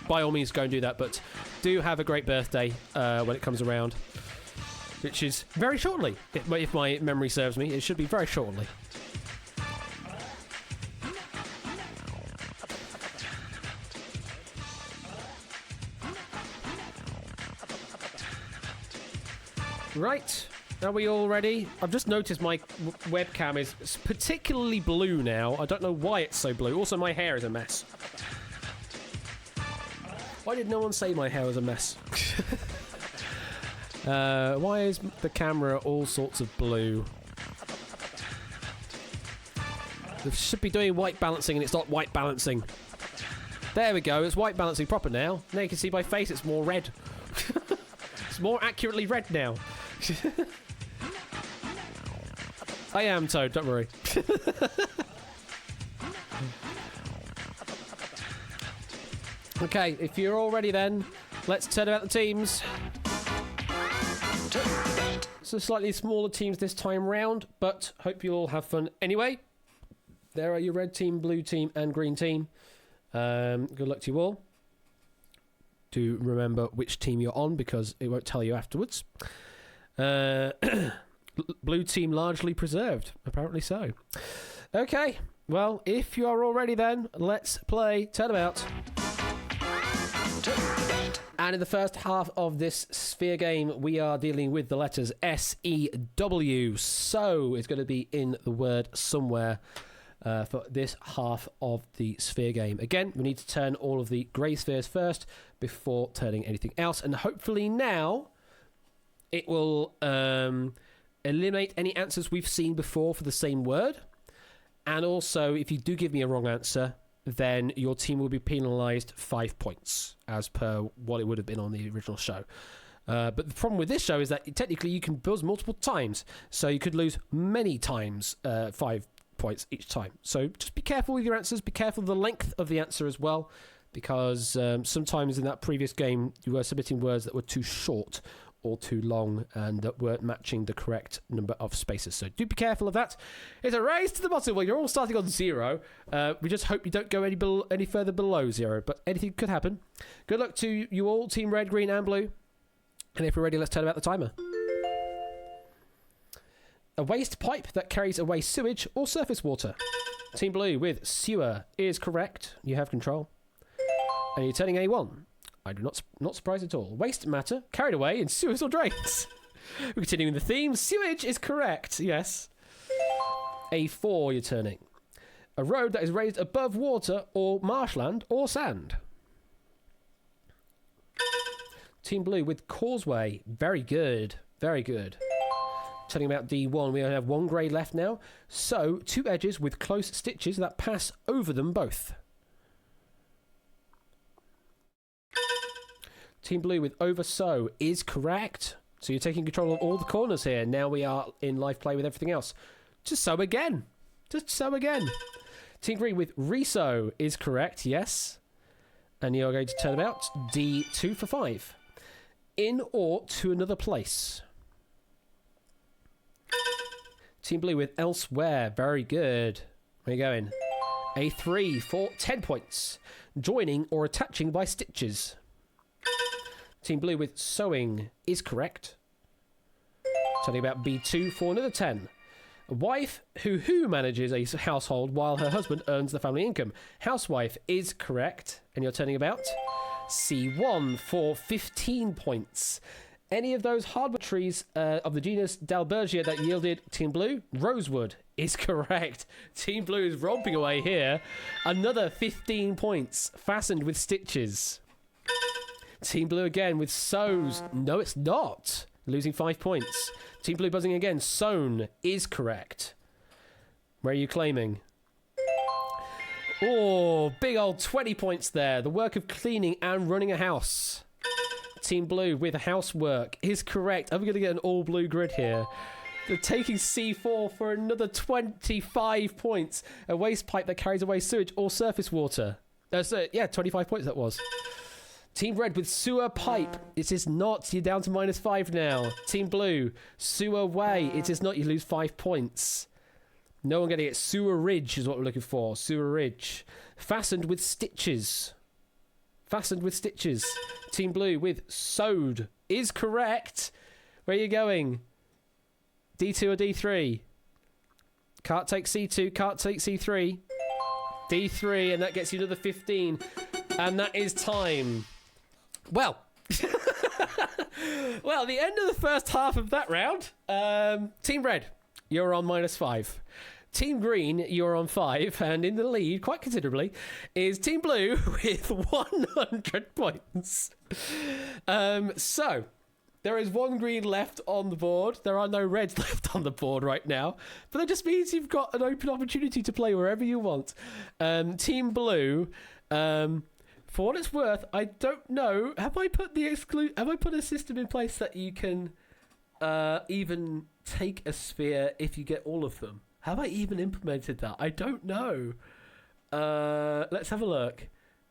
A: by all means go and do that. But do have a great birthday when it comes around. Which is very shortly. If my memory serves me, it should be very shortly. Right. Are we all ready? I've just noticed my webcam is particularly blue now. I don't know why it's so blue. Also, my hair is a mess. Why did no one say my hair was a mess? Why is the camera all sorts of blue? It should be doing white balancing and it's not white balancing. There we go. It's white balancing proper now. Now you can see my face. It's more red. It's more accurately red now. I am Toad, don't worry. Okay, if you're all ready then, let's turn about the teams. So slightly smaller teams this time round, but hope you all have fun anyway. There are your red team, blue team, and green team. Good luck to you all. Do remember which team you're on because it won't tell you afterwards. Blue team largely preserved, apparently so. Okay, well, if you are all ready then, let's play Turnabout. And in the first half of this sphere game, we are dealing with the letters S-E-W. So it's going to be in the word somewhere. for this half of the sphere game. Again, we need to turn all of the grey spheres first before turning anything else. And hopefully now it will eliminate any answers we've seen before for the same word. And also, if you do give me a wrong answer, then your team will be penalised 5 points, as per what it would have been on the original show. But the problem with this show is that technically you can buzz multiple times, so you could lose many times 5 points each time. So just be careful with your answers, be careful of the length of the answer as well, because sometimes in that previous game you were submitting words that were too short or too long and that weren't matching the correct number of spaces. So do be careful of that. It's a race to the bottom. Well, you're all starting on 0. We just hope you don't go any further below 0, but anything could happen. Good luck to you all, Team Red, Green and Blue. And if we're ready, let's turn about the timer. A waste pipe that carries away sewage or surface water. Team Blue with sewer is correct. You have control. And you're turning A1. I do not surprised at all. Waste matter carried away in sewers or drains. We're continuing the theme. Sewage is correct. Yes. A4 you're turning. A road that is raised above water or marshland or sand. Team Blue with causeway. Very good. Very good. Turning about D1. We only have 1 grey left now. So 2 edges with close stitches that pass over them both. Team Blue with over sew is correct. So you're taking control of all the corners here. Now we are in live play with everything else. Just sew again. Just sew again. Team Green with resew is correct. Yes. And you're going to turn about D2 for 5. In or to another place. Team Blue with elsewhere. Very good. Where are you going? A3 for 10 points. Joining or attaching by stitches. Team Blue with sewing is correct. Turning about B2 for another 10. A wife who manages a household while her husband earns the family income. Housewife is correct. And you're turning about C1 for 15 points. Any of those hardwood trees of the genus Dalbergia that yielded Team Blue? Rosewood is correct. Team Blue is romping away here. Another 15 points. Fastened with stitches. Team Blue again with sews. No, it's not. Losing 5 points. Team Blue buzzing again. Sewn is correct. Where are you claiming? Oh, big old 20 points there. The work of cleaning and running a house. Team Blue with housework is correct. I'm going to get an all blue grid here. They're taking C4 for another 25 points. A waste pipe that carries away sewage or surface water. Yeah, 25 points that was. Team Red with sewer pipe. It is not. You're down to -5 now. Team Blue, sewer way. It is not. You lose 5 points. No one getting it. Sewer ridge is what we're looking for. Sewer ridge. Fastened with stitches. Fastened with stitches. Team Blue with sewed is correct. Where are you going? D2 or D3? Can't take C2. Can't take C3. D3, and that gets you another 15. And that is time. Well, well, the end of the first half of that round. Team Red, you're on -5. Team Green, you're on 5, and in the lead, quite considerably, is Team Blue with 100 points. So, there is 1 green left on the board. There are no reds left on the board right now, but that just means you've got an open opportunity to play wherever you want. Team Blue, for what it's worth, I don't know. Have I put a system in place that you can even take a sphere if you get all of them? Have I even implemented that? I don't know. Let's have a look.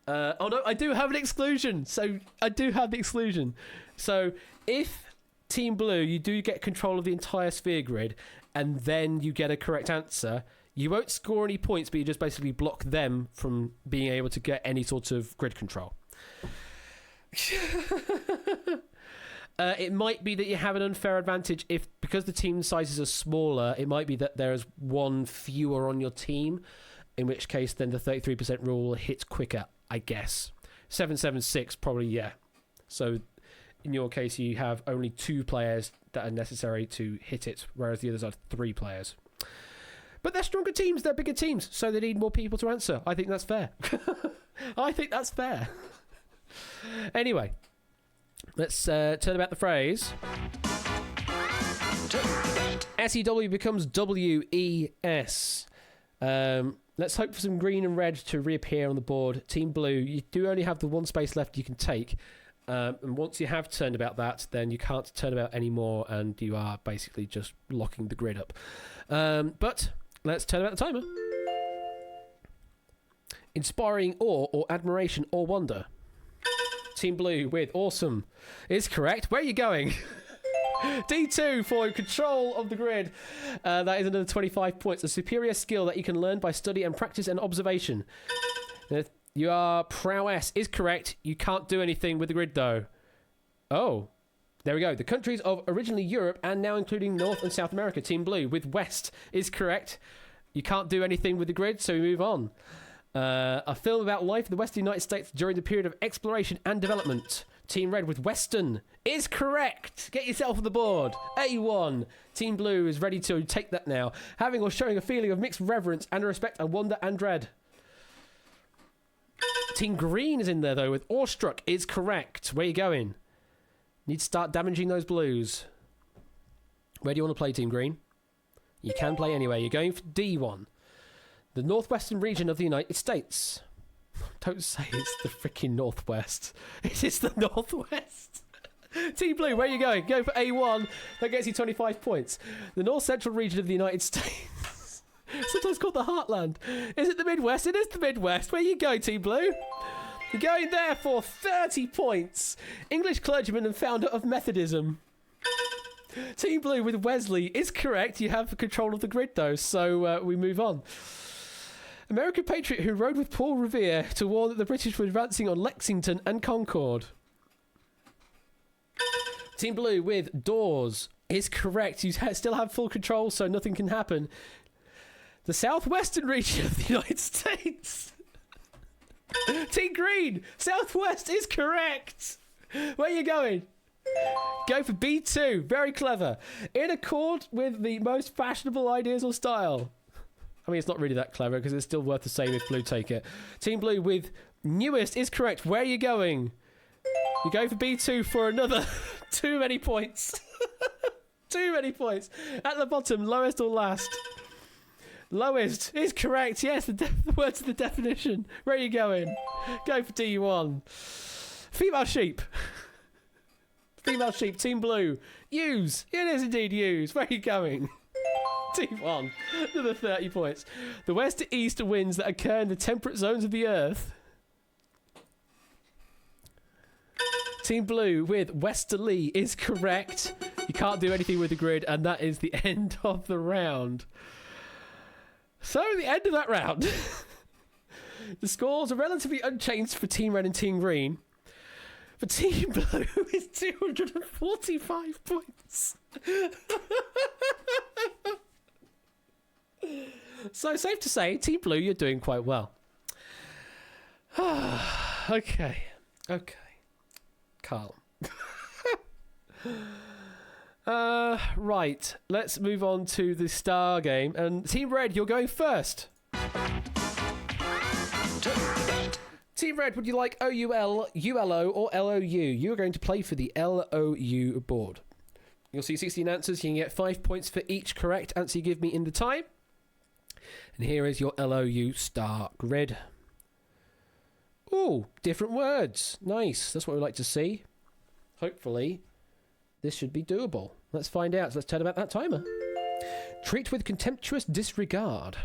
A: Oh no, I do have an exclusion. So I do have the exclusion. So if Team Blue, you do get control of the entire sphere grid, and then you get a correct answer, you won't score any points, but you just basically block them from being able to get any sort of grid control. It might be that you have an unfair advantage because the team sizes are smaller. It might be that there is 1 fewer on your team, in which case then the 33% rule hits quicker, I guess. 776 probably, yeah. So in your case, you have only 2 players that are necessary to hit it, whereas the others are 3 players. But they're stronger teams, they're bigger teams, so they need more people to answer. I think that's fair. I think that's fair. Anyway, let's turn about the phrase. SEW becomes WES. Let's hope for some green and red to reappear on the board. Team Blue, you do only have the one space left you can take. And once you have turned about that, then you can't turn about anymore, and you are basically just locking the grid up. But let's turn about the timer. Inspiring awe or admiration or wonder. Team Blue with awesome is correct. Where are you going? D2 for control of the grid. That is another 25 points. A superior skill that you can learn by study and practice and observation. Your prowess is correct. You can't do anything with the grid, though. Oh, there we go. The countries of originally Europe and now including North and South America. Team Blue with West is correct. You can't do anything with the grid, so we move on. A film about life in the Western United States during the period of exploration and development. Team Red with Western is correct. Get yourself on the board. A1. Team Blue is ready to take that now. Having or showing a feeling of mixed reverence and respect and wonder and dread. Team Green is in there, though, with awestruck is correct. Where are you going? Need to start damaging those blues. Where do you want to play, Team Green? You can play anywhere. You're going for D1. The northwestern region of the United States. Don't say it's the freaking northwest. It is the northwest. Team Blue, where are you going? Go for A1. That gets you 25 points. The north central region of the United States. Sometimes called the Heartland. Is it the Midwest? It is the Midwest. Where you go, Team Blue? You're going there for 30 points. English clergyman and founder of Methodism. Team Blue with Wesley is correct. You have control of the grid, though, so we move on. American patriot who rode with Paul Revere to warn that the British were advancing on Lexington and Concord. Team Blue with Doors is correct. You still have full control, so nothing can happen. The southwestern region of the United States. Team Green, southwest is correct. Where are you going? Go for B2. Very clever. In accord with the most fashionable ideas or style. I mean, it's not really that clever because it's still worth the same if Blue take it. Team Blue with newest is correct. Where are you going? You go for B2 for another too many points. Too many points. At the bottom, lowest or last. Lowest is correct. Yes, the words of the definition. Where are you going? Go for D1. Female sheep. Female sheep. Team Blue. Use. It is indeed use. Where are you going? Team 1. Another 30 points. The west to east winds that occur in the temperate zones of the earth. Team Blue with westerly is correct. You can't do anything with the grid, and that is the end of the round. So, the end of that round. The scores are relatively unchanged for Team Red and Team Green. For Team Blue is 245 points. So, safe to say, Team Blue, you're doing quite well. Okay. Calm. Right, let's move on to the star game. And Team Red, you're going first. Team Red, would you like OUL, ULO, or LOU? You're going to play for the LOU board. You'll see 16 answers. You can get 5 points for each correct answer you give me in the time. And here is your LOU star grid. Ooh, different words. Nice. That's what we like to see. Hopefully, this should be doable. Let's find out. So let's turn about that timer. Treat with contemptuous disregard.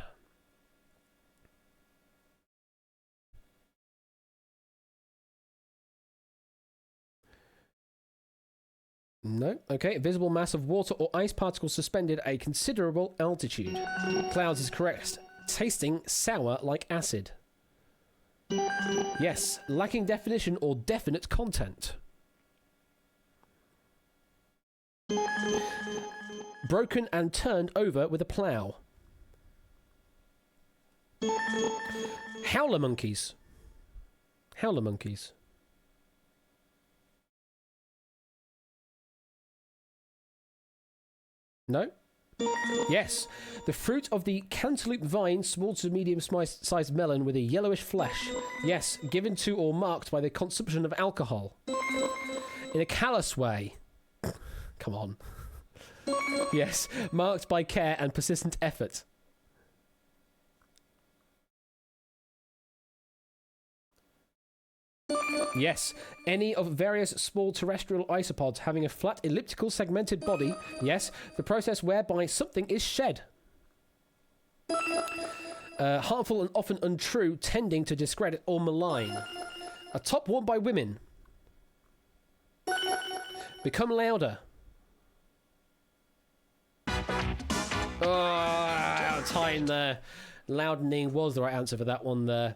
A: No. Okay. Visible mass of water or ice particles suspended at a considerable altitude. Clouds is correct. Tasting sour like acid. Yes. Lacking definition or definite content. Broken and turned over with a plough. Howler monkeys. Howler monkeys. No? Yes. The fruit of the cantaloupe vine, small to medium-sized melon with a yellowish flesh. Yes. Given to or marked by the consumption of alcohol. In a callous way. Come on. Yes. Marked by care and persistent effort. Yes. Any of various small terrestrial isopods having a flat elliptical segmented body. Yes. The process whereby something is shed. Harmful and often untrue, tending to discredit or malign. A top worn by women. Become louder. Oh, out of time there. Loudening was the right answer for that one there.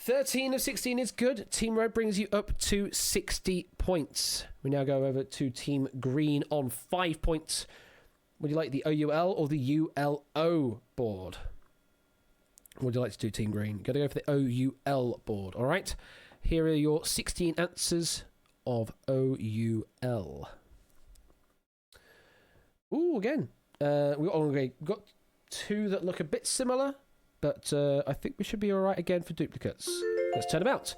A: 13 of 16 is good. Team Red brings you up to 60 points. We now go over to Team Green on 5 points. Would you like the OUL or the ULO board? What would you like to do, Team Green? Got to go for the OUL board, all right? Here are your 16 answers of OUL. Ooh, again. We've got two that look a bit similar. But I think we should be all right again for duplicates. Let's turn them out.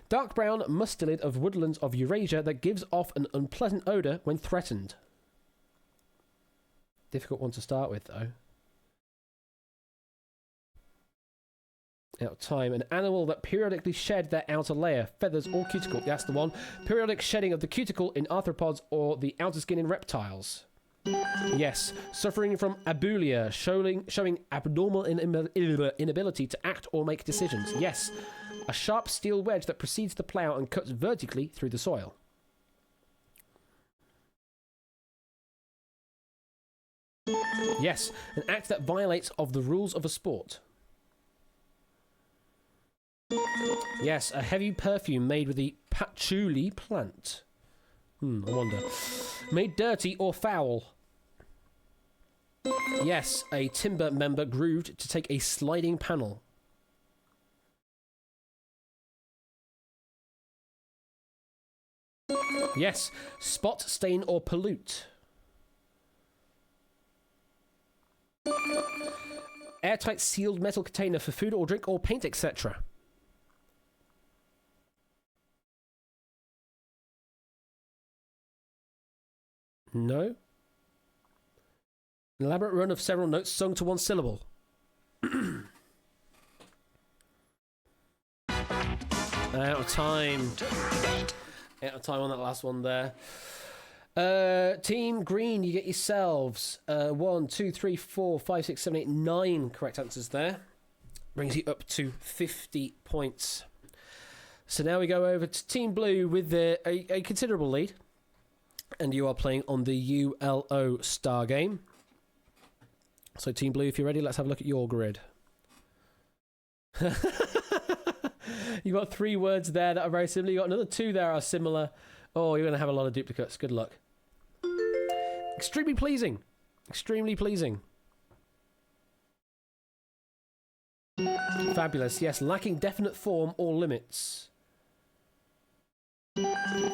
A: Dark brown mustelid of woodlands of Eurasia that gives off an unpleasant odour when threatened. Difficult one to start with, though. Out of time. An animal that periodically shed their outer layer, feathers or cuticle. That's the one. Periodic shedding of the cuticle in arthropods or the outer skin in reptiles. Yes, suffering from abulia, showing abnormal inability to act or make decisions. Yes, a sharp steel wedge that precedes the plough and cuts vertically through the soil. Yes, an act that violates of the rules of a sport. Yes, a heavy perfume made with the patchouli plant. I wonder. Made dirty or foul. Yes, a timber member grooved to take a sliding panel. Yes, spot, stain or pollute. Airtight sealed metal container for food or drink or paint, etc. No. An elaborate run of several notes sung to one syllable. Out of time. Out of time on that last one there. Team Green, you get yourselves 1, 2, 3, 4, 5, 6, 7, 8, 9 correct answers there. Brings you up to 50 points. So now we go over to Team Blue with a considerable lead. And you are playing on the ULO star game. So Team Blue, if you're ready, let's have a look at your grid. You've got 3 words there that are very similar. You've got another 2 there are similar. Oh, you're going to have a lot of duplicates. Good luck. Extremely pleasing. Extremely pleasing. Fabulous. Yes, lacking definite form or limits.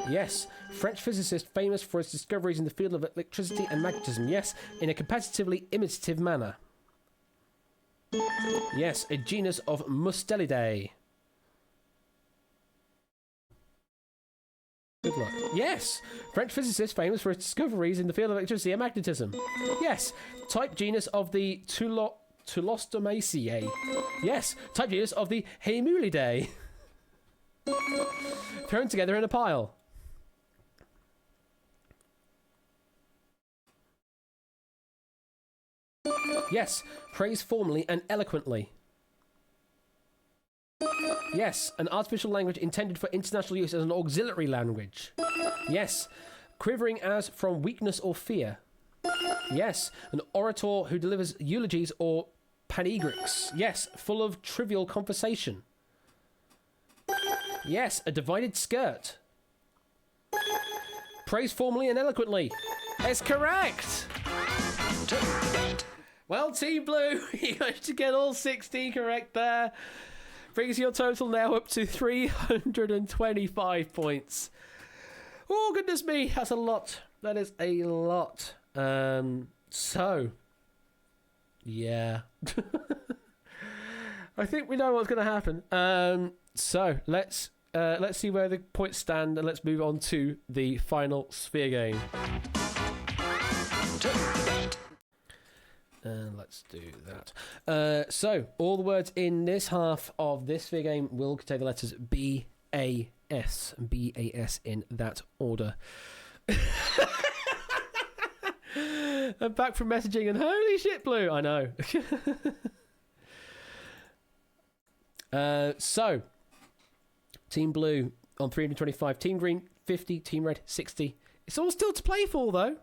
A: Yes, French physicist famous for his discoveries in the field of electricity and magnetism. Yes, in a competitively imitative manner. Yes, a genus of Mustelidae. Good luck. Yes, French physicist famous for his discoveries in the field of electricity and magnetism. Yes, type genus of the Tulostomaceae. Yes, type genus of the Haemulidae. Thrown together in a pile. Yes, praise formally and eloquently. Yes, an artificial language intended for international use as an auxiliary language. Yes, quivering as from weakness or fear. Yes, an orator who delivers eulogies or panegyrics. Yes, full of trivial conversation. Yes, a divided skirt. Praise formally and eloquently. It's correct! Well, Team Blue, you managed to get all 16 correct there. Brings your total now up to 325 points. Oh, goodness me, that's a lot. That is a lot. So, Yeah. I think we know what's going to happen. So let's see where the points stand, and let's move on to the final sphere game. And let's do that. So all the words in this half of this sphere game will contain the letters B, A, S. B, A, S in that order. I'm back from messaging and holy shit, Blue. I know. So, Team Blue on 325, Team Green 50, Team Red 60. It's all still to play for, though.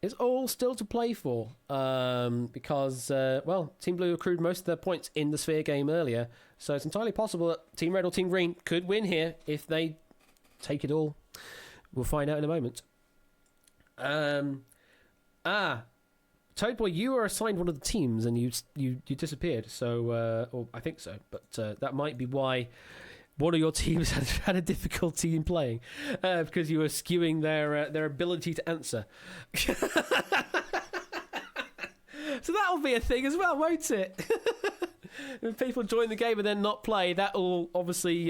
A: It's all still to play for because, well, Team Blue accrued most of their points in the sphere game earlier, so it's entirely possible that Team Red or Team Green could win here if they take it all. We'll find out in a moment. Toadboy, you were assigned one of the teams and you disappeared, so, or I think so, but that might be why one of your teams had a difficulty in playing, because you were skewing their ability to answer. So that'll be a thing as well, won't it? If people join the game and then not play, that will obviously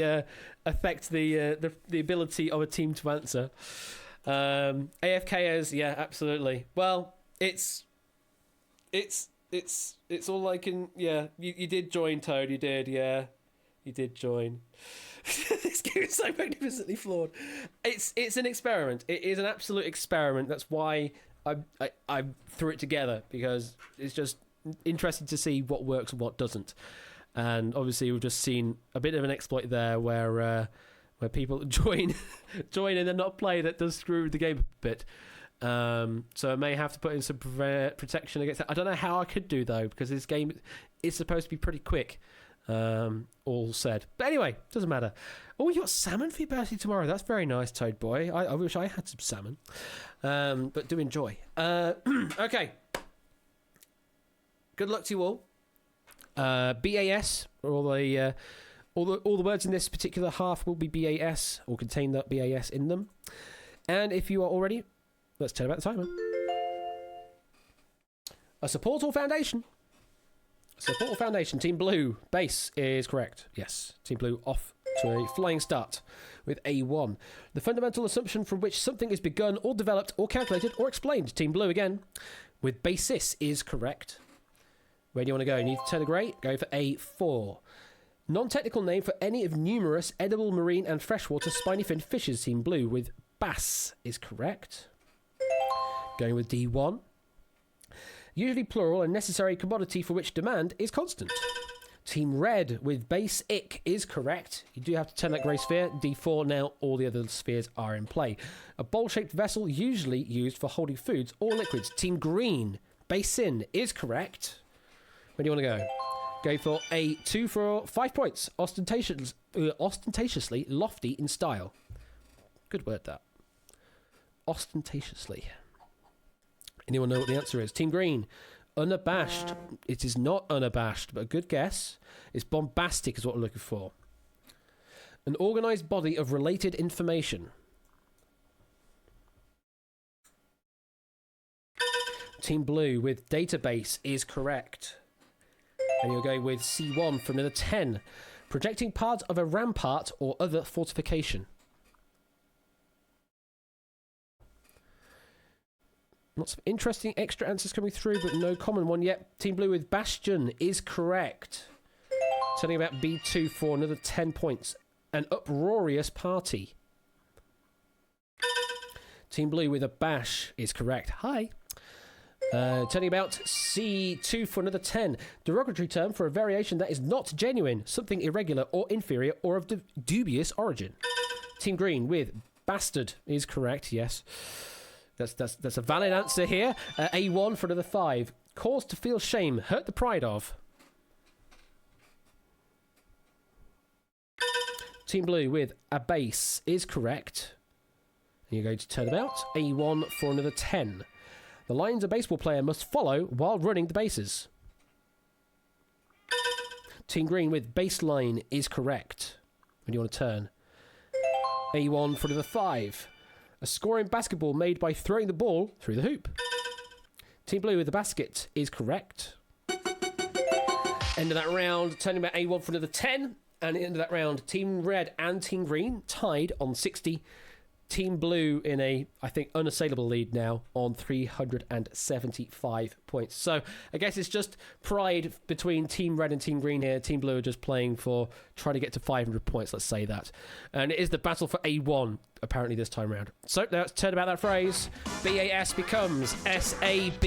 A: affect the ability of a team to answer. AFKers, yeah, absolutely. Well, it's all I can. Yeah, you did join, Toad. You did, yeah. You did join. This game is so magnificently flawed. It's an experiment. It is an absolute experiment. That's why I threw it together, because it's just interesting to see what works and what doesn't. And obviously we've just seen a bit of an exploit there where people join and then not play. That does screw the game a bit. So I may have to put in some protection against that. I don't know how I could do, though, because this game is supposed to be pretty quick. All said. But anyway, doesn't matter. Oh, you got salmon for your birthday tomorrow. That's very nice, Toad Boy. I wish I had some salmon. But do enjoy. Okay. Good luck to you all. BAS, all the words in this particular half will be BAS, or contain that BAS in them. And if you are all ready, let's turn about the timer. A support or foundation? Support or foundation. Team Blue, base is correct. Yes. Team Blue off to a flying start with A1. The fundamental assumption from which something is begun or developed or calculated or explained. Team Blue again with basis is correct. Where do you want to go? You need to turn a grey? Go for A4. Non-technical name for any of numerous edible marine and freshwater spiny-finned fishes. Team Blue with bass is correct. Going with D1. Usually plural and necessary commodity for which demand is constant. Team Red with basic is correct. You do have to turn that grey sphere. D4 now, all the other spheres are in play. A bowl-shaped vessel usually used for holding foods or liquids. Team Green, basin is correct. Where do you want to go? Go for A2 for 5 points. Ostentatiously lofty in style. Good word, that. Ostentatiously. Anyone know what the answer is? Team Green, unabashed. It is not unabashed, but a good guess. It's bombastic is what we're looking for. An organised body of related information. Team Blue with database is correct. And you're going with C1 for another 10. Projecting parts of a rampart or other fortification. Lots of interesting extra answers coming through, but no common one yet. Team Blue with Bastion is correct. Turning about B2 for another 10 points. An uproarious party. Team Blue with a bash is correct. Hi. Turning about C2 for another 10. Derogatory term for a variation that is not genuine, something irregular or inferior or of dubious origin. Team Green with bastard is correct, yes. That's a valid answer here. A1 for another 5. Cause to feel shame, hurt the pride of. Team Blue with a base is correct. And you're going to turn about. A1 for another 10. The lines a baseball player must follow while running the bases. Team Green with baseline is correct. When do you want to turn? A1 for another 5. A score in basketball made by throwing the ball through the hoop. Team Blue with the basket is correct. End of that round, turning back A1 for another 10. And at the end of that round, Team Red and Team Green tied on 60. Team Blue in a, I think, unassailable lead now on 375 points. So I guess it's just pride between Team Red and Team Green here. Team Blue are just playing for trying to get to 500 points, let's say that. And it is the battle for A1, apparently, this time round. So now let's turn about that phrase. BAS becomes SAB.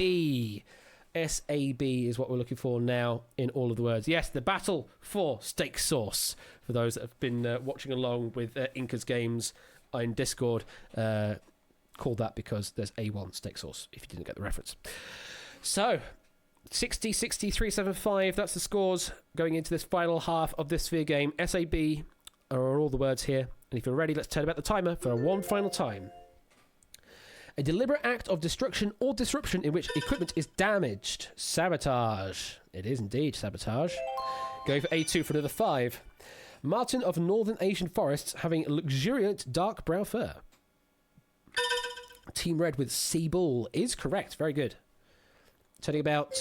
A: SAB is what we're looking for now in all of the words. Yes, the battle for steak sauce. For those that have been watching along with Inca's games in Discord, called that because there's A1 steak sauce, if you didn't get the reference. So, 60, 63, 75, that's the scores going into this final half of this Sphere game. SAB are all the words here. And if you're ready, let's turn about the timer for one final time. A deliberate act of destruction or disruption in which equipment is damaged. Sabotage. It is indeed sabotage. Go for A2 for another 5. Marten of northern Asian forests having luxuriant dark brown fur. Team Red with sea bull is correct. Very good. Turning about...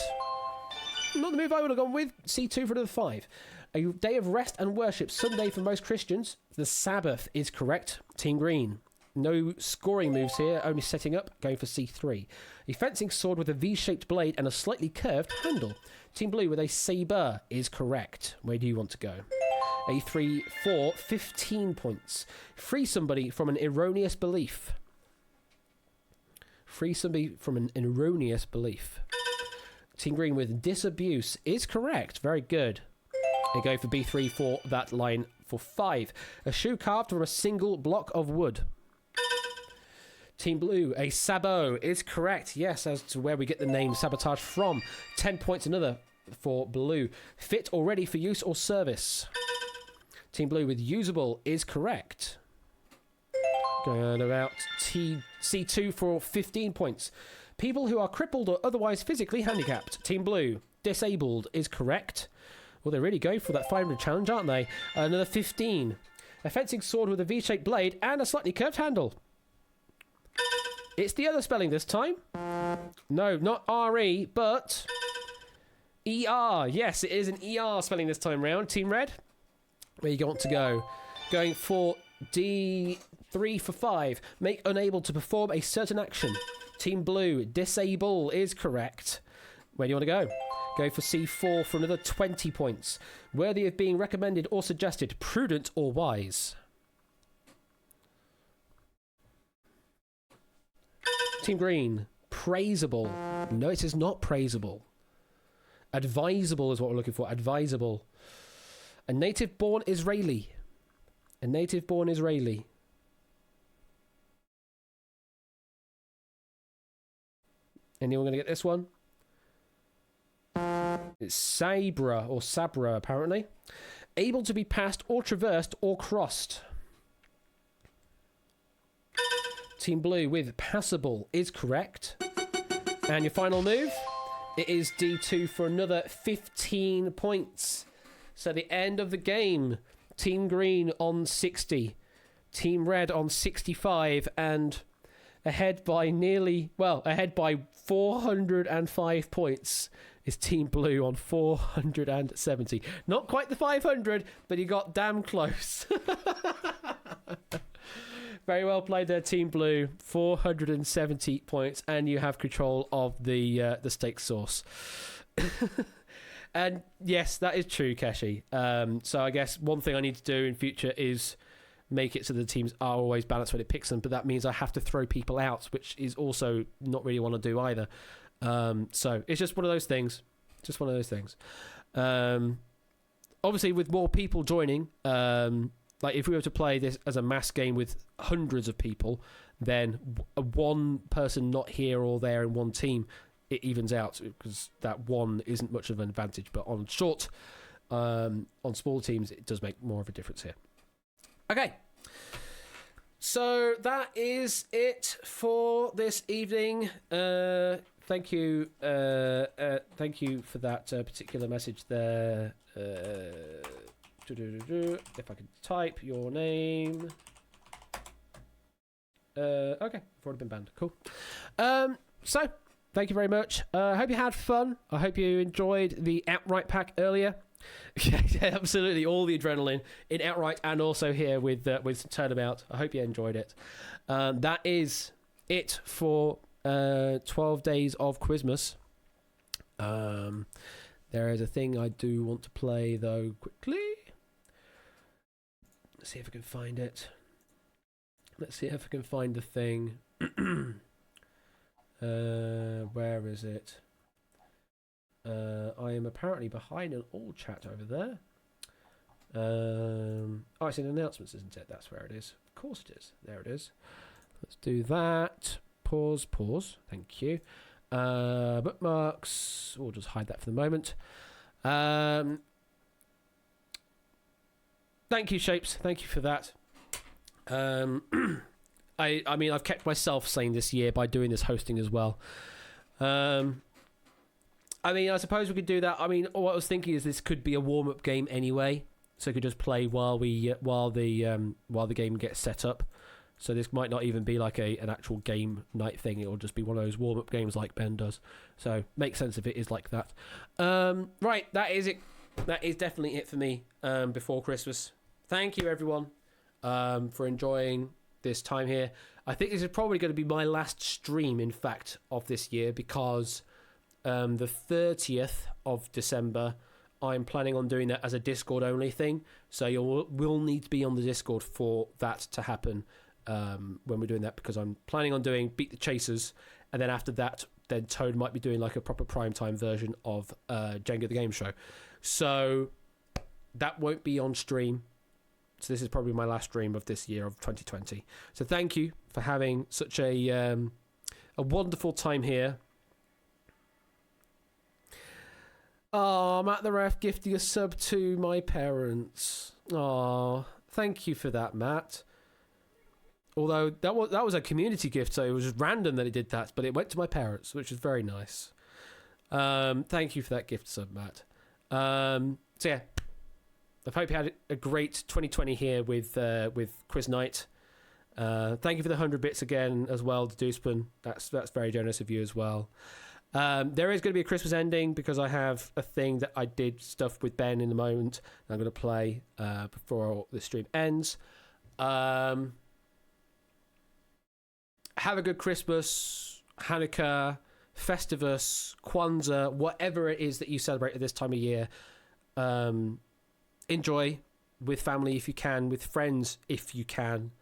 A: Not the move I would have gone with. C2 for another 5. A day of rest and worship. Sunday for most Christians. The Sabbath is correct. Team Green. No scoring moves here, only setting up, going for C3. A fencing sword with a V-shaped blade and a slightly curved handle. Team Blue with a saber is correct. Where do you want to go? A3 for 15 points. Free somebody from an erroneous belief. Free somebody from an erroneous belief. Team Green with disabuse is correct. Very good. They go for B3 for that line for 5. A shoe carved from a single block of wood. Team Blue, a sabot is correct. Yes, as to where we get the name sabotage from. 10 points another for Blue. Fit or ready for use or service. Team Blue with usable is correct. Going about C2 for 15 points. People who are crippled or otherwise physically handicapped. Team Blue, disabled is correct. Well, they're really going for that 500 challenge, aren't they? Another 15. A fencing sword with a V-shaped blade and a slightly curved handle. It's the other spelling this time. No, not R-E, but E-R. Yes, it is an E-R spelling this time round. Team Red, where you want to go? Going for D3 for 5. Make unable to perform a certain action. Team Blue, disable is correct. Where do you want to go? Go for C4 for another 20 points. Worthy of being recommended or suggested. Prudent or wise. Team Green, praisable. No, it is not praisable. Advisable is what we're looking for. Advisable. A native-born Israeli. A native-born Israeli. Anyone going to get this one? It's Sabra or Sabra, apparently. Able to be passed or traversed or crossed. Team Blue with passable is correct. And your final move, it is D2 for another 15 points. So the end of the game, Team Green on 60, Team Red on 65, and ahead by 405 points is Team Blue on 470. Not quite the 500, but he got damn close. Very well played there, Team Blue. 470 points, and you have control of the steak sauce. And yes, that is true, Keshi. So I guess one thing I need to do in future is make it so the teams are always balanced when it picks them, but that means I have to throw people out, which is also not really want to do either. So it's just one of those things. Just one of those things. Obviously, with more people joining, like if we were to play this as a mass game with hundreds of people, then one person not here or there in one team, it evens out because that one isn't much of an advantage. But on small teams, it does make more of a difference here. Okay. So that is it for this evening. Thank you for that particular message there. If I could type your name. Okay, I've already been banned. Cool. So thank you very much. I hope you had fun. I hope you enjoyed the Outright pack earlier. Yeah, absolutely. All the adrenaline in Outright and also here with Turnabout. I hope you enjoyed it. That is it for 12 days of Quizmas. There is a thing I do want to play, though, quickly. Let's see if I can find it. Let's see if I can find the thing. Where is it? I am apparently behind an all chat over there. Oh, it's in announcements, isn't it? That's where it is. Of course it is. There it is. Let's do that. Pause. Thank you. Bookmarks. We'll just hide that for the moment. Thank you, Shapes. Thank you for that. I mean, I've kept myself sane this year by doing this hosting as well. I mean, I suppose we could do that. I mean, what I was thinking is this could be a warm-up game anyway, so we could just play while the game gets set up. So this might not even be like an actual game night thing. It'll just be one of those warm-up games like Ben does. So makes sense if it is like that. Right, that is it. That is definitely it for me before Christmas. Thank you, everyone, for enjoying this time here. I think this is probably going to be my last stream, in fact, of this year, because the 30th of December, I'm planning on doing that as a Discord only thing. So you will need to be on the Discord for that to happen when we're doing that, because I'm planning on doing Beat the Chasers, and then after that, then Toad might be doing like a proper primetime version of Jenga the Game Show. So that won't be on stream. So this is probably my last stream of this year of 2020. So thank you for having such a wonderful time here. Oh, Matt the Ref gifting a sub to my parents. Oh, thank you for that, Matt. Although that was a community gift, so it was just random that it did that, but it went to my parents, which is very nice. Thank you for that gift sub, Matt. So yeah, I hope you had a great 2020 here with Quiz Night. Thank you for the 100 bits again as well, Deuceman. That's very generous of you as well. There is going to be a Christmas ending because I have a thing that I did stuff with Ben in the moment. I'm going to play before the stream ends. Have a good Christmas, Hanukkah, Festivus, Kwanzaa, whatever it is that you celebrate at this time of year. Enjoy with family if you can, with friends if you can,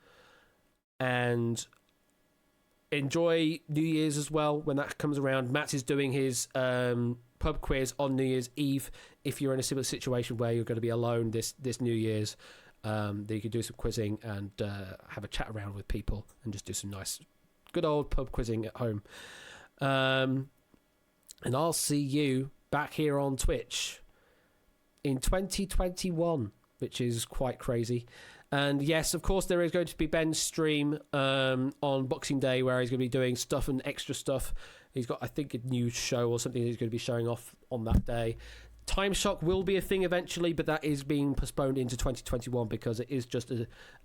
A: and enjoy New Year's as well when that comes around. Matt is doing his pub quiz on New Year's Eve. If you're in a similar situation where you're going to be alone this New Year's, then you can do some quizzing and have a chat around with people and just do some nice, good old pub quizzing at home. And I'll see you back here on Twitch in 2021, which is quite crazy. And yes, of course, there is going to be Ben's stream on Boxing Day where he's going to be doing stuff and extra stuff. He's got, I think, a new show or something that he's going to be showing off on that day. Time Shock will be a thing eventually, but that is being postponed into 2021 because it is just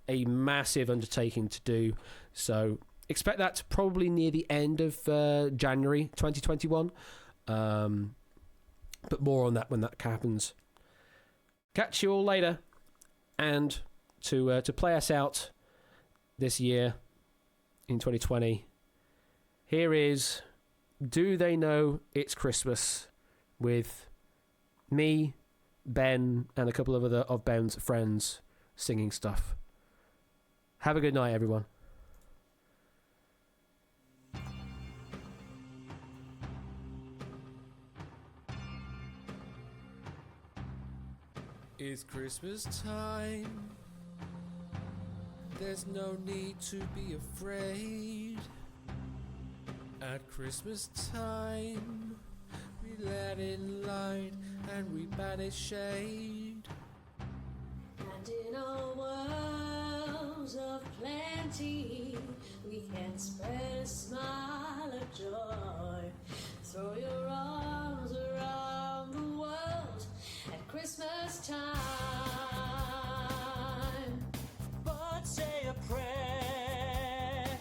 A: a massive undertaking to do. So expect that probably near the end of January 2021. But more on that when that happens. Catch you all later. And to play us out this year in 2020, here is Do They Know It's Christmas with me, Ben, and a couple of other of Ben's friends singing stuff. Have a good night, everyone. It's Christmas time. There's no need to be afraid. At Christmas time, we let in light and we banish shade.
C: And in a world of plenty, we can spread a smile of joy. Throw your arms around the world at Christmas time. But say a prayer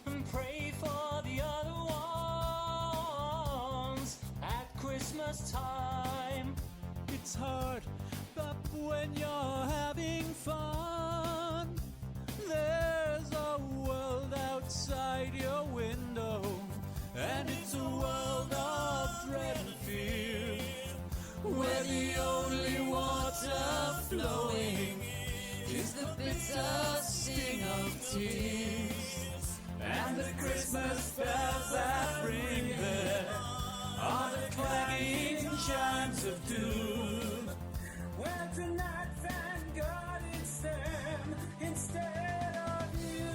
C: and pray for the other one.
D: is hard, but when you're having fun, there's a world outside your window, and it's a world of dread and fear, where the only water flowing is the bitter sting of tears, and the Christmas bells that ring there are the clanging chimes of doom. Well, tonight, thank God it's them instead of you.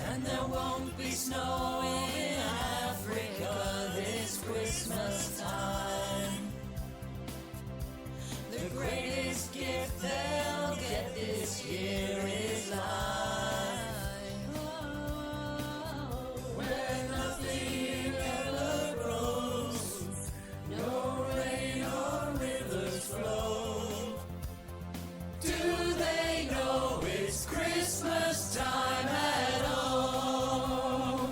D: And there won't be snow in Africa this Christmas time. The greatest gift they'll get this year is life. Where nothing ever grows, no rain or rivers flow. Do they know it's Christmas time at all?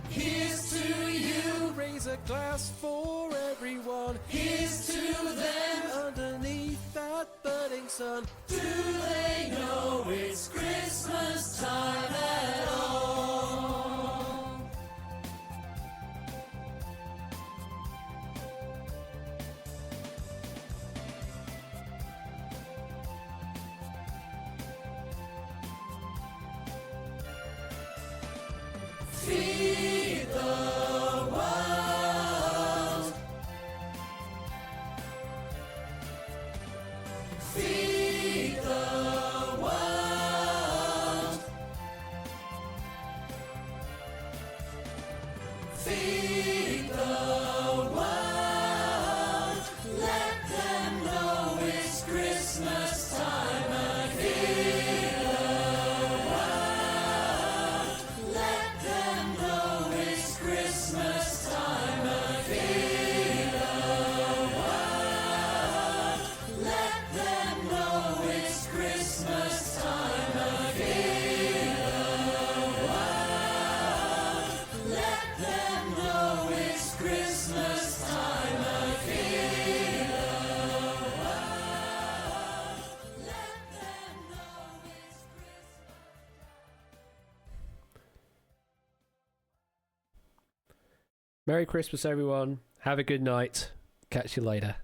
D: Here's to you, raise a glass for everyone. Here's to them underneath that burning sun. Do they know it's Christmas time at all? Feed the world. Feed the world. Feed the world. Let them know it's Christmas time again. Feed the world. Let them know it's Christmas time again. Feed the world. Let them know it's Christmas time again. The world. Let them know it's Christmas time again. The world. Let them know it's Christmas.
A: Merry Christmas, everyone. Have a good night. Catch you later.